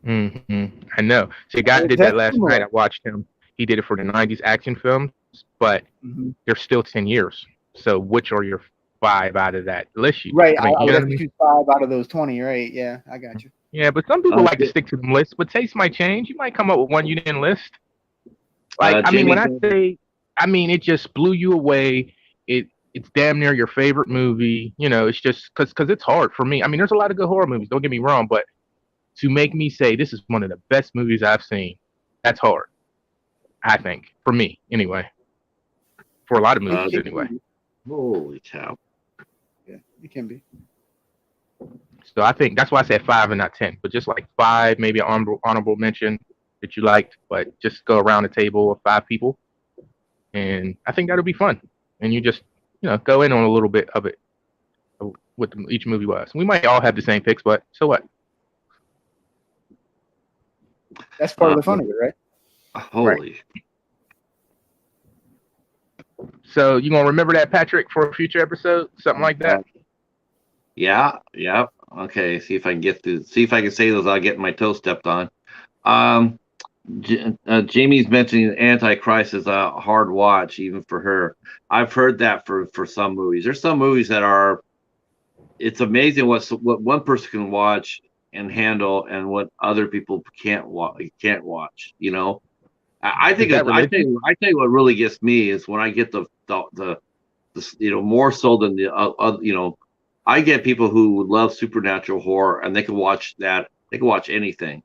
I know. See, a guy did that That's last similar. night. I watched him. He did it for the '90s action films, but they're still 10 years. So which are your 5 out of that list? Right. I mean, I you would know what have I to mean? choose 5 out of those 20. Right. Yeah, I got you. Yeah, but some people like to Yeah. stick to them lists. But taste might change. You might come up with one you didn't list. Like, I mean, Jamie, when I say, I mean, it just blew you away. It's damn near your favorite movie. You know, it's just because it's hard for me. I mean, there's a lot of good horror movies. Don't get me wrong, but to make me say this is one of the best movies I've seen, that's hard. I think for me, anyway. For a lot of movies, anyway. Holy cow! Yeah, it can be. So I think that's why I said 5 and not 10. But just like 5, maybe an honorable mention that you liked, but just go around the table of 5 people, and I think that'll be fun. And you just go in on a little bit of it, of what each movie was. We might all have the same picks, but so what? That's part of the fun of it, right? Holy. So you gonna remember that, Patrick, for a future episode, something like that? Yeah. Okay. See if I can say those. I'll get my toe stepped on. Jamie's mentioning Antichrist is a hard watch, even for her. I've heard that for some movies. There's some movies that are. It's amazing what one person can watch and handle, and what other people can't watch. You know. I think I tell you what really gets me is when I get the more so than the I get people who love supernatural horror and they can watch that, they can watch anything,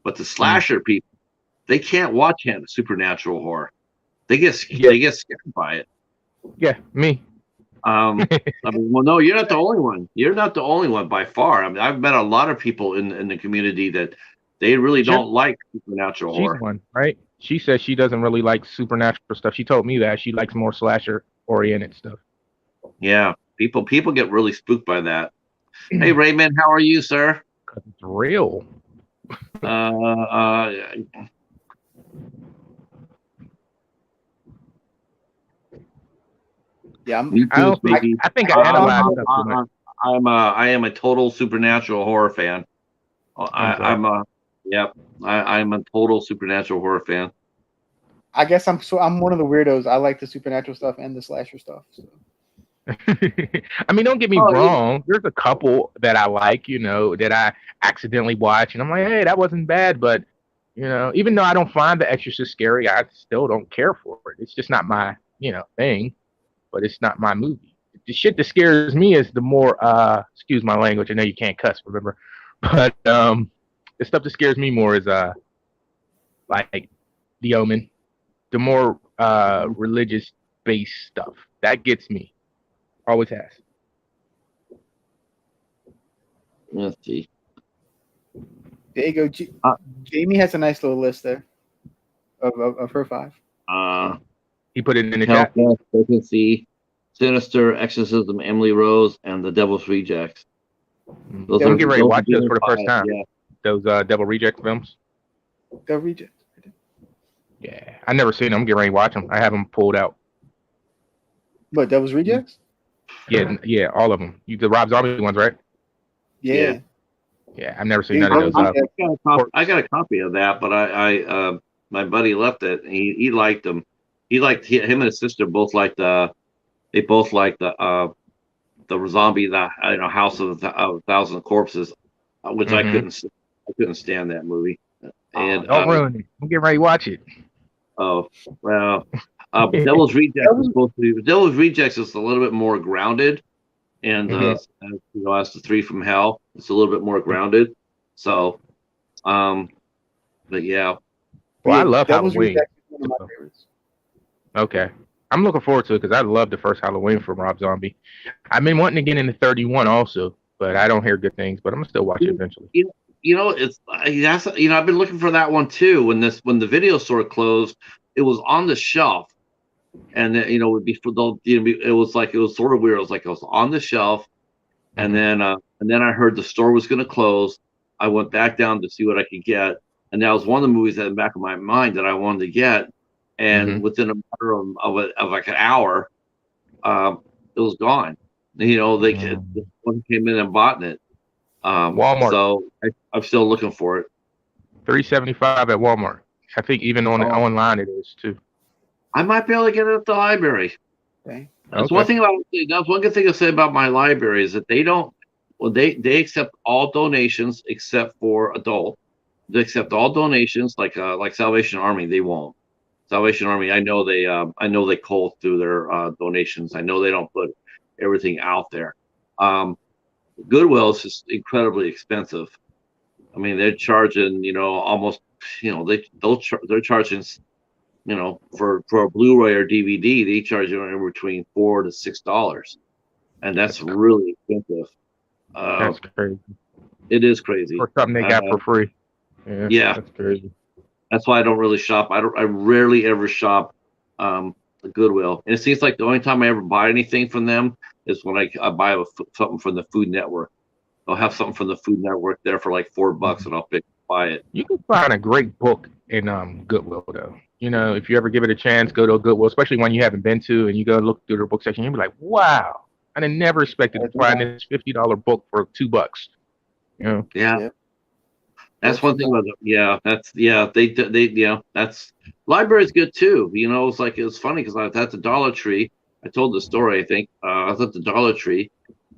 but the slasher people, they can't watch supernatural horror. They get scared by it. Yeah, me. I mean, well, no, you're not the only one. You're not the only one by far. I mean, I've met a lot of people in the community that they really don't like supernatural horror. She's one, right? She says she doesn't really like supernatural stuff. She told me that she likes more slasher oriented stuff. Yeah, people get really spooked by that. Hey, Raymond, how are you, sir? Because it's real. Yeah, I think I analyzed stuff. I am a total supernatural horror fan. I'm a total supernatural horror fan. I guess I'm one of the weirdos. I like the supernatural stuff and the slasher stuff. So. I mean, don't get me wrong. There's a couple that I like, that I accidentally watch, and I'm like, hey, that wasn't bad. But even though I don't find The Exorcist scary, I still don't care for it. It's just not my, thing. But it's not my movie. The shit that scares me is the more, excuse my language. I know you can't cuss, remember? But the stuff that scares me more is like The Omen, the more religious based stuff. That gets me. Always has. Let's see. There you go. Jamie has a nice little list there of her 5. He put it in the chat. Vacancy, Sinister, Exorcism, Emily Rose, and The Devil's Rejects. Those are get ready to watch those for the first time. Yeah. Those Devil Reject films. Devil Reject. Yeah, I never seen them. I'm getting ready to watch them. I have them pulled out. What, Devil's Rejects? Yeah, all of them. The Rob Zombie ones, right? Yeah. Yeah, I've never seen none of those. I got a copy of that, but I my buddy left it. He liked them. He liked him and his sister both liked the zombie, House of a Thousand Corpses, which I couldn't stand that movie. And don't ruin it. I'm getting ready to watch it. Oh well, Devil's Rejects is supposed to be. Devil's Rejects is a little bit more grounded, and as the Three from Hell, it's a little bit more grounded. So, but yeah. Well, I love Devil's Halloween. Rejects is one of my favorites. Okay. I'm looking forward to it because I love the first Halloween from Rob Zombie. I've been wanting to get into 31 also, but I don't hear good things. But I'm gonna still watch it eventually. I've been looking for that one too. When the video store closed, it was on the shelf, and then it was sort of weird. It was like it was on the shelf, and then I heard the store was going to close. I went back down to see what I could get, and that was one of the movies that in the back of my mind that I wanted to get. And within a matter of like an hour, it was gone. One came in and bought it. Walmart. So I'm still looking for it. $3.75 at Walmart. I think even on online it is too. I might be able to get it at the library. Okay. That's one thing that's one good thing to say about my library is that they don't. Well, they accept all donations except for adult. They accept all donations, like Salvation Army. They won't. Salvation Army. I know they cull through their donations. I know they don't put everything out there. Goodwill is just incredibly expensive. I mean, they're charging, almost, they're charging, for a Blu-ray or DVD, they charge you anywhere between $4 to $6, and that's really expensive. That's crazy. It is crazy. For something they got for free. Yeah, that's crazy. That's why I don't really shop. I rarely ever shop Goodwill, and it seems like the only time I ever buy anything from them is when I buy something from the Food Network. They'll have something from the Food Network there for like $4, and I'll buy it. You can find a great book in Goodwill though. If you ever give it a chance, go to a Goodwill, especially one you haven't been to, and you go look through their book section. You'll be like, wow, I never expected to find this $50 book for $2. Yeah. That's one thing about that's library's good too. It's like, it's funny because I was at the Dollar Tree. I told the story, I think. I was at the Dollar Tree,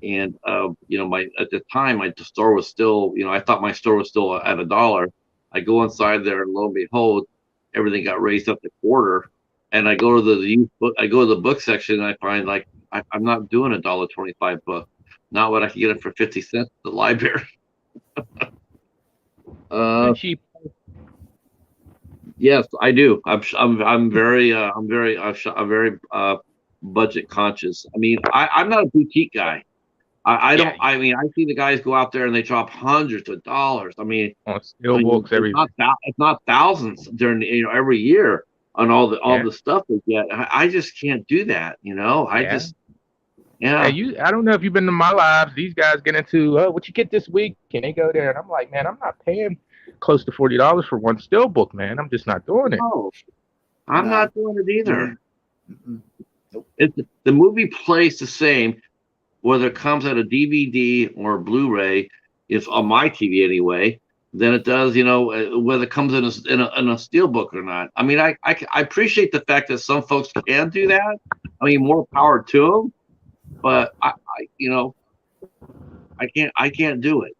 and at the time my store was still, I thought my store was still at $1. I go inside there, and lo and behold, everything got raised up to quarter. And I go to the book section, and I find, like, I'm not doing a $1.25 book. Not what I can get it for 50 cents at the library. Cheap. Yes, I do. I'm very budget conscious. I mean, I'm not a boutique guy. I don't. I mean, I see the guys go out there and they drop hundreds of dollars. I mean, still books it's not thousands during every year on all the stuff they get. I just can't do that. I don't know if you've been to my lives. These guys get into what you get this week, and they go there, and I'm like, man, I'm not paying close to $40 for one still book, man. I'm just not doing it. No, I'm not doing it either. Mm-hmm. The movie plays the same, whether it comes out a DVD or a Blu-ray, it's on my TV anyway, than it does, whether it comes in a steelbook or not. I mean, I appreciate the fact that some folks can do that. I mean, more power to them. But I can't do it.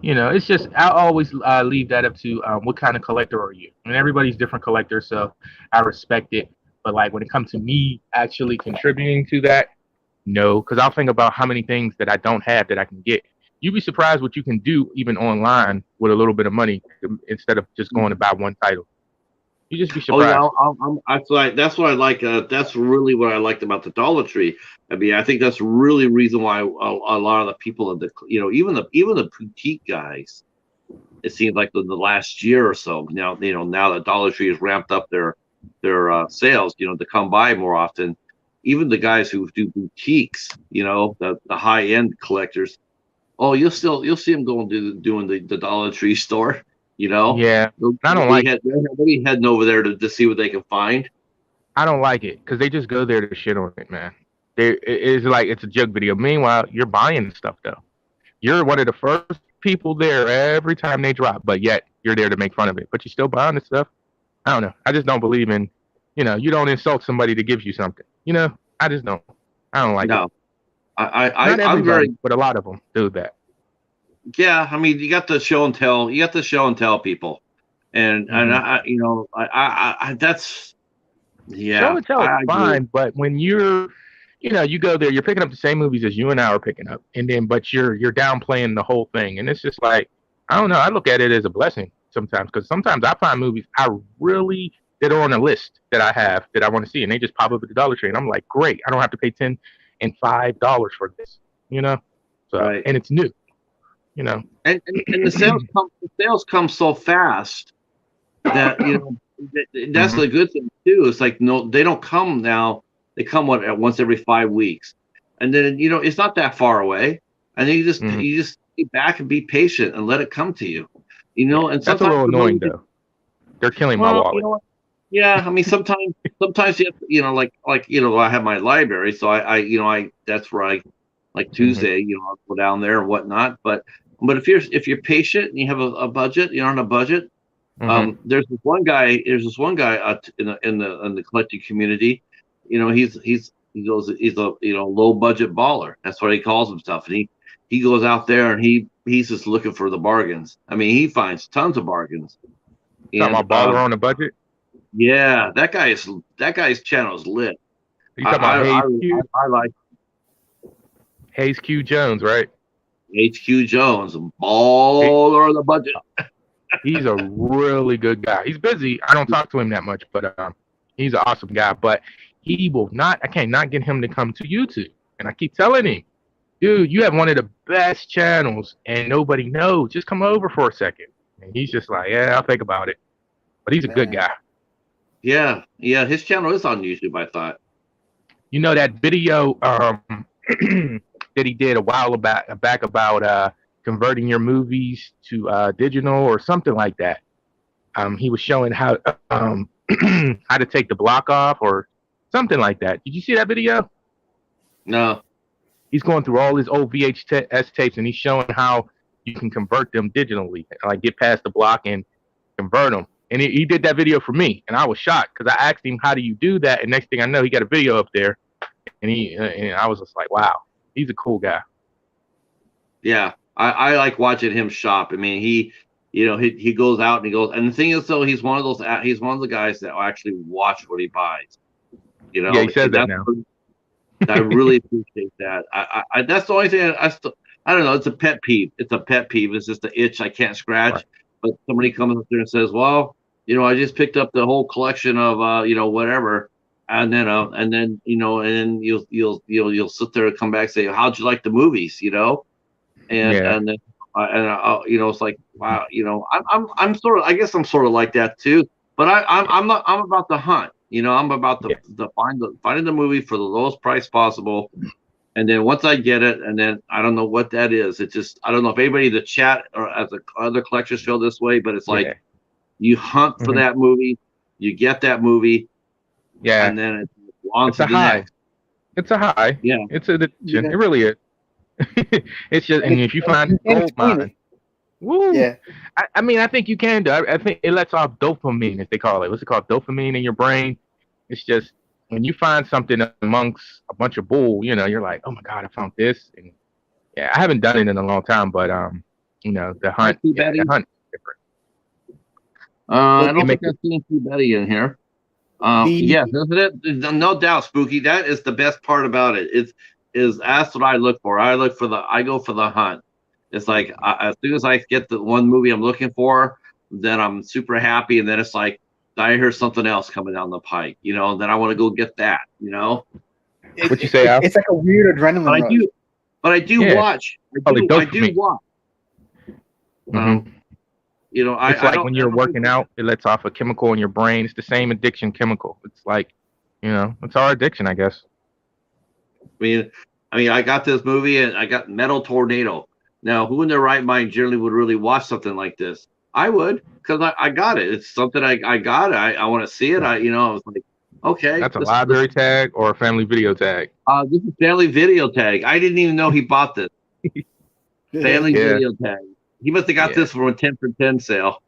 It's just, I always leave that up to what kind of collector are you? And everybody's different collectors, so I respect it. But like when it comes to me actually contributing to that, no, because I'll think about how many things that I don't have that I can get. You'd be surprised what you can do even online with a little bit of money instead of just going to buy one title. You just be surprised. Oh yeah, that's what I like. That's really what I liked about the Dollar Tree. I mean, I think that's really the reason why a lot of the people in the, even the boutique guys, it seems like in the last year or so now, now that Dollar Tree has ramped up their sales, to come by more often. Even the guys who do boutiques, the high end collectors, you'll see them doing the Dollar Tree store. Yeah, I don't like it. They'll heading over there to see what they can find. I don't like it because they just go there to shit on it, man. It's like it's a joke video. Meanwhile, you're buying stuff though. You're one of the first people there every time they drop, but yet you're there to make fun of it. But you're still buying the stuff. I don't know. I just don't believe in, you don't insult somebody that gives you something. I just don't. I don't like it. I'm very, but a lot of them do that. Yeah, I mean, you got the show and tell. You got the show and tell people, and that's show and tell is fine. But when you're, you go there, you're picking up the same movies as you and I are picking up, and then but you're downplaying the whole thing, and it's just like, I don't know. I look at it as a blessing sometimes because sometimes I find movies that are on a list that I have that I want to see, and they just pop up at the Dollar Tree, and I'm like, great, I don't have to pay $10 and $5 for this, So right. And it's new. And the sales come so fast that that's the good thing too. It's like, no, they don't come now. They come once every 5 weeks, and then it's not that far away. And then you just sit back and be patient and let it come to you. And that's a little annoying though. They're killing my wallet. Yeah, I mean sometimes you have, I have my library, so I that's where I like Tuesday, I'll go down there and whatnot. But But if you're patient and you have a budget, you're on a budget. There's this one guy in the collecting community. You know, he's a low budget baller. That's what he calls himself. And he goes out there and he's just looking for the bargains. I mean, he finds tons of bargains. Talking about baller on a budget. Yeah, that guy's channel is lit. You talking about I like Hayes Q Jones, right? HQ Jones, baller on the budget. He's a really good guy. He's busy. I don't talk to him that much, but he's an awesome guy. But he will not. I can't not get him to come to YouTube. And I keep telling him, dude, you have one of the best channels, and nobody knows. Just come over for a second. And he's just like, yeah, I'll think about it. But he's a good guy. Yeah. His channel is on YouTube, I thought. You know that video that he did a while back about converting your movies to digital or something like that. He was showing how how to take the block off or something like that. Did you see that video? No. He's going through all his old VHS tapes and he's showing how you can convert them digitally, like get past the block and convert them. And he did that video for me, and I was shocked because I asked him, how do you do that? And next thing I know, he got a video up there, and I was just like, wow, he's a cool guy. Yeah, I like watching him shop. I mean, he goes out and and the thing is, though, he's one of the guys that will actually watch what he buys. You know, yeah, he said that now. I really appreciate that. I that's the only thing I don't know. It's a pet peeve. It's just an itch I can't scratch. Right. But somebody comes up there and says, well, I just picked up the whole collection of, whatever. And then you'll sit there and come back and say, how'd you like the movies? And then it's like, wow, I'm sort of, I guess I'm sort of like that too, but I'm about the hunt, I'm about finding the movie for the lowest price possible. And then once I get it, and then I don't know what that is. It's just, I don't know if anybody in the chat or as other collectors feel this way, but it's like you hunt for that movie, you get that movie, and then it's on to the next. It's a high. Yeah. It's an addiction. It really is. It's just, and if you find gold mine, woo. Yeah. I mean, I think you can do. I think it lets off dopamine, as they call it. What's it called? Dopamine in your brain. It's just, when you find something amongst a bunch of bull, you're like, oh my God, I found this. And yeah, I haven't done it in a long time, but the hunt is different. I don't think I've seen Too Betty in here. Yes, isn't it? No doubt, Spooky. That is the best part about it. That's what I look for. I go for the hunt. It's like as soon as I get the one movie I'm looking for, then I'm super happy, and then it's like, I hear something else coming down the pike, then I want to go get that, What you say, Al? It's like a weird adrenaline rush. I do watch. I do watch. Mm-hmm. It's like when you're working out, it lets off a chemical in your brain. It's the same addiction chemical. It's like, it's our addiction, I guess. I mean, I got this movie and I got Metal Tornado. Now, who in their right mind generally would really watch something like this? I would, because I got it. It's something I got. I want to see it. I was like, okay. That's a library tag or a family video tag? This is family video tag. I didn't even know he bought this. Family video tag. He must have got this from a 10 for 10 sale.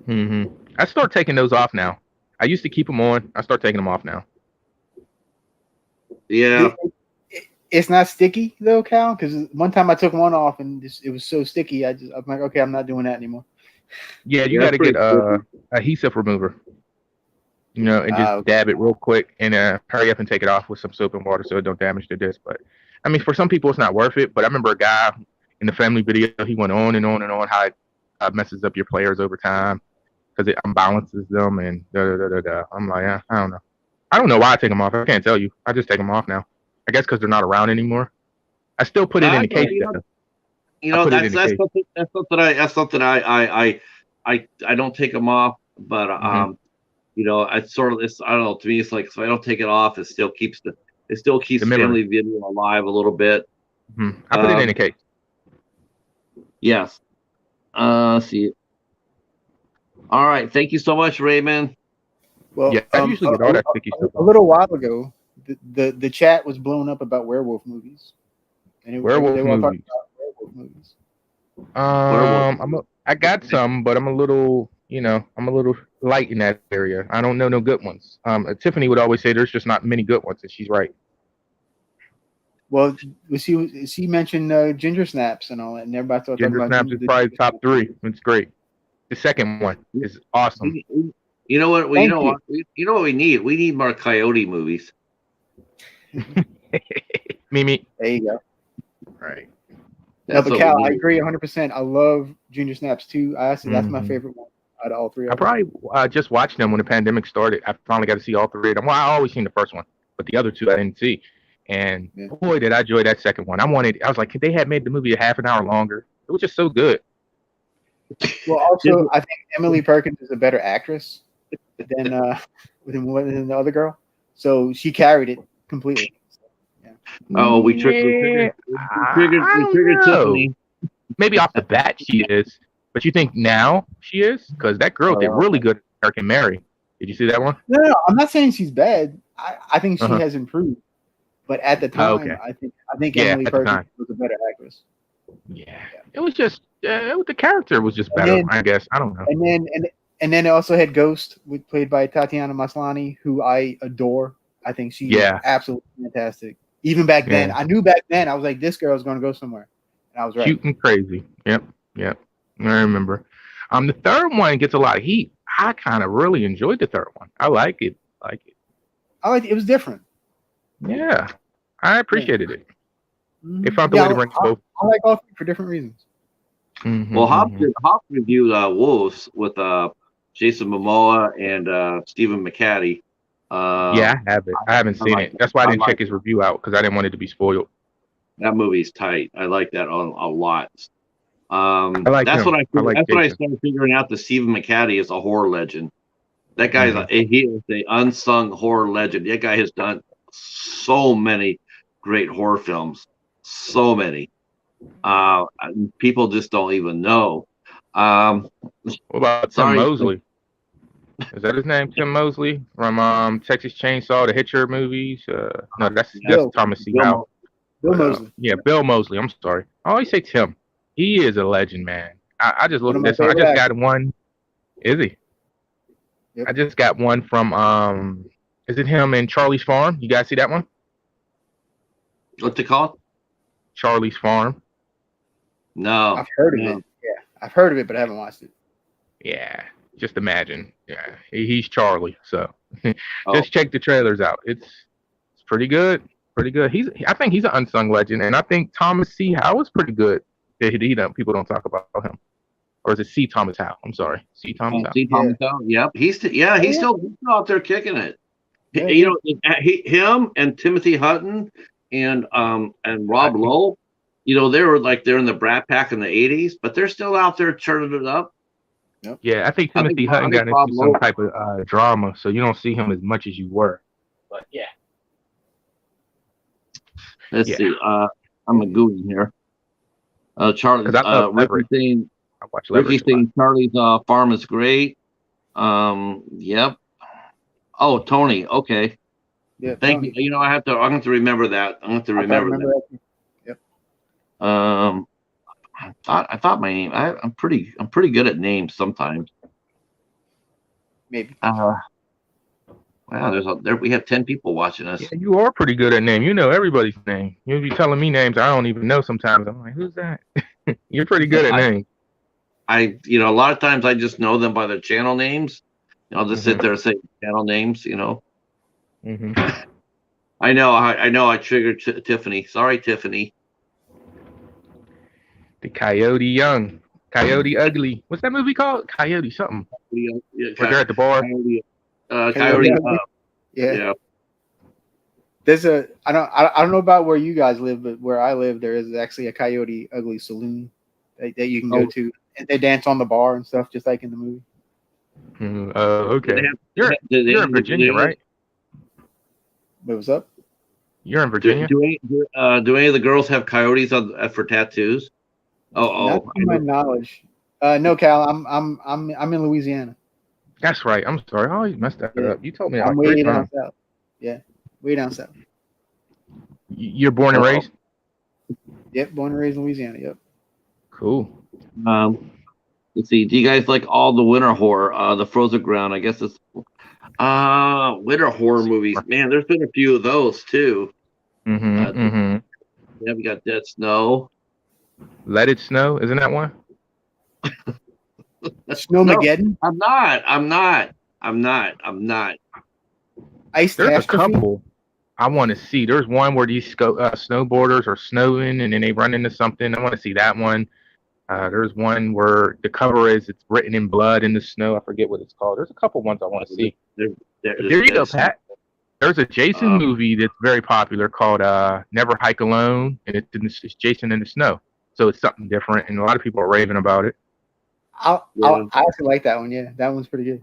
Mm-hmm. I start taking those off now. I used to keep them on. I start taking them off now. Yeah. It's not sticky though, Cal, because one time I took one off and it was so sticky. I'm like, okay, I'm not doing that anymore. Yeah, you got to get adhesive remover. And just dab it real quick and hurry up and take it off with some soap and water so it don't damage the disc. But I mean, for some people, it's not worth it. But I remember a guy in the family video, he went on and on and on how it messes up your players over time because it unbalances them and da-da-da-da-da. I'm like, I don't know. I don't know why I take them off. I can't tell you. I just take them off now. I guess because they're not around anymore. I still put it in the case. That's something I don't take them off, but I sort of, I don't know. To me, it's like if I don't take it off, it still keeps family video alive a little bit. Mm-hmm. I put it in the case. Yes. See. All right. Thank you so much, Raymond. Well, yeah, I usually get all that sticky stuff. A little while ago, the chat was blown up about werewolf movies. And werewolf movies. Werewolf movies. I got some, but I'm a little, I'm a little light in that area. I don't know no good ones. Tiffany would always say there's just not many good ones, and she's right. Well, she mentioned Ginger Snaps and all that, and everybody started talking Ginger about Snaps is probably top 3. It's great. The second one is awesome. You know what? Thank What? You know what we need? We need more Coyote movies. Mimi. There you go. Right. No, but Cal, I agree 100%. I love Ginger Snaps too. That's my favorite one out of all 3 of them. I probably just watched them when the pandemic started. I finally got to see all 3 of them. Well, I always seen the first one, but the other 2 I didn't see. And boy, did I enjoy that second one. I was like, could they have made the movie a half an hour longer? It was just so good. Well, also, I think Emily Perkins is a better actress than the other girl, so she carried it completely. Yeah. Oh, we triggered Tiffany. Maybe off the bat she is, but you think now she is? Because that girl did really good at American Mary. Did you see that one? No, I'm not saying she's bad. I think she has improved, but at the time, I think Emily Perkins was a better actress. Yeah, it was just the character was just better. I guess I don't know. And then it also had Ghost, played by Tatiana Maslany, who I adore. I think she's absolutely fantastic. Even back then, I knew back then I was like, this girl's going to go somewhere, and I was right. Cute and crazy. Yep. I remember. The third one gets a lot of heat. I kind of really enjoyed the third one. I like it. It was different. Yeah, I appreciated it. They found the way to bring both. I like all 3 for different reasons. Well, Hop reviewed Wolves with Jason Momoa and Stephen McCaddy. Yeah, I have it. I haven't seen it. That's why I didn't check his review out, because I didn't want it to be spoiled. That movie's tight. I like that a lot. That's what I started figuring out. That Stephen McCaddy is a horror legend. That guy's he is the unsung horror legend. That guy has done so many great horror films. So many. People just don't even know. What about Tim Mosley? Is that his name? Tim Mosley from Texas Chainsaw, the Hitcher movies? No, that's Thomas C. Howell. Bill Mosley. Bill Mosley. I'm sorry. I always say Tim. He is a legend, man. I just looked at this one. I just got one. Is he? Yep. I just got one from is it him in Charlie's Farm? You guys see that one? What's it called? Charlie's Farm. No. I've heard of it. Yeah. I've heard of it, but I haven't watched it. Yeah. Just imagine. Yeah. He's Charlie. So just check the trailers out. It's pretty good. Pretty good. I think he's an unsung legend, and I think Thomas C. Howell is pretty good. People don't talk about him. Or is it C. Thomas Howell? I'm sorry. C. Thomas Howell. C. Thomas Howell. Yep. He's still out there kicking it. Yeah. Him and Timothy Hutton and Rob Lowe, they're in the Brat Pack in the 80s, but they're still out there churning it up. Yep. Yeah, I think Timothy Hutton got into some type of drama, so you don't see him as much as you were. But yeah. Let's see. I'm a Googling here. Charlie. Ricky's saying Charlie's Farm is great. Yep. Oh, Tony. Okay. Yeah. Thank you. I'm gonna have to remember that. I'm gonna have to remember that. Yep. I thought my name. I'm pretty good at names sometimes. Maybe. Wow, we have 10 people watching us. Yeah, you are pretty good at name. You know everybody's name. You'll be telling me names I don't even know sometimes. I'm like, who's that? You're pretty good at names. A lot of times I just know them by their channel names. I'll just sit there and say channel names. Mm-hmm. I know. I triggered Tiffany. Sorry, Tiffany. The Coyote Young, Coyote Ugly. What's that movie called? Coyote something. Yeah, Where they're at the bar. Coyote. Yeah. There's I don't know about where you guys live, but where I live, there is actually a Coyote Ugly saloon that you can go to, and they dance on the bar and stuff, just like in the movie. Okay. You're in Virginia, right? Wait, what's up? You're in Virginia. Do any of the girls have coyotes for tattoos? Not to my knowledge. No, Cal. I'm in Louisiana. That's right. I'm sorry. I always messed that up. You told me. I'm way down south. Yeah, way down south. You're born and raised? Yep, born and raised in Louisiana. Yep. Cool. Let's see. Do you guys like all the winter horror? The Frozen Ground. I guess it's winter horror movies. Man, there's been a few of those too. Yeah, we got Dead Snow. Let It Snow, isn't that one? Snowmageddon. No, I'm not. Ice There's a Catastrophe. couple I want to see. There's one where these snowboarders are snowing and then they run into something. I want to see that one. There's one where the cover is it's written in blood in the snow. I forget what it's called. There's a couple ones I want to see. There you go, Pat. There's a Jason movie that's very popular called Never Hike Alone, and it's Jason in the snow. So it's something different, and a lot of people are raving about it. I actually like that one. Yeah, that one's pretty good.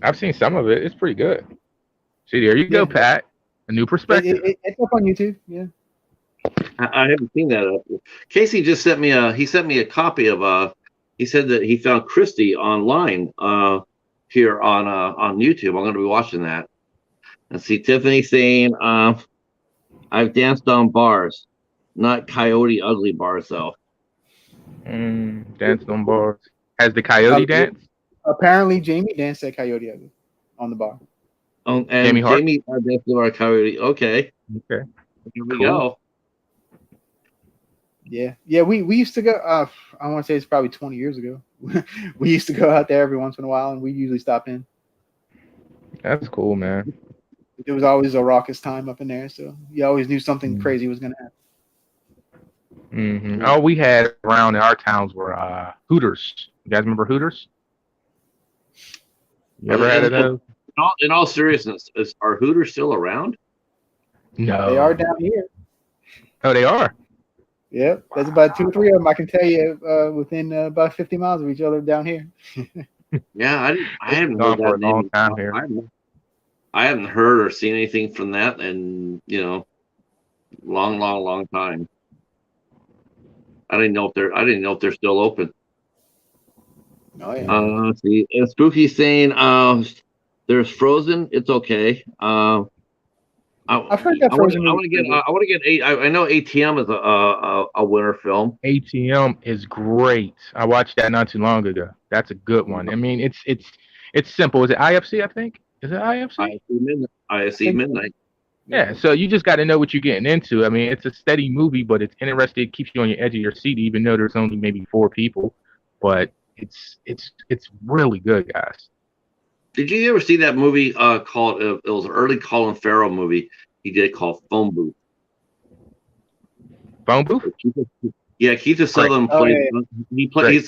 I've seen some of it. It's pretty good. See, there you go, Pat. A new perspective. It's up on YouTube. Yeah. I haven't seen that. Casey just sent me a copy of he said that he found Christie online here on YouTube. I'm going to be watching that. And see Tiffany saying I've danced on bars, not Coyote Ugly bars though. Danced on bars. Has the Coyote danced? Apparently, Jamie danced at Coyote Ugly on the bar. And Jamie Hart? Jamie danced on Coyote. Okay. Here we go. Yeah. We used to go. I want to say it's probably 20 years ago. We used to go out there every once in a while, and we usually stop in. That's cool, man. There was always a raucous time up in there, so you always knew something crazy was going to happen. All we had around in our towns were Hooters. You guys remember Hooters? You ever had those? In all seriousness, are Hooters still around? No. They are down here. Oh, they are? Yep. There's about 2 or 3 of them I can tell you within about 50 miles of each other down here. Yeah, I haven't gone heard for that a long name. time here. I haven't heard or seen anything from that in long time. I didn't know if they're still open. Oh yeah. Let's see. Spooky saying there's Frozen. It's okay. I've heard that Frozen. I want to get. I know ATM is a winter film. ATM is great. I watched that not too long ago. That's a good one. I mean, it's simple. Is it IFC? I think. Is it IFC? Ise Midnight. Yeah. So you just got to know what you're getting into. I mean, it's a steady movie, but it's interesting. It keeps you on your edge of your seat, even though there's only maybe 4 people. But it's really good, guys. Did you ever see that movie called? It was an early Colin Farrell movie he did called Phone Booth. Phone Booth? Yeah, Keith Sutherland played. He played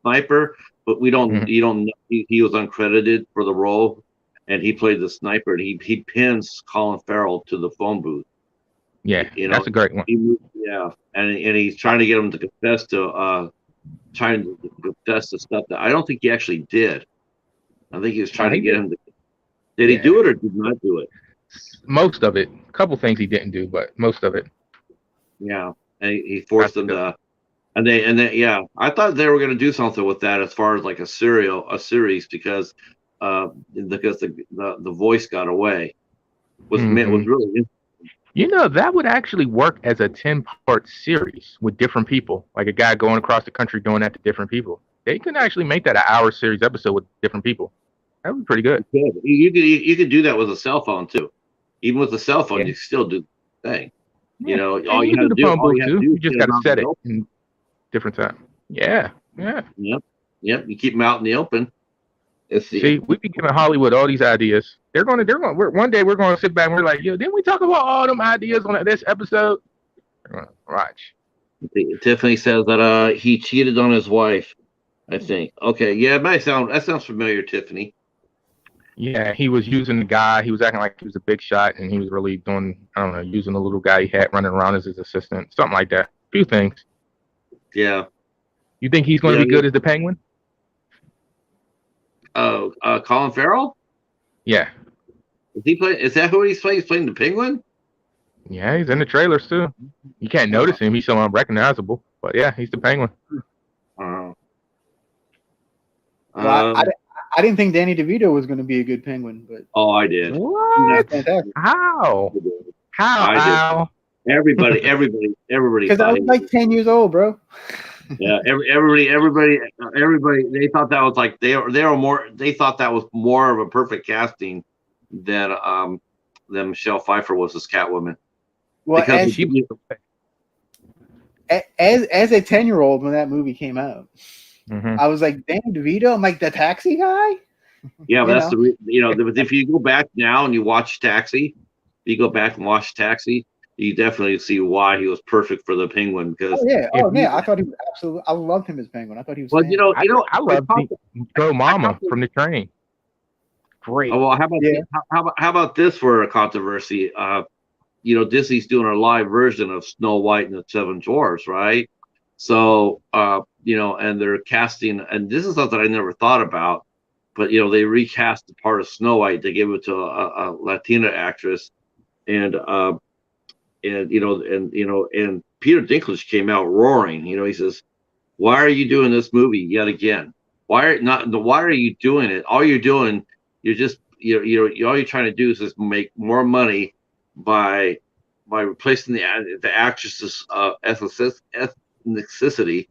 sniper, but we don't. You don't. He was uncredited for the role, and he played the sniper. And he pins Colin Farrell to the phone booth. Yeah, that's a great one. And he's trying to get him to confess to stuff that I don't think he actually did. I think he was trying to get him to. Did he do it or did not do it? Most of it. A couple things he didn't do, but most of it. Yeah, and he forced them to. And they I thought they were going to do something with that as far as like a series because the voice got away. Was really interesting. You know, that would actually work as a 10-part series with different people, like a guy going across the country doing that to different people. They can actually make that an hour series episode with different people. That would be pretty good. You could do that with a cell phone too. Even with a cell phone, you can still do the thing. You know, all you have to do. You just got to set it in different time. Yeah. Yep. You keep them out in the open. See, we be giving Hollywood all these ideas. One day we're going to sit back and we're like, yo, didn't we talk about all them ideas on this episode? Watch. Tiffany says that he cheated on his wife, I think. Okay, yeah, that sounds familiar, Tiffany. Yeah, he was using the guy. He was acting like he was a big shot, and he was really doing, I don't know, using the little guy he had running around as his assistant, something like that. A few things. Yeah. You think he's going to be good as the Penguin? Oh, Colin Farrell? Yeah. Is that who he's playing? He's playing the Penguin? Yeah, he's in the trailers too. You can't notice him. He's so unrecognizable. But yeah, he's the Penguin. I didn't think Danny DeVito was going to be a good Penguin, but I did. What? How? How? Everybody. Because I was like 10 years old, bro. Yeah, everybody. They thought that was like they were more. They thought that was more of a perfect casting than Michelle Pfeiffer was as Catwoman. Well, Because as as a 10-year-old when that movie came out, I was like, "Damn, DeVito!" I'm like, the taxi guy. yeah, but You that's know? if you go back now and you watch Taxi, if you go back and watch Taxi, you definitely see why he was perfect for the Penguin. Because Oh yeah. I thought he was absolutely. I loved him as Penguin. I thought he was. well, I love Go Mama from the Train. Great. Oh, well, how about how about this for a controversy? Disney's doing a live version of Snow White and the Seven Dwarfs, right? So, and they're casting, and this is something I never thought about, but they recast the part of Snow White. They gave it to a Latina actress, and and Peter Dinklage came out roaring. He says, "Why are you doing this movie yet again? Why are you doing it? All you're doing, you're just all you're trying to do is just make more money by replacing the actress's ethnicity."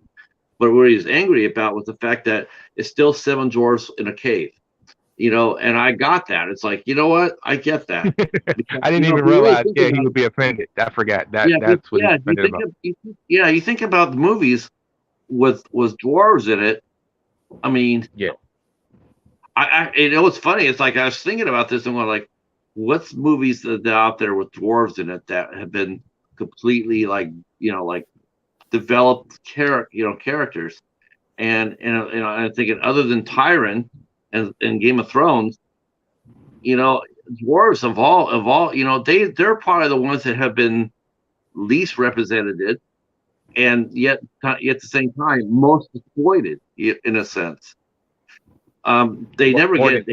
But what he's angry about was the fact that it's still seven dwarfs in a cave. And I got that. It's like, you know what? I get that. Because, I didn't even realize. Yeah, he would be offended. I forgot that. That's what he's offended about. You think about the movies with dwarves in it. I mean, yeah. It's funny. It's like I was thinking about this and we're like, what's movies that are out there with dwarves in it that have been completely like developed characters, and I'm thinking other than Tyrion and Game of Thrones, dwarves of all they're probably the ones that have been least represented, and yet at the same time most exploited in a sense. They never get.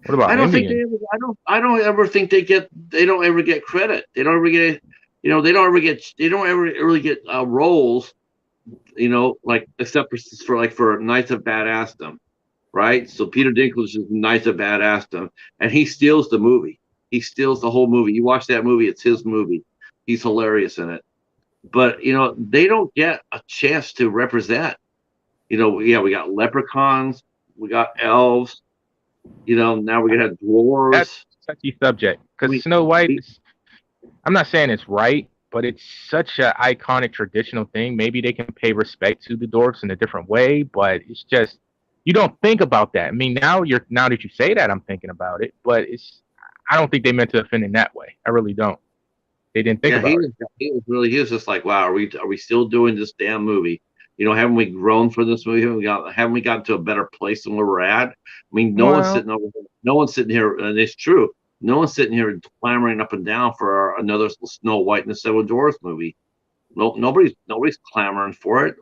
What about I don't Indian? think they ever. I don't ever think they get. They don't ever get credit. They don't ever get. They don't ever really get roles. Like except for Knights of Badassdom, right? So Peter Dinklage is Knights of Badassdom, and he steals the movie. He steals the whole movie. You watch that movie; it's his movie. He's hilarious in it. But they don't get a chance to represent. We got leprechauns, we got elves. Now we're gonna have dwarves. That's a touchy subject because Snow White. I'm not saying it's right, but it's such an iconic traditional thing. Maybe they can pay respect to the dwarfs in a different way, but it's just you don't think about that. I mean, now that you say that, I'm thinking about it, but I don't think they meant to offend in that way. I really don't. They didn't think about it. He was just like, wow, are we still doing this damn movie? Haven't we grown for this movie? Haven't we gotten to a better place than where we're at? I mean, no one's sitting here, and it's true. No one's sitting here clamoring up and down for another Snow White and the Seven Dwarfs movie. No, nobody's clamoring for it.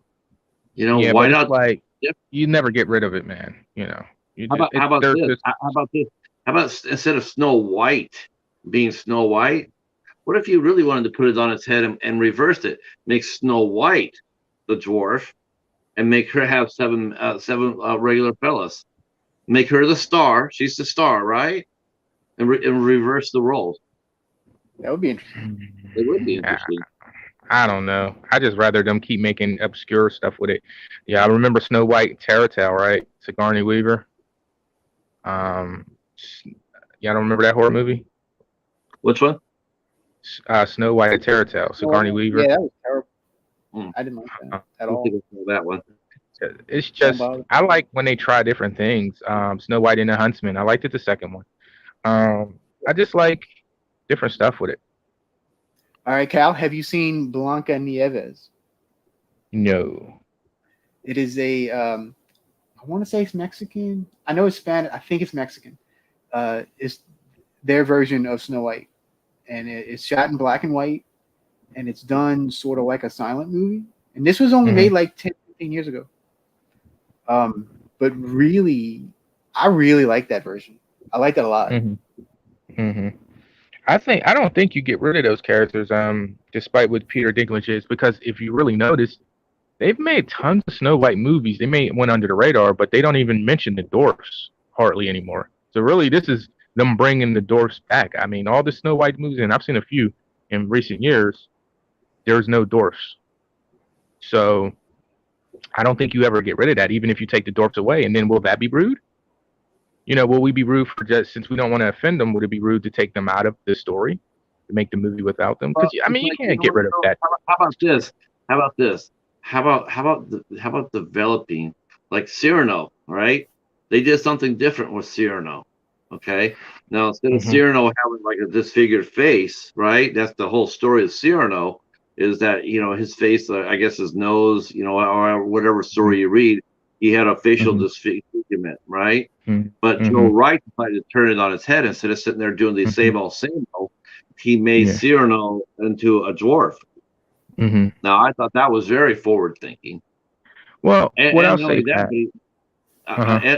Why not? Like you never get rid of it, man. How about this? How about instead of Snow White being Snow White, what if you really wanted to put it on its head and reverse it? Make Snow White the dwarf, and make her have seven regular fellas. Make her the star. She's the star, right? And reverse the roles. That would be interesting. It would be interesting. I don't know. I just rather them keep making obscure stuff with it. Yeah, I remember Snow White and Tattletale, right? Sigourney Weaver. Y'all don't remember that horror movie? Which one? Snow White and Tattletale. Sigourney Weaver. Yeah, that was terrible. I didn't like that at all. That one. It's just I like when they try different things. Snow White and the Huntsman. I liked it the second one. I just like different stuff with it. All right, Cal, have you seen Blanca Nieves? No. It is I want to say it's Mexican. I know it's Spanish. I think it's Mexican. It's their version of Snow White, and it's shot in black and white, and it's done sort of like a silent movie. And this was only made like 10, 15 years ago. But really, I really like that version. I like that a lot. I don't think you get rid of those characters, despite what Peter Dinklage is, because if you really notice, they've made tons of Snow White movies. They went under the radar, but they don't even mention the dwarfs hardly anymore. So really, this is them bringing the dwarfs back. I mean, all the Snow White movies, and I've seen a few in recent years, there's no dwarfs. So I don't think you ever get rid of that, even if you take the dwarfs away. And then will that be rude? Will we be rude for just since we don't want to offend them? Would it be rude to take them out of the story to make the movie without them? Because Well, you can't get rid of that. how about this? How about this? How about developing like Cyrano? Right? They did something different with Cyrano. Okay. Now instead of Cyrano having like a disfigured face, right? That's the whole story of Cyrano. Is that his face? I guess his nose. Or whatever story you read, he had a facial disfigurement, right? But Joe Wright decided to turn it on its head. Instead of sitting there doing the same old, he made Cyrano into a dwarf. Now, I thought that was very forward thinking. Well, what and I'll not say only that,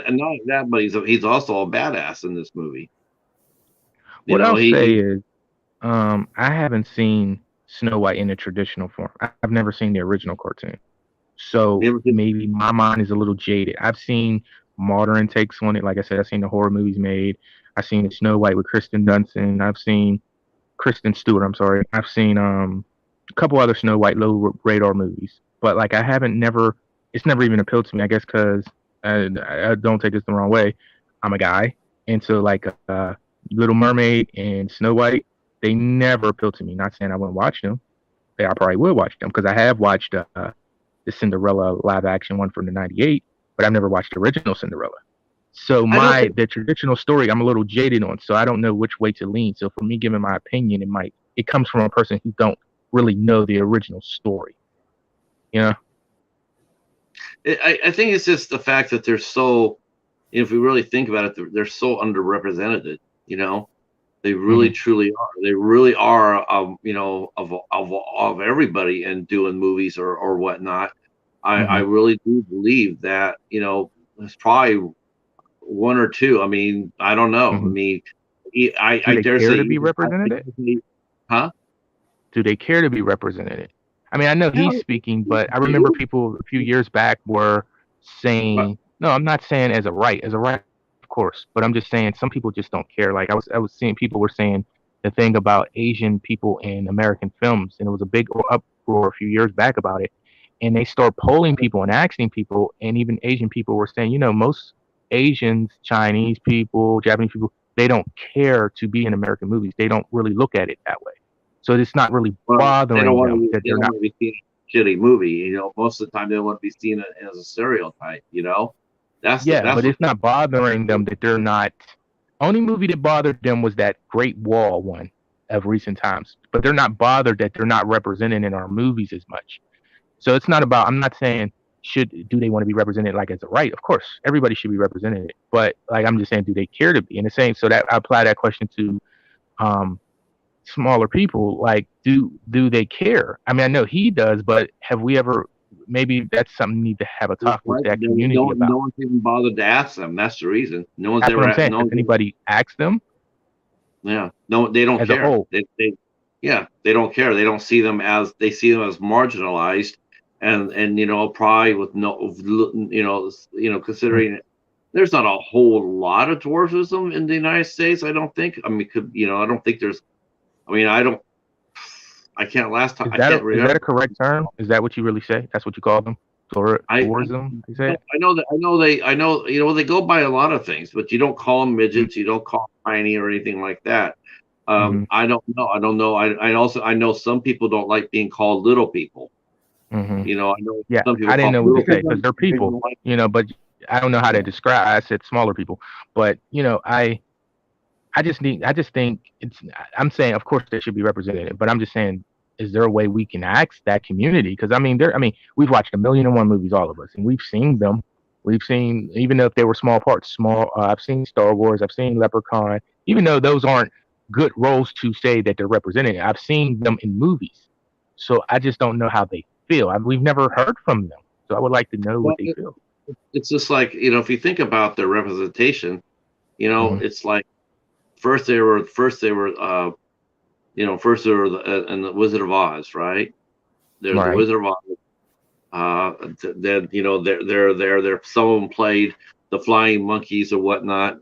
and not only that, but he's also a badass in this movie. What I'll say is, I haven't seen Snow White in a traditional form. I've never seen the original cartoon. So maybe my mind is a little jaded. I've seen modern takes on it. Like I said, I've seen the horror movies made. I've seen the Snow White with Kristen Dunst. I've seen Kristen Stewart. I'm sorry. I've seen a couple other Snow White low radar movies. But like it's never even appealed to me. I guess because I don't take this the wrong way. I'm a guy into like Little Mermaid and Snow White. They never appealed to me. Not saying I wouldn't watch them. I probably would watch them because I have watched the Cinderella live action one from the '98, but I've never watched the original Cinderella. So the traditional story I'm a little jaded on, so I don't know which way to lean. So for me giving my opinion, it comes from a person who don't really know the original story. I think it's just the fact that they're so, if we really think about it, they're so underrepresented. They really truly are. They really are, of everybody and doing movies or whatnot. I really do believe that there's probably one or two. I mean, I don't know. I mean, I dare say to be represented. Huh? Do they care to be represented? I mean, I know he's speaking, but I remember people a few years back were saying, no, I'm not saying as a right, of course, but I'm just saying some people just don't care. Like I was seeing people were saying the thing about Asian people in American films, and it was a big uproar a few years back about it. And they start polling people and asking people, and even Asian people were saying, most Asians, Chinese people, Japanese people, they don't care to be in American movies. They don't really look at it that way. So it's not really bothering them that they're not. Be seen a shitty movie. Most of the time they want to be seen as a stereotype. That's but it's not bothering them that they're not. Only movie that bothered them was that Great Wall one of recent times, but they're not bothered that they're not represented in our movies as much. So it's not about. I'm not saying do they want to be represented like as a right? Of course, everybody should be represented, but like I'm just saying, do they care to be? And the same. So that I apply that question to smaller people. Like, do they care? I mean, I know he does, but have we ever? Maybe that's something we need to have a talk with that community about. No one's even bothered to ask them. That's the reason. No one's that's ever. What I'm saying. Has anybody asked them? Yeah. No, they don't as care. A whole. They don't care. They don't see them as marginalized, and probably with considering there's not a whole lot of dwarfism in the United States. I don't think. I mean, I don't think there's. I mean, I can't last time. Is that a correct term? Is that what you really say? That's what you call them? Tourism? I know they go by a lot of things, but you don't call them midgets. You don't call them tiny or anything like that. I don't know. I know some people don't like being called little people. I know. Yeah, some people I didn't know what to say because they're people. But I don't know how to describe. I said smaller people, but I just think I'm saying, of course, they should be represented, but I'm just saying, is there a way we can ask that community? Because we've watched 1,000,001 movies, all of us, and we've seen them. We've seen, even though if they were small parts, I've seen Star Wars, I've seen Leprechaun, even though those aren't good roles to say that they're represented. I've seen them in movies, so I just don't know how they feel. We've never heard from them, so I would like to know what they feel. It's just like if you think about their representation, it's like. First they were in the Wizard of Oz, right? There's the Wizard of Oz. Then they're some of them played the flying monkeys or whatnot.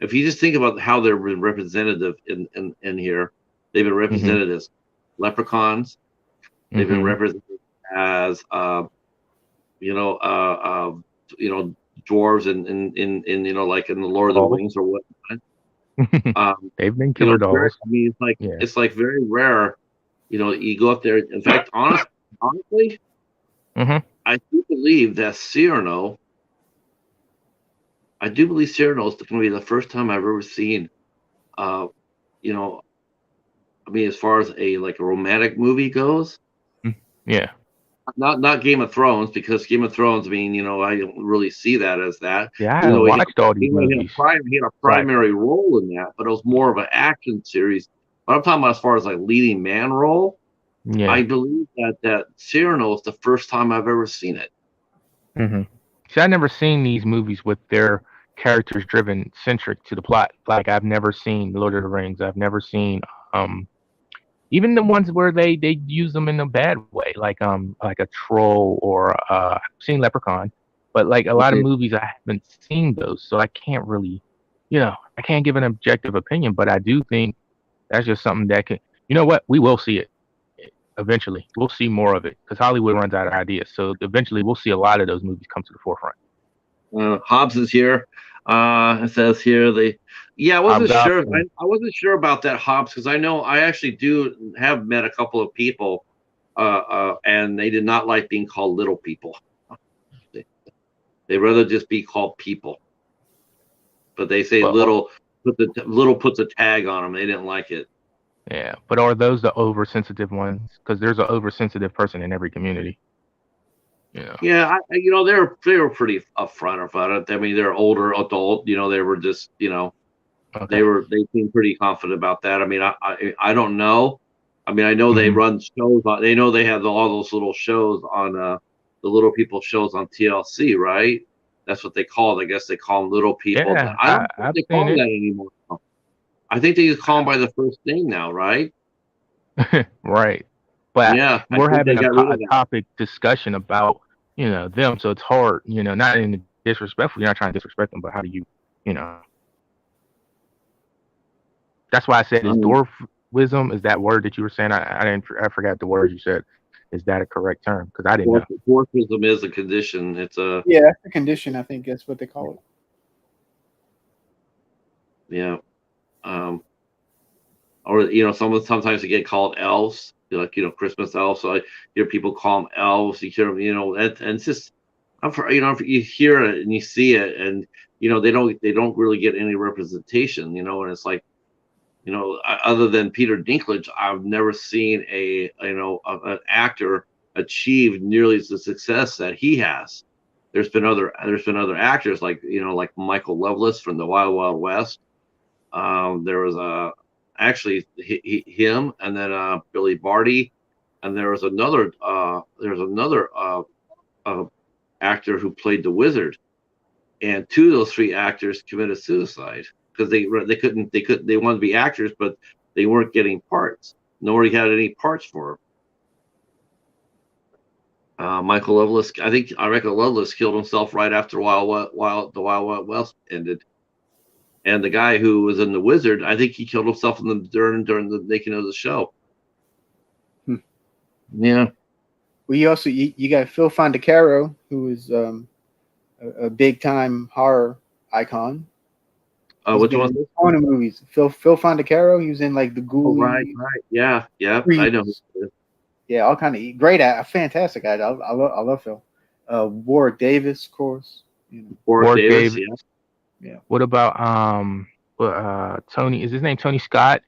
If you just think about how they're been representative in here, they've been represented as leprechauns. They've been represented as you know, you know, dwarves in you know, like in the Lord of the Oh. Rings or whatnot. They've been You killer know, dolls. I mean, Yeah. it's like very rare. You know, you go up there. In fact, honestly, Mhm. I do believe that Cyrano. I do believe Cyrano is going to be the first time I've ever seen. You know, I mean, as far as a romantic movie goes, Yeah. not Game of Thrones, because Game of Thrones, I mean, you know, I don't really see that as that. Yeah, I Even haven't though watched all these movies. he had a Right. primary role in that, but it was more of an action series. But I'm talking about as far as like leading man role. Yeah. I believe that Cyrano is the first time I've ever seen it. Mm-hmm. See, I've never seen these movies with their characters driven centric to the plot. Like I've never seen Lord of the Rings. I've never seen even the ones where they use them in a bad way, like a troll or I've seen Leprechaun, but like a lot of Okay. movies I haven't seen those, so I can't really, I can't give an objective opinion. But I do think that's just something that can, you know what, we will see it eventually. We'll see more of it because Hollywood runs out of ideas. So eventually, we'll see a lot of those movies come to the forefront. Hobbs is here. It says here I wasn't Hobbs sure. Austin. I wasn't sure about that Hobbs because I know I actually do have met a couple of people, and they did not like being called little people. They rather just be called people. But they say But little, little puts a tag on them. They didn't like it. yeah, but are those the oversensitive ones? Because there's an oversensitive person in every community. Yeah, you know, they were pretty upfront about it. I mean, they're older adult. You know, they were just, you know, Okay. they seemed pretty confident about that. I mean, I don't know. I mean, I know they Mhm. run shows on. They know they have all those little shows on the little people shows on TLC, right? That's what they call it. I guess they call them little people. Yeah, I don't think I've they seen call them it. that anymore. I think they just call them by the first name now, right? Right. But Yeah, I we're think they having got rid a of that. topic discussion about, them. So it's hard, not in a disrespectful. You're not trying to disrespect them, but how do you know? That's why I said is dwarfism is that word that you were saying. I forgot the word you said. Is that a correct term? Because I didn't know. Dwarfism is a condition. It's a Yeah, that's the condition. I think that's what they call it. yeah. Or you know, sometimes they get called elves, like you know, Christmas elves. So I hear people call them elves. You hear them, you know, and it's just, you know, you hear it and you see it, and you know, they don't really get any representation, you know, and it's like, you know, other than Peter Dinklage, I've never seen an actor achieve nearly the success that he has. There's been other actors like you know like Michael Loveless from the Wild Wild West. There was actually him, and then Billy Barty, and there's another actor who played the Wizard, and two of those three actors committed suicide because they wanted to be actors, but they weren't getting parts. Nobody had any parts for them. Michael Loveless, I reckon Loveless killed himself right after the Wild Wild West ended. And the guy who was in the Wizard, I think he killed himself during the making of the show. Yeah. We also you got Phil Fondacaro, who is a big time horror icon. Which one? On the movies. Phil Fondacaro. He was in like the Ghoulies. Oh, right. Yeah. I know. Yeah, all kind of great, fantastic guy. I love Phil. Warwick Davis, of course. Warwick Davis. Yeah. What about Tony? Is his name Tony Scott?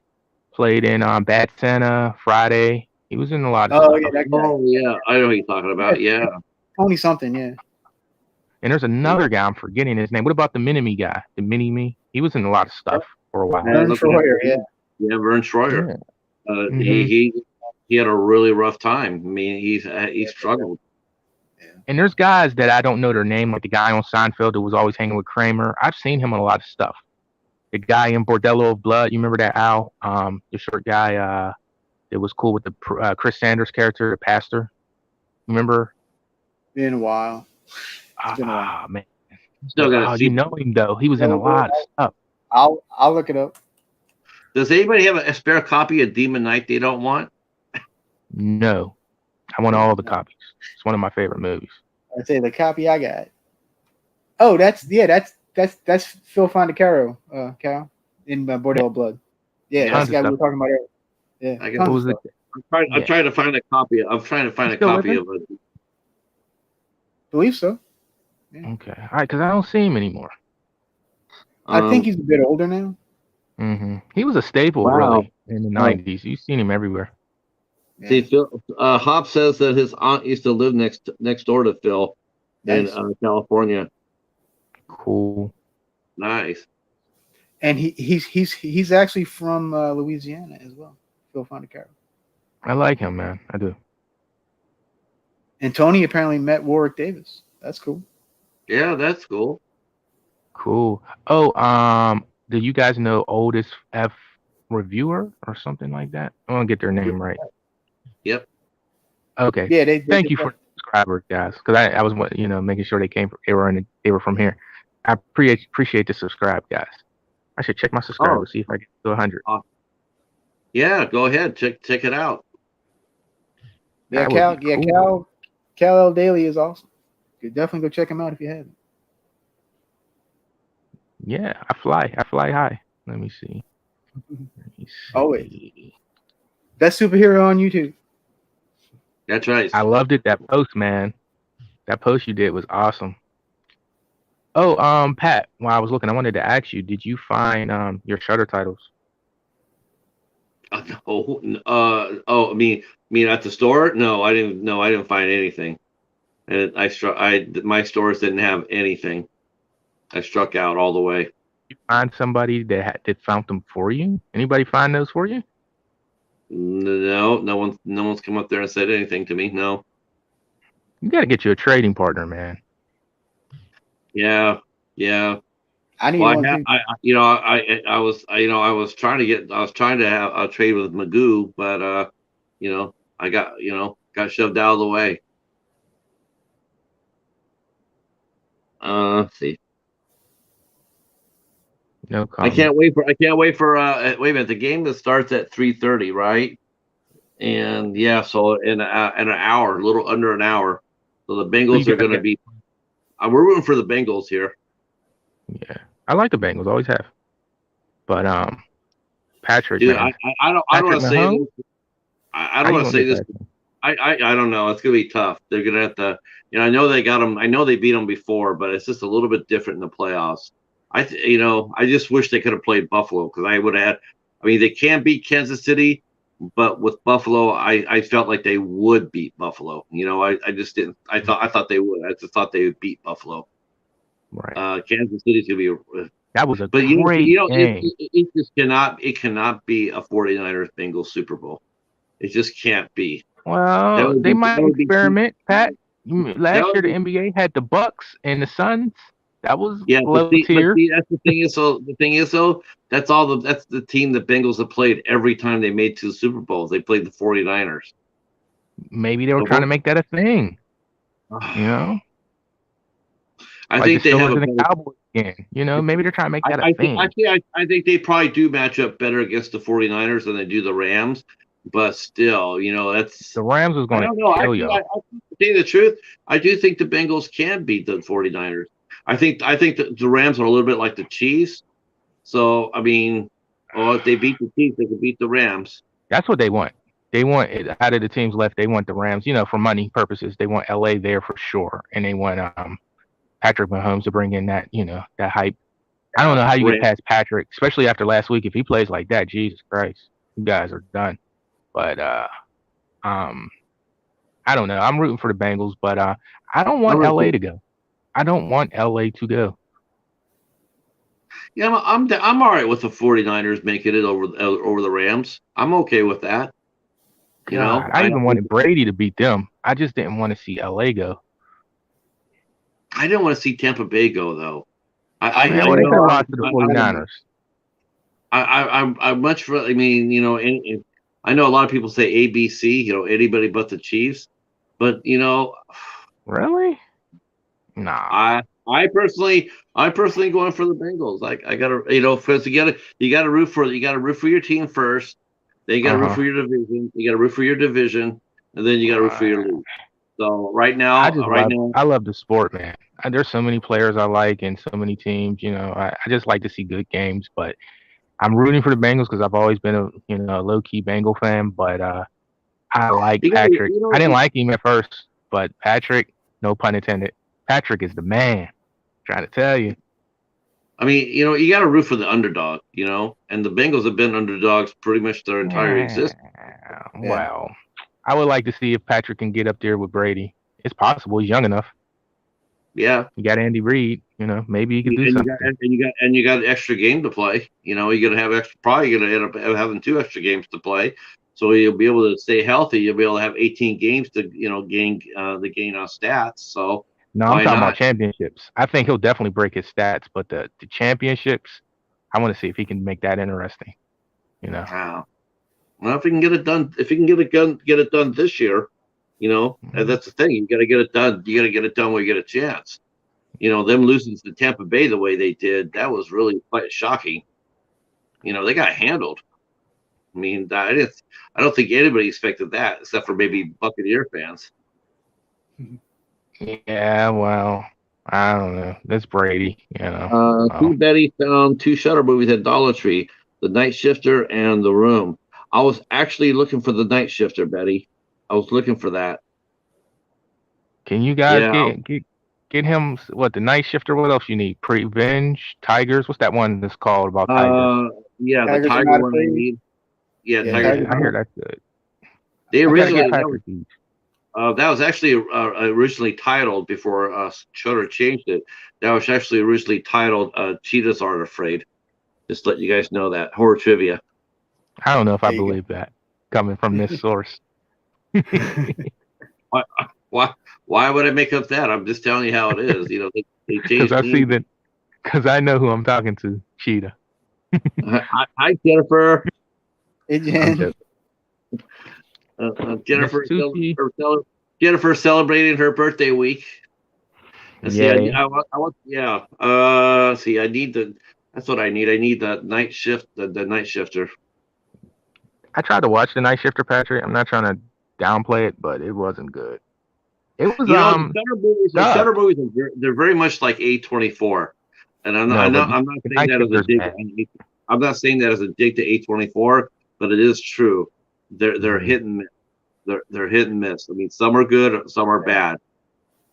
Played in Bad Santa, Friday. He was in a lot of stuff. Yeah, that guy. Oh yeah, I know who you're talking about. Yeah. Tony something. Yeah. And there's another guy I'm forgetting his name. What about the Mini-Me guy? The Mini-Me? He was in a lot of stuff for a while. Vern Troyer. Yeah. Yeah, Vern Troyer. Yeah. He had a really rough time. I mean, he struggled. And there's guys that I don't know their name, like the guy on Seinfeld who was always hanging with Kramer. I've seen him in a lot of stuff. The guy in Bordello of Blood, you remember that, Al? The short guy that was cool with the Chris Sanders character, the pastor. Remember? Been a while. It's been a while. Man. Still got to see. You know him though. He was in a lot of stuff. I'll look it up. Does anybody have a spare copy of Demon Knight they don't want? No. I want all the copies. It's one of my favorite movies. I say the copy I got. Oh, that's Phil Fondacaro, Cal, in Bordello Blood. Yeah, that's the guy we were talking about earlier. Yeah, I guess What was it? I'm trying to find a copy. I'm trying to find a still copy living? of it. Believe so. Okay, all right, because I don't see him anymore. I think he's a bit older now. He was a staple, Wow. really, in the '90s. You've seen him everywhere. See, Phil, Hop says that his aunt used to live next door to Phil Nice. in California. Cool. Nice. And he's actually from Louisiana as well. Phil Fondacaro. I like him, man. I do. And Tony apparently met Warwick Davis. That's cool. Yeah, that's cool. Cool. Oh, do you guys know Oldest F Reviewer or something like that? I want to get their name right. Yep. Okay. Yeah, Thank you for the subscribers, guys, because I was making sure they were from here. I appreciate the subscribe, guys. I should check my subscribers, see if I get to 100. Yeah, go ahead, check it out. Yeah, That would be cool. Cal L. Daly is awesome. You definitely go check him out if you haven't. Yeah, I fly high. Let me see. Always. Best superhero on YouTube. That's right. I loved it. That post, man. That post you did was awesome. Oh, Pat, while I was looking, I wanted to ask you, did you find your Shutter titles? I mean at the store? No, I didn't. No, I didn't find anything. And my stores didn't have anything. I struck out all the way. You find somebody that found them for you? Anybody find those for you? No one's come up there and said anything to me. No. You got to get you a trading partner, man. Yeah. I need Well, one too. I was trying to have a trade with Magoo, but I got shoved out of the way. Let's see. No comment. I can't wait for wait a minute. The game that starts at 3:30, right? And yeah, so in an hour, a little under an hour. So the Bengals are going to be. We're rooting for the Bengals here. Yeah, I like the Bengals, always have. But Patrick, dude, man. I don't want to say this. I don't want to say this. I don't know. It's going to be tough. They're going to have to. I know they got them. I know they beat them before, but it's just a little bit different in the playoffs. I just wish they could have played Buffalo because I would have. I mean, they can beat Kansas City, but with Buffalo, I felt like they would beat Buffalo. I just didn't. I thought they would. I just thought they would beat Buffalo. Right. Kansas City's gonna be. That was a great game. It just cannot. It cannot be a 49ers Bengals Super Bowl. It just can't be. Well, they might experiment, Pat. Last year, the NBA had the Bucks and the Suns. That was low tier. That's the thing is. So the thing is, though, that's the team the Bengals have played every time they made 2 Super Bowls. They played the 49ers. Maybe they were trying to make that a thing. I think they have a Cowboys again. Maybe they're trying to make that a thing. I think they probably do match up better against the 49ers than they do the Rams. But still, that's the Rams was going to kill you. I tell you the truth, I do think the Bengals can beat the 49ers. I think that the Rams are a little bit like the Chiefs. So I mean, if they beat the Chiefs, they can beat the Rams. That's what they want. They want out of the teams left. They want the Rams. For money purposes, they want LA there for sure, and they want Patrick Mahomes to bring in that that hype. I don't know how you get past Patrick, especially after last week. If he plays like that, Jesus Christ, you guys are done. But I don't know. I'm rooting for the Bengals, but I don't want LA to go. I don't want LA to go. Yeah, I'm all right with the 49ers making it over the Rams. I'm okay with that. I even wanted Brady to beat them. I just didn't want to see LA go. I didn't want to see Tampa Bay go though. They could have lost to the 49ers. I much rather. I mean, I know a lot of people say ABC. Anybody but the Chiefs, but really. Nah. I personally going for the Bengals. I gotta, because you gotta root for your team first. Then you gotta root for your division. You gotta root for your division, and then you gotta root for your league. So right now, I love the sport, man. There's so many players I like and so many teams. I just like to see good games. But I'm rooting for the Bengals because I've always been a low key Bengal fan. But I like Patrick. I didn't like him at first, but Patrick, no pun intended. Patrick is the man. Trying to tell you. I mean, you got to root for the underdog, and the Bengals have been underdogs pretty much their entire existence. Well, I would like to see if Patrick can get up there with Brady. It's possible. He's young enough. Yeah. You got Andy Reid. Maybe he could do something. You got an extra game to play. You're going to have probably going to end up having 2 extra games to play. So you'll be able to stay healthy. You'll be able to have 18 games to, gain on stats. So. No, I'm talking about championships. I think he'll definitely break his stats, but the championships, I want to see if he can make that interesting. Wow. Well, if he can get it done, get it done this year, and that's the thing. You got to get it done. You got to get it done when you get a chance. Them losing to Tampa Bay the way they did, that was really quite shocking. They got handled. I mean, I don't think anybody expected that except for maybe Buccaneer fans. Yeah, well, I don't know. That's Brady, Betty found 2 Shutter movies at Dollar Tree: The Night Shifter and The Room. I was actually looking for The Night Shifter, Betty. I was looking for that. Can you guys get him The Night Shifter? What else you need? Revenge, Tigers. What's that one that's called about tigers? Yeah, Tigers the tiger one I need. Yeah, Tigers. I hear that's good. They originally that was actually originally titled before Shutter changed it. That was actually originally titled "Cheetahs Aren't Afraid." Just to let you guys know that horror trivia. I don't know if I believe that coming from this source. Why would I make up that? I'm just telling you how it is. They changed. Because I know who I'm talking to. Cheetah. Hi, Jennifer. Hey, Jen. Jennifer celebrating her birthday week. And see, I need that's what I need. I need the night shift, the night shifter. I tried to watch The Night Shifter, Patrick. I'm not trying to downplay it, but it wasn't good. It was the Shutter movies they're very much like A24. And I'm not saying that as a dig. I'm not saying that as a dig to A24, but it is true. They're hit and miss. They're hit and miss. I mean, some are good, some are bad.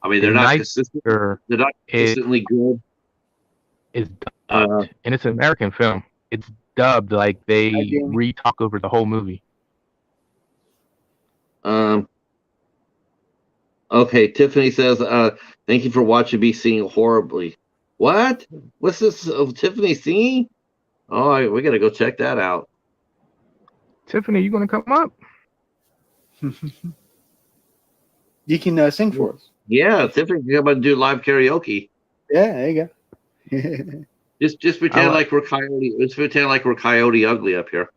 I mean, they're not consistent. They're not consistently good. It's dubbed, and it's an American film. It's dubbed like they re-talk over the whole movie. Okay, Tiffany says, "Thank you for watching me sing horribly." What? What's this? Tiffany singing? Oh, we gotta go check that out. Tiffany, you gonna come up? You can sing for us. Yeah, Tiffany can come and do live karaoke. Yeah, there you go. Just pretend like we're Coyote. Let's pretend like we're Coyote Ugly up here.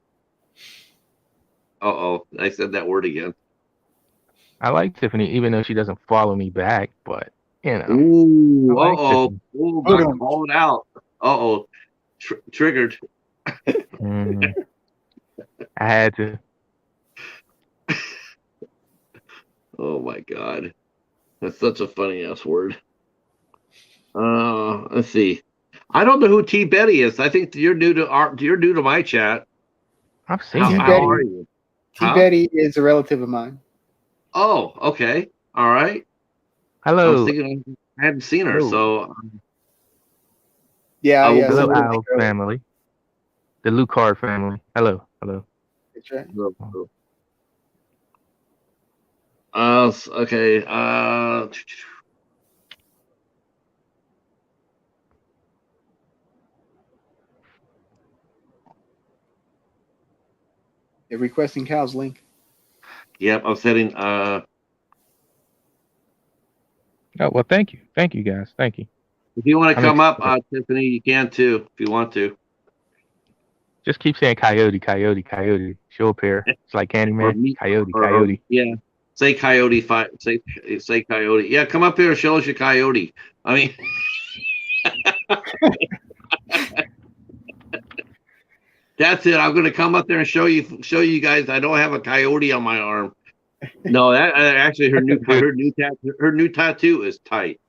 Uh-oh, I said that word again. I like Tiffany, even though she doesn't follow me back, but Ooh, ooh, got called out. Triggered. I had to. Oh my God, that's such a funny ass word. Let's see. I don't know who T Betty is. I think you're new to my chat. I've seen how are you? T Betty is a relative of mine. Oh, okay. All right. Hello. I hadn't seen her, so yeah. Hello, Al family. The Lucard family. Hello. That's right. Okay. They're requesting Cal's link. Yep, I'm setting. Oh well, thank you, guys, thank you. If you want to come up, Tiffany, you can too. If you want to. Just keep saying Coyote. She'll appear. It's like Candyman. Coyote. Yeah. Say Coyote. Say Coyote. Yeah, come up here and show us your Coyote. I mean. That's it. I'm going to come up there and show you guys. I don't have a coyote on my arm. No, that actually her new tattoo is tight.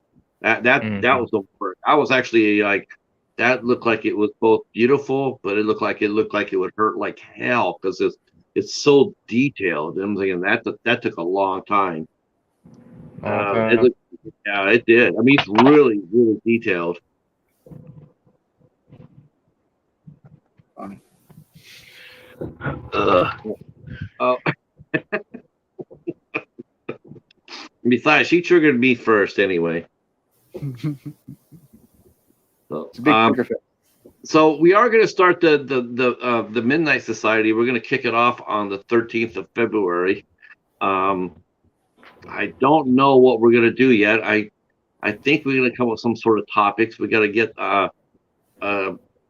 That was the word. I was actually like, that looked like it was both beautiful, but it looked like it would hurt like hell because it's so detailed. I'm thinking that took a long time. It did. I mean, it's really, really detailed. Funny. Oh. Besides, she triggered me first anyway. So, It's a big trigger fit. so we are going to start the Midnight Society. We're going to kick it off on the 13th of February. I don't know what we're going to do yet. I think we're going to come up with some sort of topics. We got to get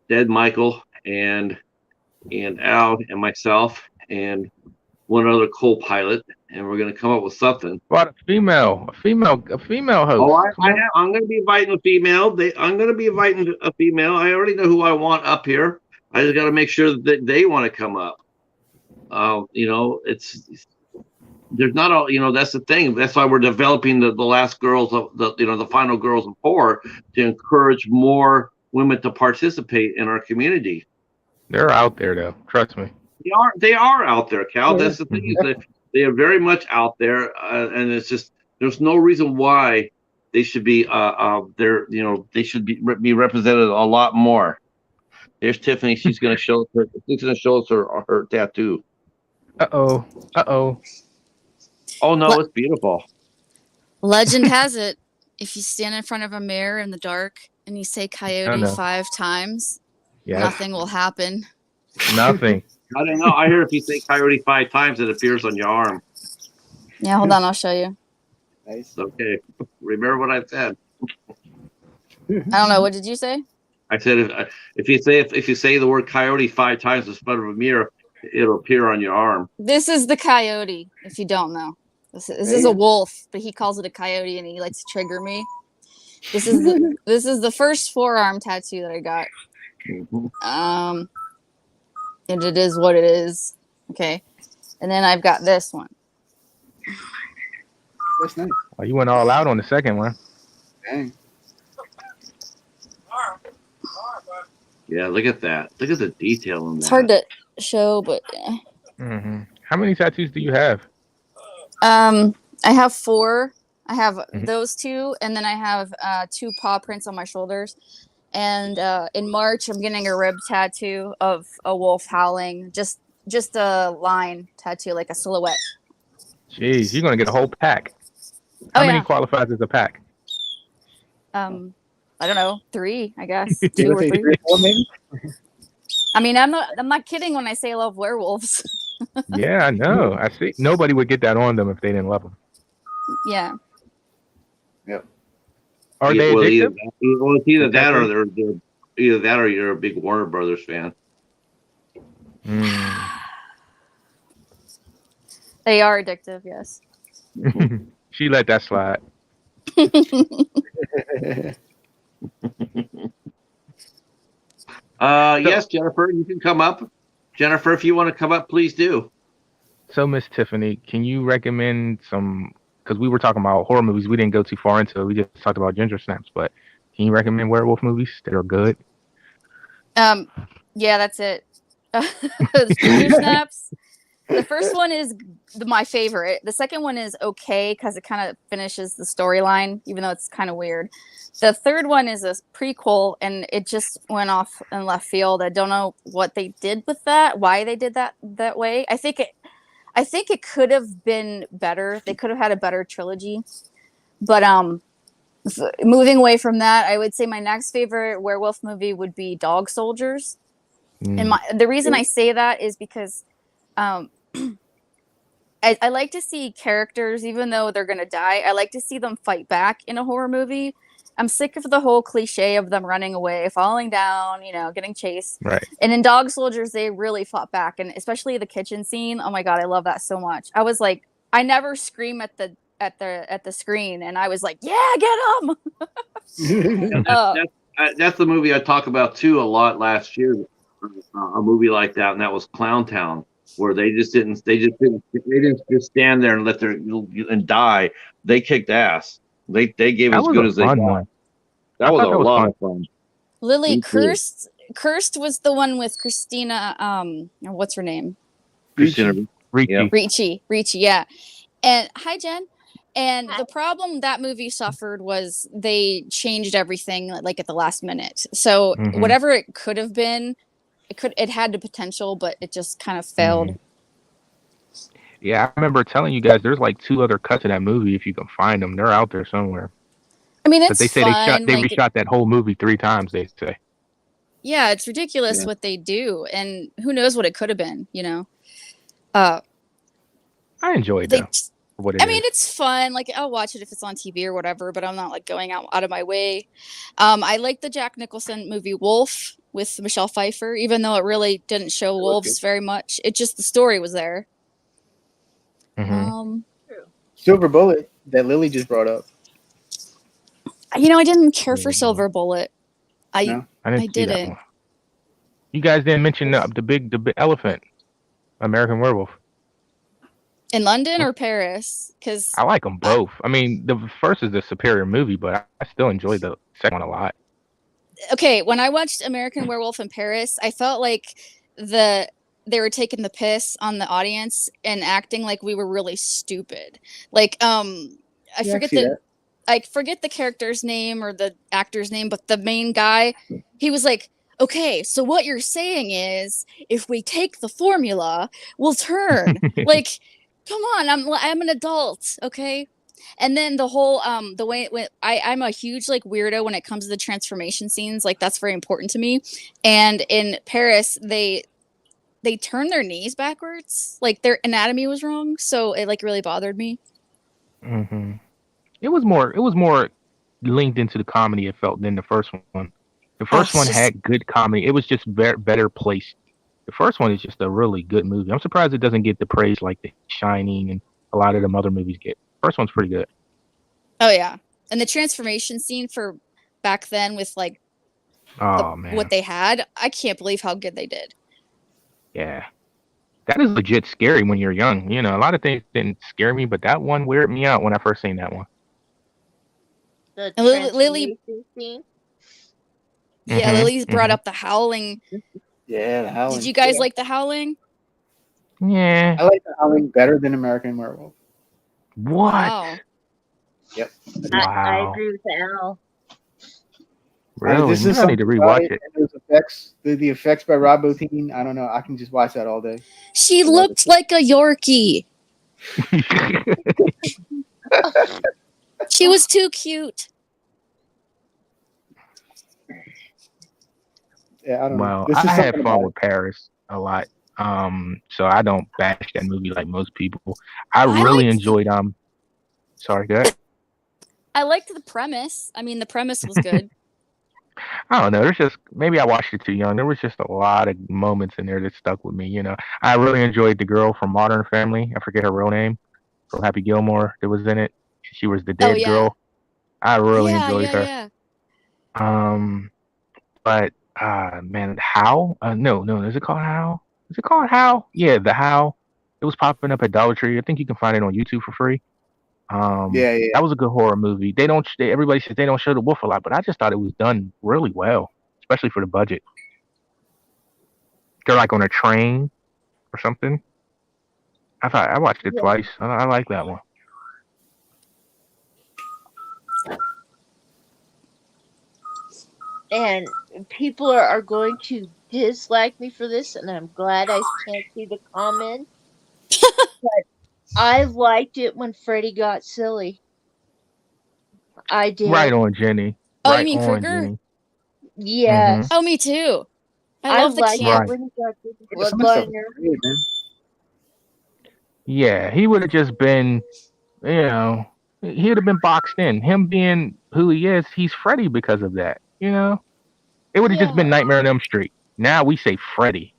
Dead Michael and Al and myself and one other co-pilot, and we're going to come up with something. What a female host. Oh, I'm going to be inviting a female. I'm going to be inviting a female. I already know who I want up here. I just got to make sure that they want to come up. There's not all. That's the thing. That's why we're developing the last girls of the final girls of horror to encourage more women to participate in our community. They're out there though. Trust me. They are out there, Cal. That's the thing, is that they are very much out there, and it's just there's no reason why they should be they should be represented a lot more. There's Tiffany. She's going to show us her tattoo. Uh-oh. Oh no, it's beautiful. Legend has it, if you stand in front of a mirror in the dark and you say coyote 5 times, nothing will happen. Nothing. I don't know. I heard if you say coyote 5 times, it appears on your arm. Yeah, hold on, I'll show you. Nice. Okay. Remember what I said. I don't know. What did you say? I said if you say the word coyote 5 times in front of a mirror, it'll appear on your arm. This is the coyote, if you don't know. This is a wolf, but he calls it a coyote and he likes to trigger me. This is the first forearm tattoo that I got. Mm-hmm. And it is what it is. Okay. And then I've got this one. That's nice. Oh, you went all out on the second one. Dang. Yeah, look at that. Look at the detail in that. It's hard to show, but yeah. Mm-hmm. How many tattoos do you have? I have 4. I have those 2, and then I have 2 paw prints on my shoulders. And in March, I'm getting a rib tattoo of a wolf howling, just a line tattoo, like a silhouette. Jeez, you're gonna get a whole pack. How many qualifies as a pack? I don't know, 3, I guess, 2 or 3. 3 or 4 maybe? I mean, I'm not kidding when I say I love werewolves. Yeah, I know. I see. Nobody would get that on them if they didn't love them. Yeah. Yep. Are they addictive? It's either that or you're a big Warner Brothers fan. They are addictive, yes. She let that slide. Yes, Jennifer, you can come up. Jennifer, if you want to come up, please do. So, Miss Tiffany, can you recommend some? Because we were talking about horror movies, we didn't go too far into it. We just talked about ginger snaps. But can you recommend werewolf movies that are good? Yeah, that's it. The ginger snaps. The first one is my favorite. The second one is okay because it kind of finishes the storyline, even though it's kind of weird. The third one is a prequel, and it just went off in left field. I don't know what they did with that, why they did that way. I think it could have been better. They could have had a better trilogy. But moving away from that, I would say my next favorite werewolf movie would be Dog Soldiers. And the reason I say that is because I like to see characters, even though they're going to die, I like to see them fight back in a horror movie. I'm sick of the whole cliche of them running away, falling down, getting chased. Right. And in Dog Soldiers, they really fought back, and especially the kitchen scene. Oh my God, I love that so much. I was like, I never scream at the screen, and I was like, yeah, get him. That's the movie I talked about too a lot last year. A movie like that, and that was Clown Town. where they didn't just stand there and let their and die. They kicked ass. They gave That as was good a as they fun got. one. That I was thought a that was lot fun. of fun. Lily, Me too. Cursed was the one with Christina. What's her name? Christina, Ricci. Ricci, yeah. And hi, Jen. And the problem that movie suffered was they changed everything like at the last minute. So Mhm. whatever it could have been, it had the potential, but it just kind of failed. Yeah, I remember telling you guys there's like 2 other cuts of that movie if you can find them. They're out there somewhere. I mean, But it's they say fun. they reshot that whole movie 3 times. They say. Yeah, it's ridiculous what they do, and who knows what it could have been. I enjoyed it. What it I mean, is. it's fun. Like, I'll watch it if it's on TV or whatever, but I'm not like going out of my way. I like the Jack Nicholson movie Wolf with Michelle Pfeiffer, even though it really didn't show wolves very much. It just the story was there. Silver Bullet that Lily just brought up. I didn't care for Silver Bullet. I didn't see that one. You guys didn't mention the big elephant, American Werewolf. In London or Paris? Because I like them both. I mean, the first is the superior movie, but I still enjoyed the second one a lot. Okay, when I watched American Werewolf in Paris, I felt like they were taking the piss on the audience and acting like we were really stupid. Like, I forget the character's name or the actor's name, but the main guy, he was like, okay, so what you're saying is if we take the formula, we'll turn. Like, come on, I'm an adult, okay? And then the whole the way I'm a huge like weirdo when it comes to the transformation scenes. Like, that's very important to me. And in Paris, they turned their knees backwards. Like, their anatomy was wrong, so it like really bothered me. Mm-hmm. It was more linked into the comedy, it felt, than the first one. The first one had good comedy. It was just better placed. The first one is just a really good movie. I'm surprised it doesn't get the praise like The Shining and a lot of them other movies get. First one's pretty good. Oh yeah, and the transformation scene for back then with like what they had, I can't believe how good they did. Yeah, that is legit scary when you're young. A lot of things didn't scare me, but that one weirded me out when I first seen that one. The Lily scene. Yeah, Lily's brought up The Howling. Yeah, The Howling. Did you guys like The Howling? Yeah. I like The Howling better than American Werewolf. What? Wow. Yep. Wow. I agree with Al. Really? This is I need to rewatch it. Those effects, the effects by Rob Bottin, I don't know. I can just watch that all day. She looked like a Yorkie. She was too cute. Yeah, I don't know. Well, I had fun with Paris a lot. So I don't bash that movie like most people. I really enjoyed sorry, go ahead. I liked the premise. I mean, the premise was good. I don't know. There's just, maybe I watched it too young. There was just a lot of moments in there that stuck with me. I really enjoyed the girl from Modern Family. I forget her real name. From Happy Gilmore that was in it. She was the dead girl. I really enjoyed her. Yeah. But man, How? No. Is it called How? Is it called How? Yeah, the How. It was popping up at Dollar Tree. I think you can find it on YouTube for free. Yeah. That was a good horror movie. Everybody says they don't show the wolf a lot, but I just thought it was done really well, especially for the budget. They're like on a train or something. I watched it twice. I like that one. And people are going to dislike me for this, and I'm glad I can't see the comment. But I liked it when Freddy got silly. I did. Right on, Jenny. Oh, right you mean on, Krueger? Jenny. Yes. Oh, me too. I love the camp. When he got the bloodliner. Yeah, he would have just been, he would have been boxed in. Him being who he is, he's Freddy because of that. It would have just been Nightmare on Elm Street. Now we say Freddy.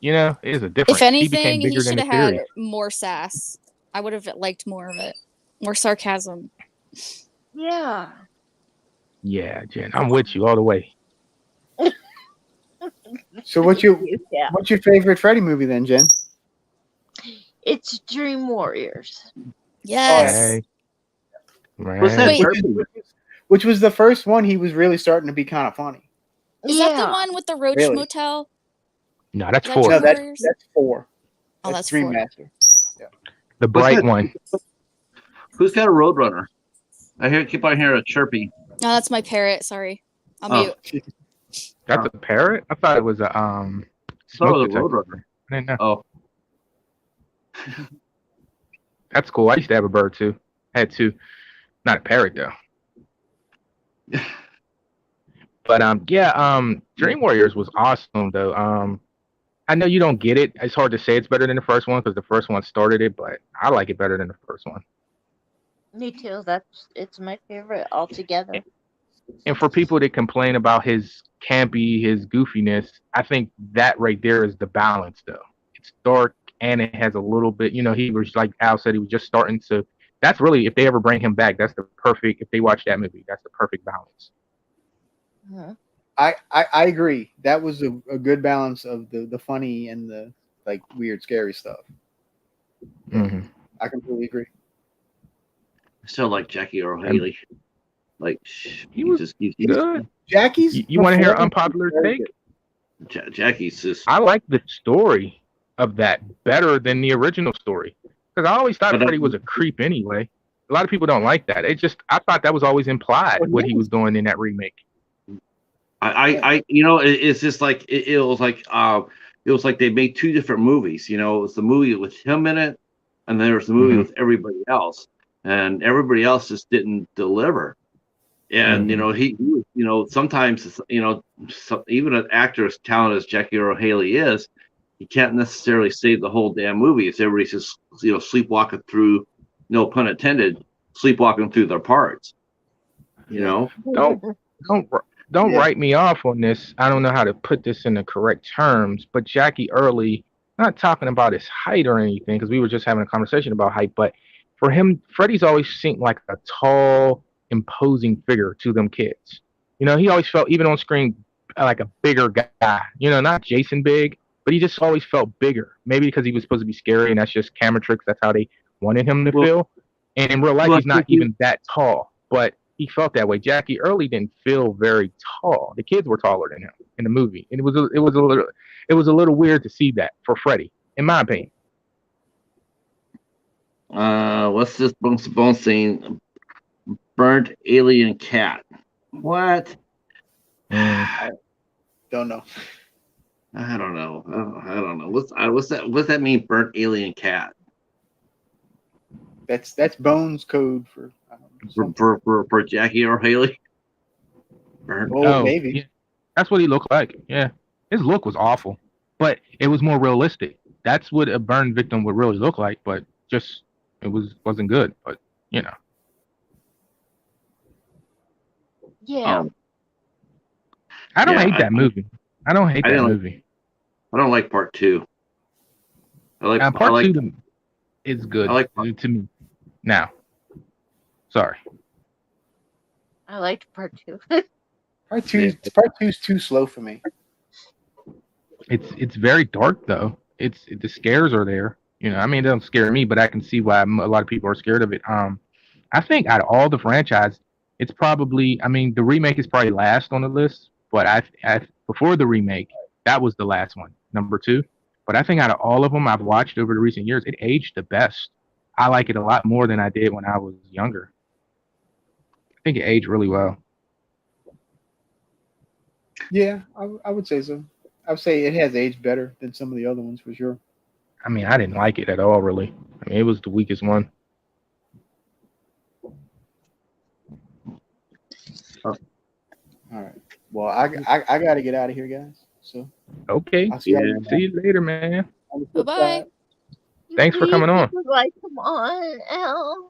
It is a difference. If anything, he became he bigger should than have the had series. more sass. I would have liked more of it. More sarcasm. Yeah. Yeah, Jen, I'm with you all the way. So what's your favorite Freddy movie then, Jen? It's Dream Warriors. Yes. Hey. Right. What's that? Wait. Turkey? Which was the first one he was really starting to be kind of funny. Is that the one with the Roach Really? Motel? No, that's Is that 4. No, Dream that's Warriors? 4. Oh, that's Dream 4. Master. The What's bright that? one. Who's got a Roadrunner? Keep on hearing a chirpy. No, that's my parrot. Sorry. I'll Oh. mute. That's a parrot? I thought it was a I thought smoke it was a detector. Roadrunner. I didn't know. Oh, That's cool. I used to have a bird too. I had 2. Not a parrot though. But Dream Warriors was awesome though. I know you don't get it. It's hard to say it's better than the first one because the first one started it, but I like it better than the first one. Me too. It's my favorite altogether. And for people that complain about his campy, his goofiness, I think that right there is the balance though. It's dark and it has a little bit, he was like Al said, he was just starting to. That's really, if they ever bring him back, that's the perfect. If they watch that movie, that's the perfect balance. Mhm. I agree. That was a good balance of the funny and the like weird, scary stuff. Mm-hmm. I completely agree. I still like Jackie Earl Haley. Like He was good. Jackie's. You want to hear an performance unpopular was very take? good. Jackie's just. I like the story of that better than the original story because I always thought But Freddy was a creep anyway. A lot of people don't like that. I thought that was always implied what he was doing in that remake. It's just like it was like they made 2 different movies. It was the movie with him in it, and then there was the movie with everybody else, and everybody else just didn't deliver. And he sometimes even an actor as talented as Jackie Earl Haley is, he can't necessarily save the whole damn movie. It's everybody's just sleepwalking through, no pun intended, sleepwalking through their parts. Don't write me off on this. I don't know how to put this in the correct terms, but Jackie Early, not talking about his height or anything, because we were just having a conversation about height, but for him, Freddy's always seemed like a tall, imposing figure to them kids. He always felt, even on screen, like a bigger guy. Not Jason big, but he just always felt bigger. Maybe because he was supposed to be scary, and that's just camera tricks. That's how they wanted him to feel. And in real life, he's not even that tall, but he felt that way. Jackie Early didn't feel very tall. The kids were taller than him in the movie, and it was a little weird to see that for Freddy, in my opinion. What's this bone scene? Burnt alien cat. What? Don't know. I don't know. What's that mean? Burnt alien cat. That's Bones code for Jackie Earl Haley. Burnt. Oh, maybe. Yeah. That's what he looked like. Yeah, his look was awful, but it was more realistic. That's what a burn victim would really look like, but just it wasn't good. But Yeah. I don't hate that movie. I don't hate that movie. I don't like part 2. Part 2 is good to me. Now, sorry. I liked part 2. Part 2's too slow for me. It's very dark though. The scares are there. It doesn't scare me, but I can see why a lot of people are scared of it. I think out of all the franchise, it's probably. The remake is probably last on the list, but I before the remake, that was the last one, number 2. But I think out of all of them I've watched over the recent years, it aged the best. I like it a lot more than I did when I was younger. I think it aged really well. Yeah, I would say so. I would say it has aged better than some of the other ones for sure. I didn't like it at all, really. It was the weakest one. All right. Well, I got to get out of here, guys. So. Okay. I'll see you later, man. Bye-bye. Thanks for coming on. Like, come on, Al.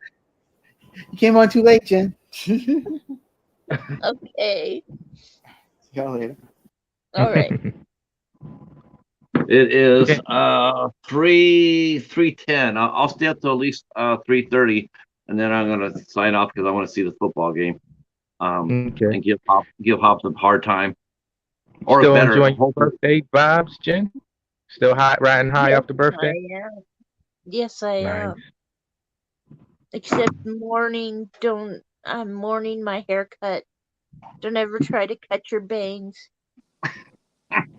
You came on too late, Jen. Okay. See y'all later. All right. It is 3:10. I'll stay up till at least 3:30, and then I'm gonna sign off because I want to see the football game. And give Hops a hard time. Or still better, enjoying your birthday vibes, Jen? Still riding high off the birthday? Yeah. Yes, I Nice. am. Except I'm mourning my haircut. Don't ever try to cut your bangs.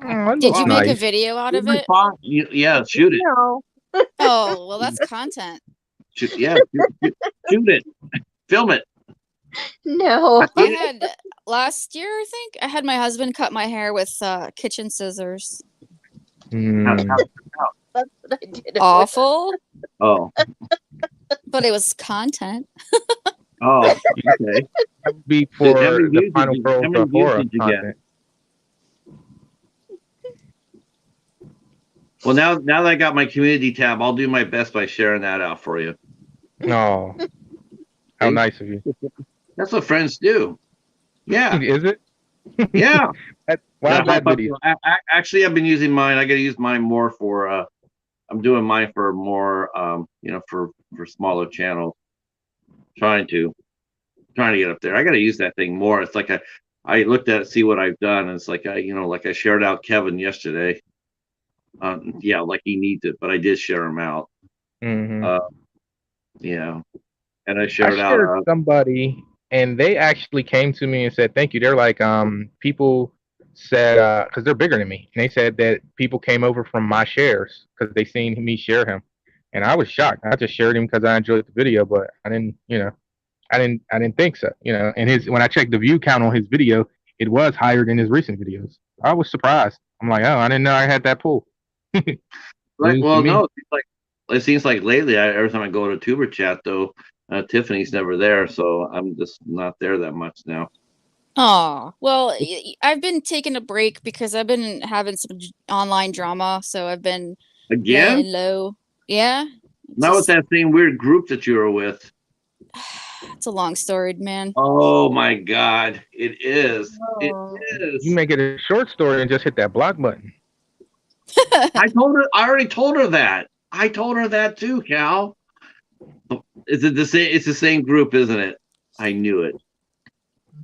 Oh, Did you make a nice. video out of it? Yeah, shoot it. No, Oh, well, that's content. Shoot it. Film it. no. I had last year, I think, I had my husband cut my hair with kitchen scissors. Mm. That's what I did. Awful, Oh, but it was content. okay. That would be How for many the views final did you- girls how many of views horror did you get? content. Well, now that I got my community tab, I'll do my best by sharing that out for you. Oh, how See? nice of you. That's what friends do. Yeah, Is it? yeah. Why Yeah, that video? Actually, I've been using mine. I got to use mine more for. I'm doing mine for more. For smaller channels. Trying to get up there. I got to use that thing more. It's like I looked at it, see what I've done, and it's like I shared out Kevin yesterday. Yeah, like he needs it, but I did share him out. Mhm. Yeah, and I I shared shared out. somebody, and they actually came to me and said thank you. They're like, people said, because they're bigger than me, and they said that people came over from my shares because they seen me share him, and I was shocked. I just shared him because I enjoyed the video, but I didn't, I didn't think so, And when I checked the view count on his video, it was higher than his recent videos. I was surprised. I'm like, oh, I didn't know I had that pull. Like, News to well, me. no, it seems like lately, every time I go to Tuber Chat, though, Tiffany's never there, so I'm just not there that much now. Oh, well, I've been taking a break because I've been having some online drama, so I've been Again? laying low. Yeah, Not with that same weird group that you were with. it's a long story, man. Oh my God, it is. It Oh. is. You make it a short story and just hit that block button. I already told her that. I told her that too, Cal. Is it the same? It's the same group, isn't it? I knew it.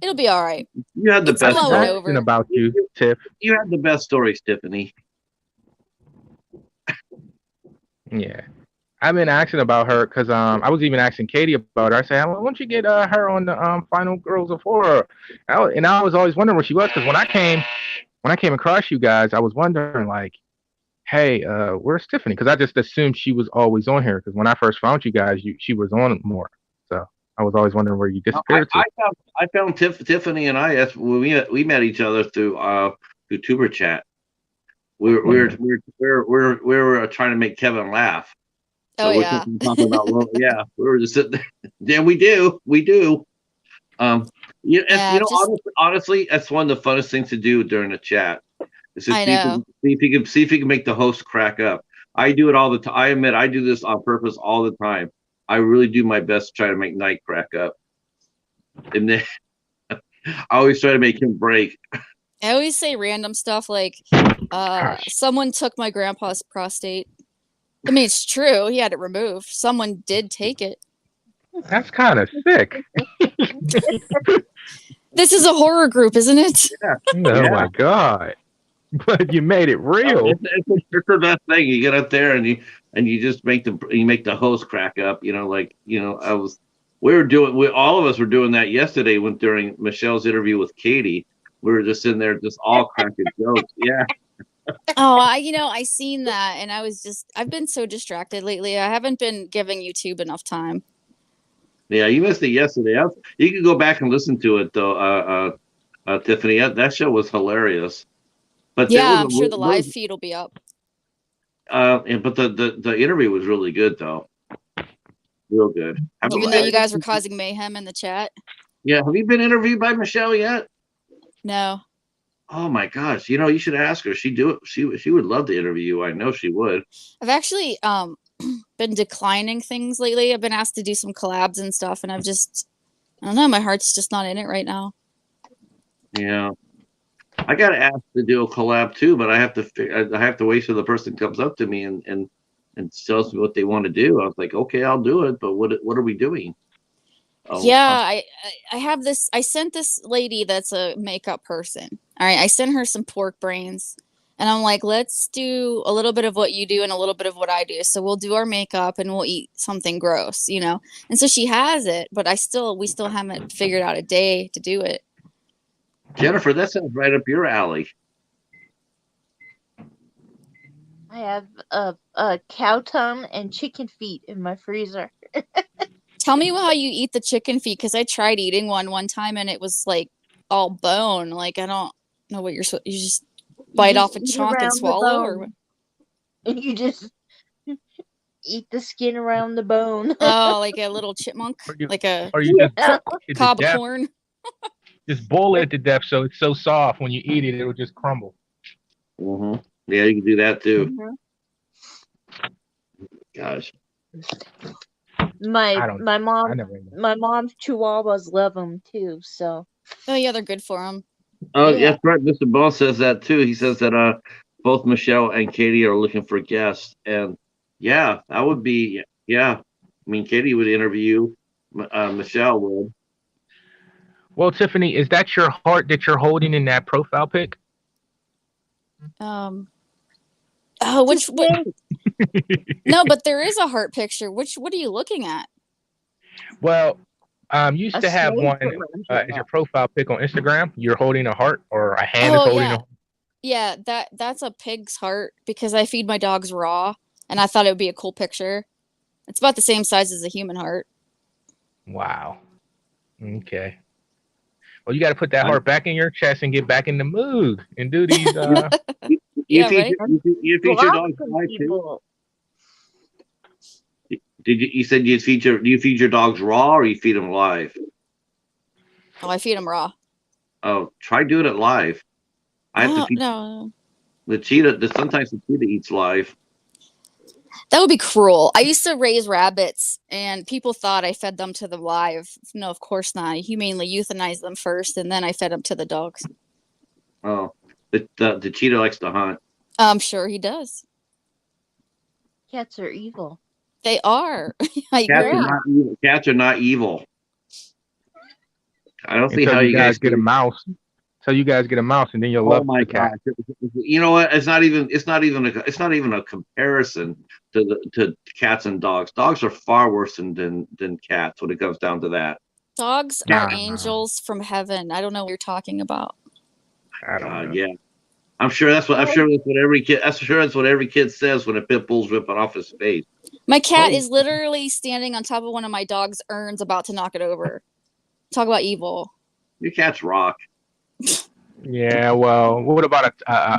It'll be all right. You had the It's best blowing story. over. Asking about you, Tiff. You had the best stories, Tiffany. Yeah. I've been asking about her because I was even asking Katie about her. I said, why don't you get her on the Final Girls of Horror? And I was always wondering where she was because when I came across you guys, I was wondering like, hey, where's Tiffany? Because I just assumed she was always on here because when I first found you guys, she was on more. So I was always wondering where you disappeared to. I found Tiffany and I. That's when we met each other through Tuber Chat. We were trying to make Kevin laugh. Oh, we're yeah. talking about we were just sitting there. Yeah, we do. Honestly, that's one of the funnest things to do during the chat. Is to I know. see if you can make the host crack up. I do it all the time. I admit I do this on purpose all the time. I really do my best to try to make Knight crack up, and then I always try to make him break. I always say random stuff like, someone took my grandpa's prostate. I mean, it's true. He had it removed. Someone did take it. That's kind of sick. This is a horror group, isn't it? Yeah. Oh my God. But you made it real. It's the best thing. You get up there and you just make the host crack up. All of us were doing that yesterday during Michelle's interview with Katie. We were just in there, just all cracking jokes. Yeah. Oh, I seen that, and I've been so distracted lately. I haven't been giving YouTube enough time. Yeah, you missed it yesterday. You can go back and listen to it though, Tiffany. That show was hilarious. But yeah, I'm sure the live feed will be up. But the interview was really good though. Real good. Even though you guys were causing mayhem in the chat. Yeah, have you been interviewed by Michelle yet? No. Oh my gosh! You should ask her. She would love to interview you. I know she would. I've actually been declining things lately. I've been asked to do some collabs and stuff, and I don't know. My heart's just not in it right now. Yeah, I got asked to do a collab too, but I have to wait till the person comes up to me and tells me what they want to do. I was like, okay, I'll do it, but what are we doing? I have this. I sent this lady that's a makeup person. All right, I sent her some pork brains, And I'm like, let's do a little bit of what you do and a little bit of what I do. So we'll do our makeup and we'll eat something gross, you know? And so she has it, but we still haven't figured out a day to do it. Jennifer, that sounds right up your alley. I have a cow tongue and chicken feet in my freezer. Tell me how you eat the chicken feet, because I tried eating one time and it was like all bone. Like, I don't know what you just bite off a eat chunk and around the swallow, or bone. And you just eat the skin around the bone. oh, like a little chipmunk, like a Or you just Yeah. eat it to cob death. corn. Just boil it to death so it's so soft when you eat it, it'll just crumble. Mm-hmm. Yeah, you can do that too. Mhm. Gosh. I don't. My I mom never ate that. my mom's chihuahuas love them too. So Oh yeah, they're good for them. Oh, Yeah. that's right. Mr. Bone says that too. He says that both Michelle and Katie are looking for guests, and yeah, that would be yeah. I mean, Katie would interview you. Michelle would. Well, Tiffany, is that your heart that you're holding in that profile pic? Oh, Just what? wait. No, but there is a heart picture. What are you looking at? Well, you used A to have snake one around as your your profile pic on Instagram. You're holding a heart, or a hand is Oh holding yeah, a. yeah. That's a pig's heart because I feed my dogs raw, and I thought it would be a cool picture. It's about the same size as a human heart. Wow. Okay. Well, you got to put that I- heart back in your chest and get back in the mood and do these. You Yeah, feed right. you feed your Lots dogs of live too? people. Did you said you feed do you feed your dogs raw or you feed them live? Oh, I feed them raw. Oh, try doing it live. I have to No, feed no, the cheetah. Sometimes the cheetah eats live. that would be cruel. I used to raise rabbits, and people thought I fed them to them live. No, of course not. I humanely euthanized them first, and then I fed them to the dogs. Oh, the cheetah likes to hunt. I'm sure he does. Cats are evil. They are. I Cats are agree. not evil. Cats are not evil. I don't see Until how you you guys guys get a mouse. So you guys get a mouse, and then you'll Oh love my the cat. gosh! You know what? It's not even a comparison to cats and dogs. Dogs are far worse than cats when it comes down to that. Dogs Nah. are angels from heaven. I don't know what you're talking about. I don't know. Yeah, I'm sure that's what every kid says when a pit bull's ripping off his face. My cat Oh. is literally standing on top of one of my dog's urns about to knock it over. Talk about evil. Your cats rock. Yeah, well, what about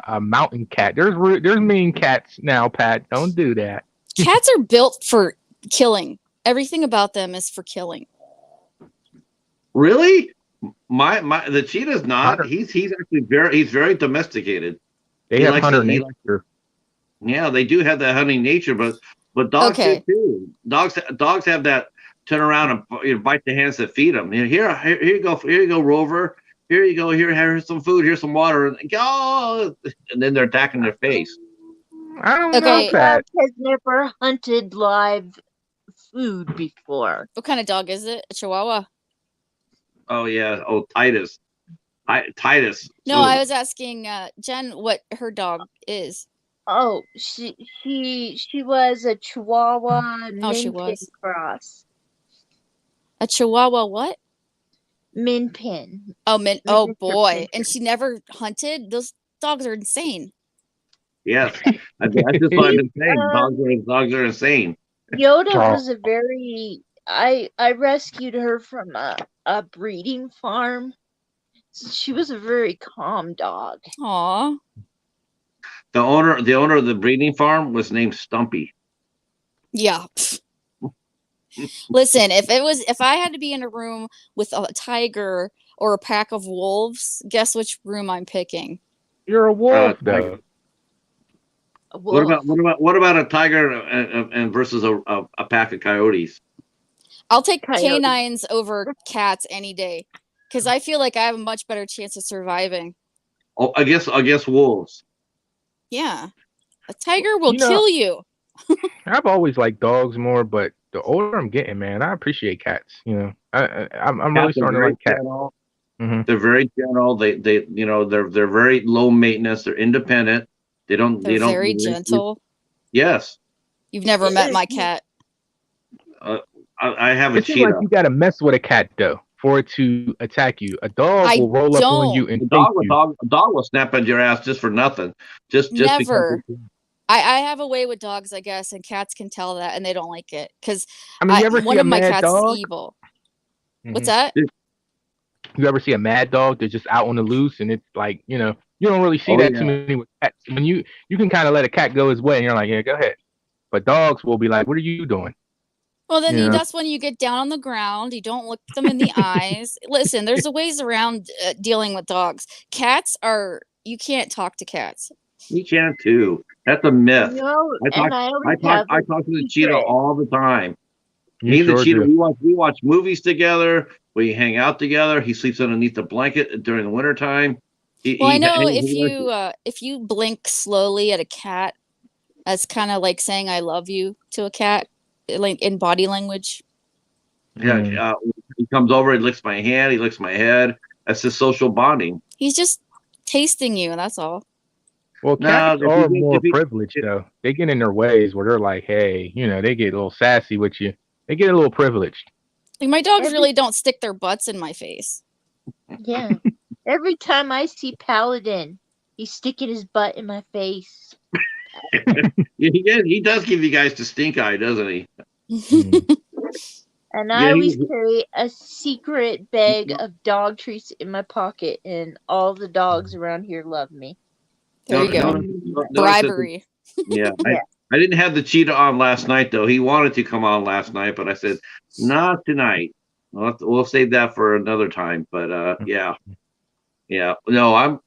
a mountain cat? There's mean cats now, Pat. Don't do that. Cats are built for killing. Everything about them is for killing. Really? The cheetah's not. Hunter. He's actually very domesticated. They He have likes hunter to- he nature. Yeah, they do have that hunting nature, but dogs Okay. do too. Dogs have that turn around and bite the hands that feed them. Here you go, Rover. Here you go. Here's some food. Here's some water. And go, and then they're attacking their face. I don't Okay. know, Pat. Cat has never hunted live food before. What kind of dog is it? A Chihuahua? Oh yeah. Oh, Titus. Titus. No, Ooh. I was asking Jen what her dog is. Oh, she was a Chihuahua Oh, she Min Pin was. cross. A Chihuahua what? Min Pin. Oh, oh Mr. boy. Pincher. And she never hunted? Those dogs are insane. Yes. That's just what I've been saying. Dogs are insane. Yoda Oh. was a very I rescued her from a breeding farm. She was a very calm dog. Aw. The owner of the breeding farm was named Stumpy. Yeah. Listen, if I had to be in a room with a tiger or a pack of wolves, guess which room I'm picking? You're a wolf, tiger. though. A wolf. What about a tiger and versus a pack of coyotes? I'll take Coyote. canines over cats any day because I feel like I have a much better chance of surviving. Oh, I guess wolves. Yeah. A tiger will You know- kill you. I've always liked dogs more, but the older I'm getting, man, I appreciate cats. You know, I'm really Cats are starting to very like cats. gentle. Mhm. They're very gentle. They're very low maintenance. They're independent. They don't. They're They don't. very gentle. Yes. You've never met my cat. I have a It seems like cheetah. you gotta mess with a cat though for it to attack you. A dog I will roll up on don't. you and A take dog, you. a dog will snap at your ass just for nothing. Just Never. because. I have a way with dogs, I guess, and cats can tell that, and they don't like it because I mean, you ever one see a of my mad cats dog? is evil. Mhm. What's that? You ever see a mad dog that's just out on the loose and it's like, you know, you don't really see Oh, that yeah. too many with cats. When you can kind of let a cat go his way and you're like, yeah, go ahead. But dogs will be like, what are you doing? Well, then Yeah. that's when you get down on the ground. You don't look them in the eyes. Listen, there's a ways around dealing with dogs. Cats are, you can't talk to cats. You can too. That's a myth. No, I talk. and I I always talk. have I a talk to the secret. cheetah all the time. You Me and the sure cheetah, do. we watch movies together. We hang out together. He sleeps underneath the blanket during the wintertime. Well, I know if you blink slowly at a cat, that's kind of like saying "I love you" to a cat, like in body language. Yeah, he comes over, he licks my hand, he licks my head. That's just social bonding. He's just tasting you, that's all. Well, No, cats if are you- more if you- privileged though. They get in their ways where they're like, hey, you know, they get a little sassy with you. They get a little privileged. Like my dogs Every- really don't stick their butts in my face. Yeah. Every time I see Paladin, he's sticking his butt in my face. he does give you guys the stink eye, doesn't he? And Yeah, I always he- carry a secret bag of dog treats in my pocket, and all the dogs around here love me. There you go. Bribery. Yeah, Yeah. I didn't have the cheetah on last night though. He wanted to come on last night, but I said not tonight. We'll save that for another time. But yeah. No, I'm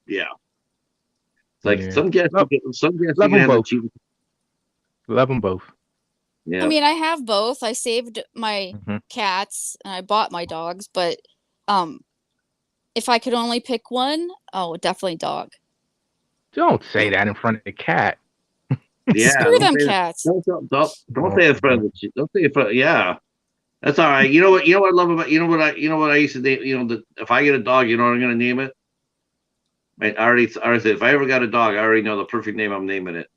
yeah. It's like Yeah. some guests, Love you can them have the both. cheetah. Love them both. Yeah. I mean, I have both. I saved my Mhm. cats and I bought my dogs, but if I could only pick one, oh, definitely dog. Don't say that in front of the cat. Yeah. Screw don't them say- cats. Don't say it in front of the cheetah. Don't say it in front. Yeah. That's all right. You know what I love about I used to name, if I get a dog, you know what I'm gonna name it? I already said if I ever got a dog, I already know the perfect name I'm naming it.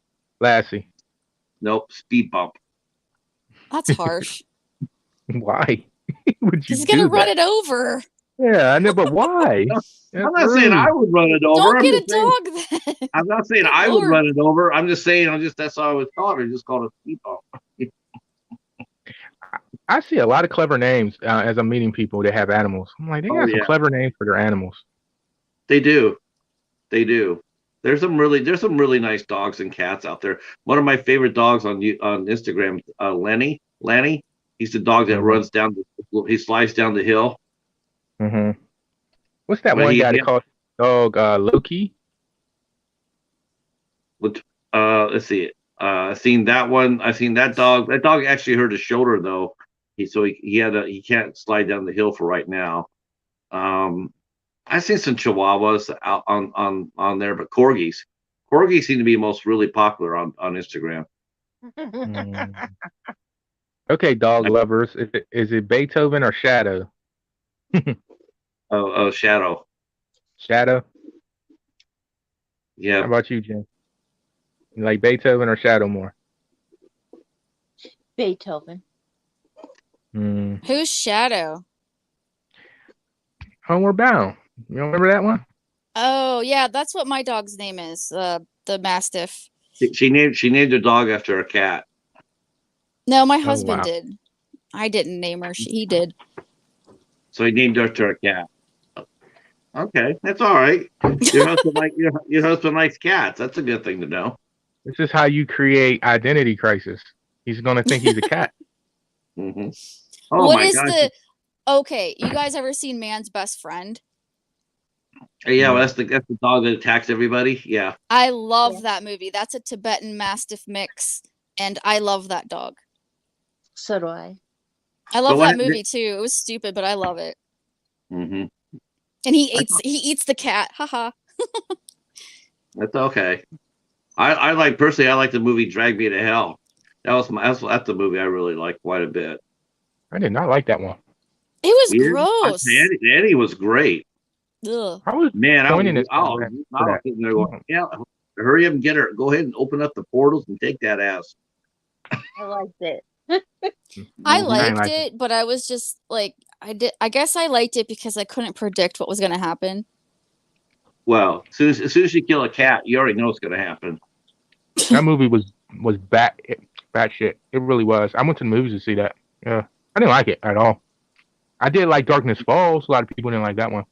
Lassie. Nope, Speed Bump. That's harsh. Why would you He's gonna do run that? it over. Yeah, I know, but why? I'm not saying I would run it over. Don't I'm get a just saying- dog then. I'm not saying Good I would Lord. run it over. I'm just saying that's how I was taught. I just called it Speed Bump. I see a lot of clever names as I'm meeting people that have animals. I'm like, they got some yeah. clever names for their animals. They do. There's some really nice dogs and cats out there. One of my favorite dogs on Instagram, Lenny. Lanny. He's the dog that Mhm. runs down. He slides down the hill. hmm What's that Well, one he- guy he- that calls his dog Loki? Let's see. I've seen that one. I've seen that dog. That dog actually hurt his shoulder though. He can't slide down the hill for right now. I've seen some Chihuahuas out on there, but corgis seem to be most really popular on Instagram. Mm. Okay, dog lovers. Is it Beethoven or Shadow? Oh, Shadow. Shadow. Yeah. How about you, Jen? You like Beethoven or Shadow more? Beethoven. Mm. Who's Shadow? Homeward Bound. You don't remember that one? Oh yeah, that's what my dog's name is. The Mastiff. She named her dog after a cat. No, my husband wow. did. I didn't name her. He did. So he named her after a cat. Okay, that's all right. Your husband likes cats. That's a good thing to know. This is how you create identity crisis. He's gonna think he's a cat. hmm Oh What my is gosh. the? Okay, you guys ever seen Man's Best Friend? Yeah, well, that's the dog that attacks everybody. Yeah. I love Yeah. that movie. That's a Tibetan Mastiff mix, and I love that dog. So do I. I love what- that movie too. It was stupid, but I love it. hmm And he eats the cat. Haha. That's okay. I like the movie Drag Me to Hell. That's the movie I really like quite a bit. I did not like that one. It was Yeah, gross. Eddie was great. Ugh. I was Man, pointing I at was for that. sitting there going, yeah, hurry up and get her. Go ahead and open up the portals and take that ass. I liked it. I I ain't liked like it, but I was just like, I guess I liked it because I couldn't predict what was going to happen. Well, as soon as you kill a cat, you already know what's going to happen. That movie was bad shit. It really was. I went to the movies to see that. Yeah, I didn't like it at all. I did like Darkness Falls. A lot of people didn't like that one.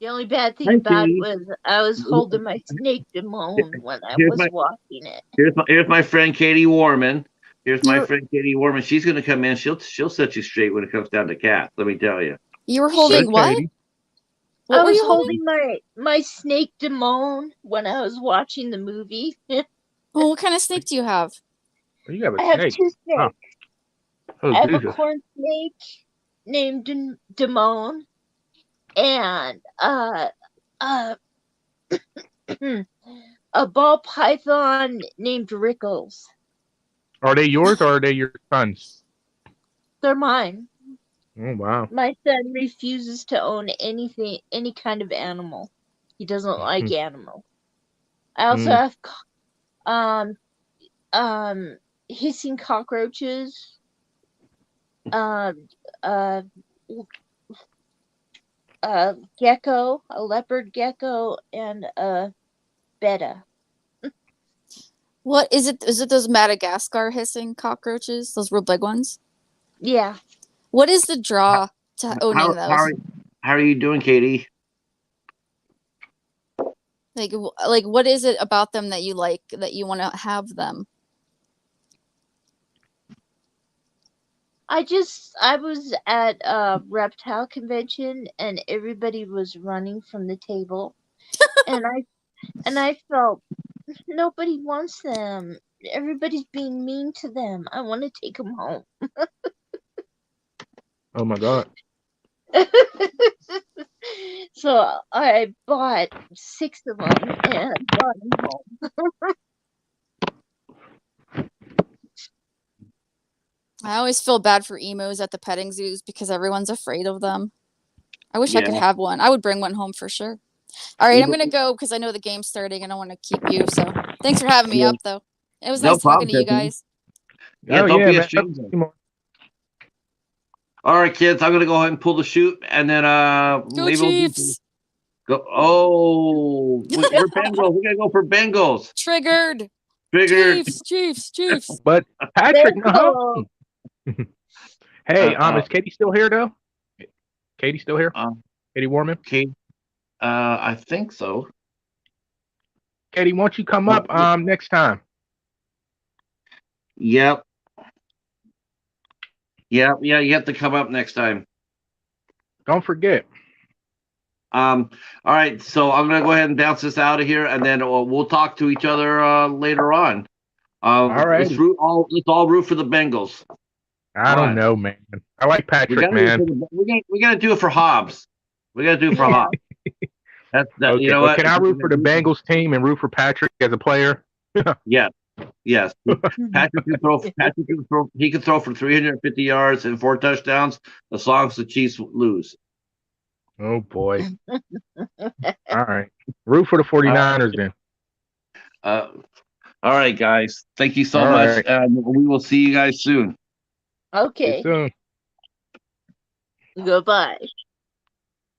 The only bad thing Thank about it you. was I was holding my snake to moan when I Here's was my- watching it. Here's my friend Katie Warman. Here's my You're- friend Katie Warman. She's going to come in. She'll set you straight when it comes down to cats. Let me tell you. You were holding Good, what? Katie. What I were was you holding? holding my snake to moan when I was watching the movie. Oh, what kind of snake do you have? You have I a have snake. two snakes. Oh. Oh, I have a Jesus. corn snake named Damone and a ball python named Rickles. Are they yours or are they your son's? They're mine. Oh, wow. My son refuses to own anything, any kind of animal. He doesn't like animals. I also have hissing cockroaches, gecko, a leopard gecko, and a betta. What is it? Is it those Madagascar hissing cockroaches? Those real big ones? Yeah. What is the draw to owning those? How are you doing, Katie? Like what is it about them that you like, that you want to have them? I was at a reptile convention and everybody was running from the table. and I felt nobody wants them. Everybody's being mean to them. I want to take them home. Oh, my God. So I bought 6 of them and brought them home. I always feel bad for emos at the petting zoos because everyone's afraid of them. I wish I could Yeah. have one. I would bring one home for sure. All right, I'm gonna go because I know the game's starting and I want to keep you. So thanks for having me Yeah. up, though. It was No nice talking problem, to you Tiffany. guys. Yeah, Oh, don't be a man. stranger. Come All right, kids, I'm gonna go ahead and pull the chute, and then Go maybe Chiefs! we'll go. Oh, we're Bengals. We gotta go for Bengals. Triggered. Triggered. Chiefs. But Patrick, Bingo! Hey, Uh-uh. is Katie still here though? Katie still here? Katie Warman? Kate, I think so. Katie, won't you come up next time? Yep. Yeah, you have to come up next time. Don't forget. All right, so I'm gonna go ahead and bounce this out of here, and then we'll talk to each other later on. All right. Let's all root for the Bengals. I don't know, man. I like Patrick, man. We gotta do it for Hobbs. We gotta do it for Hobbs. That's Okay, you know but what? can I root for the Bengals team and root for Patrick as a player? Yes. Patrick can throw. He can throw for 350 yards and 4 touchdowns as long as the Chiefs lose. Oh boy. All right. Root for the 49ers then. All right, guys. Thank you so All much. right. We will see you guys soon. Okay. See you soon. Goodbye.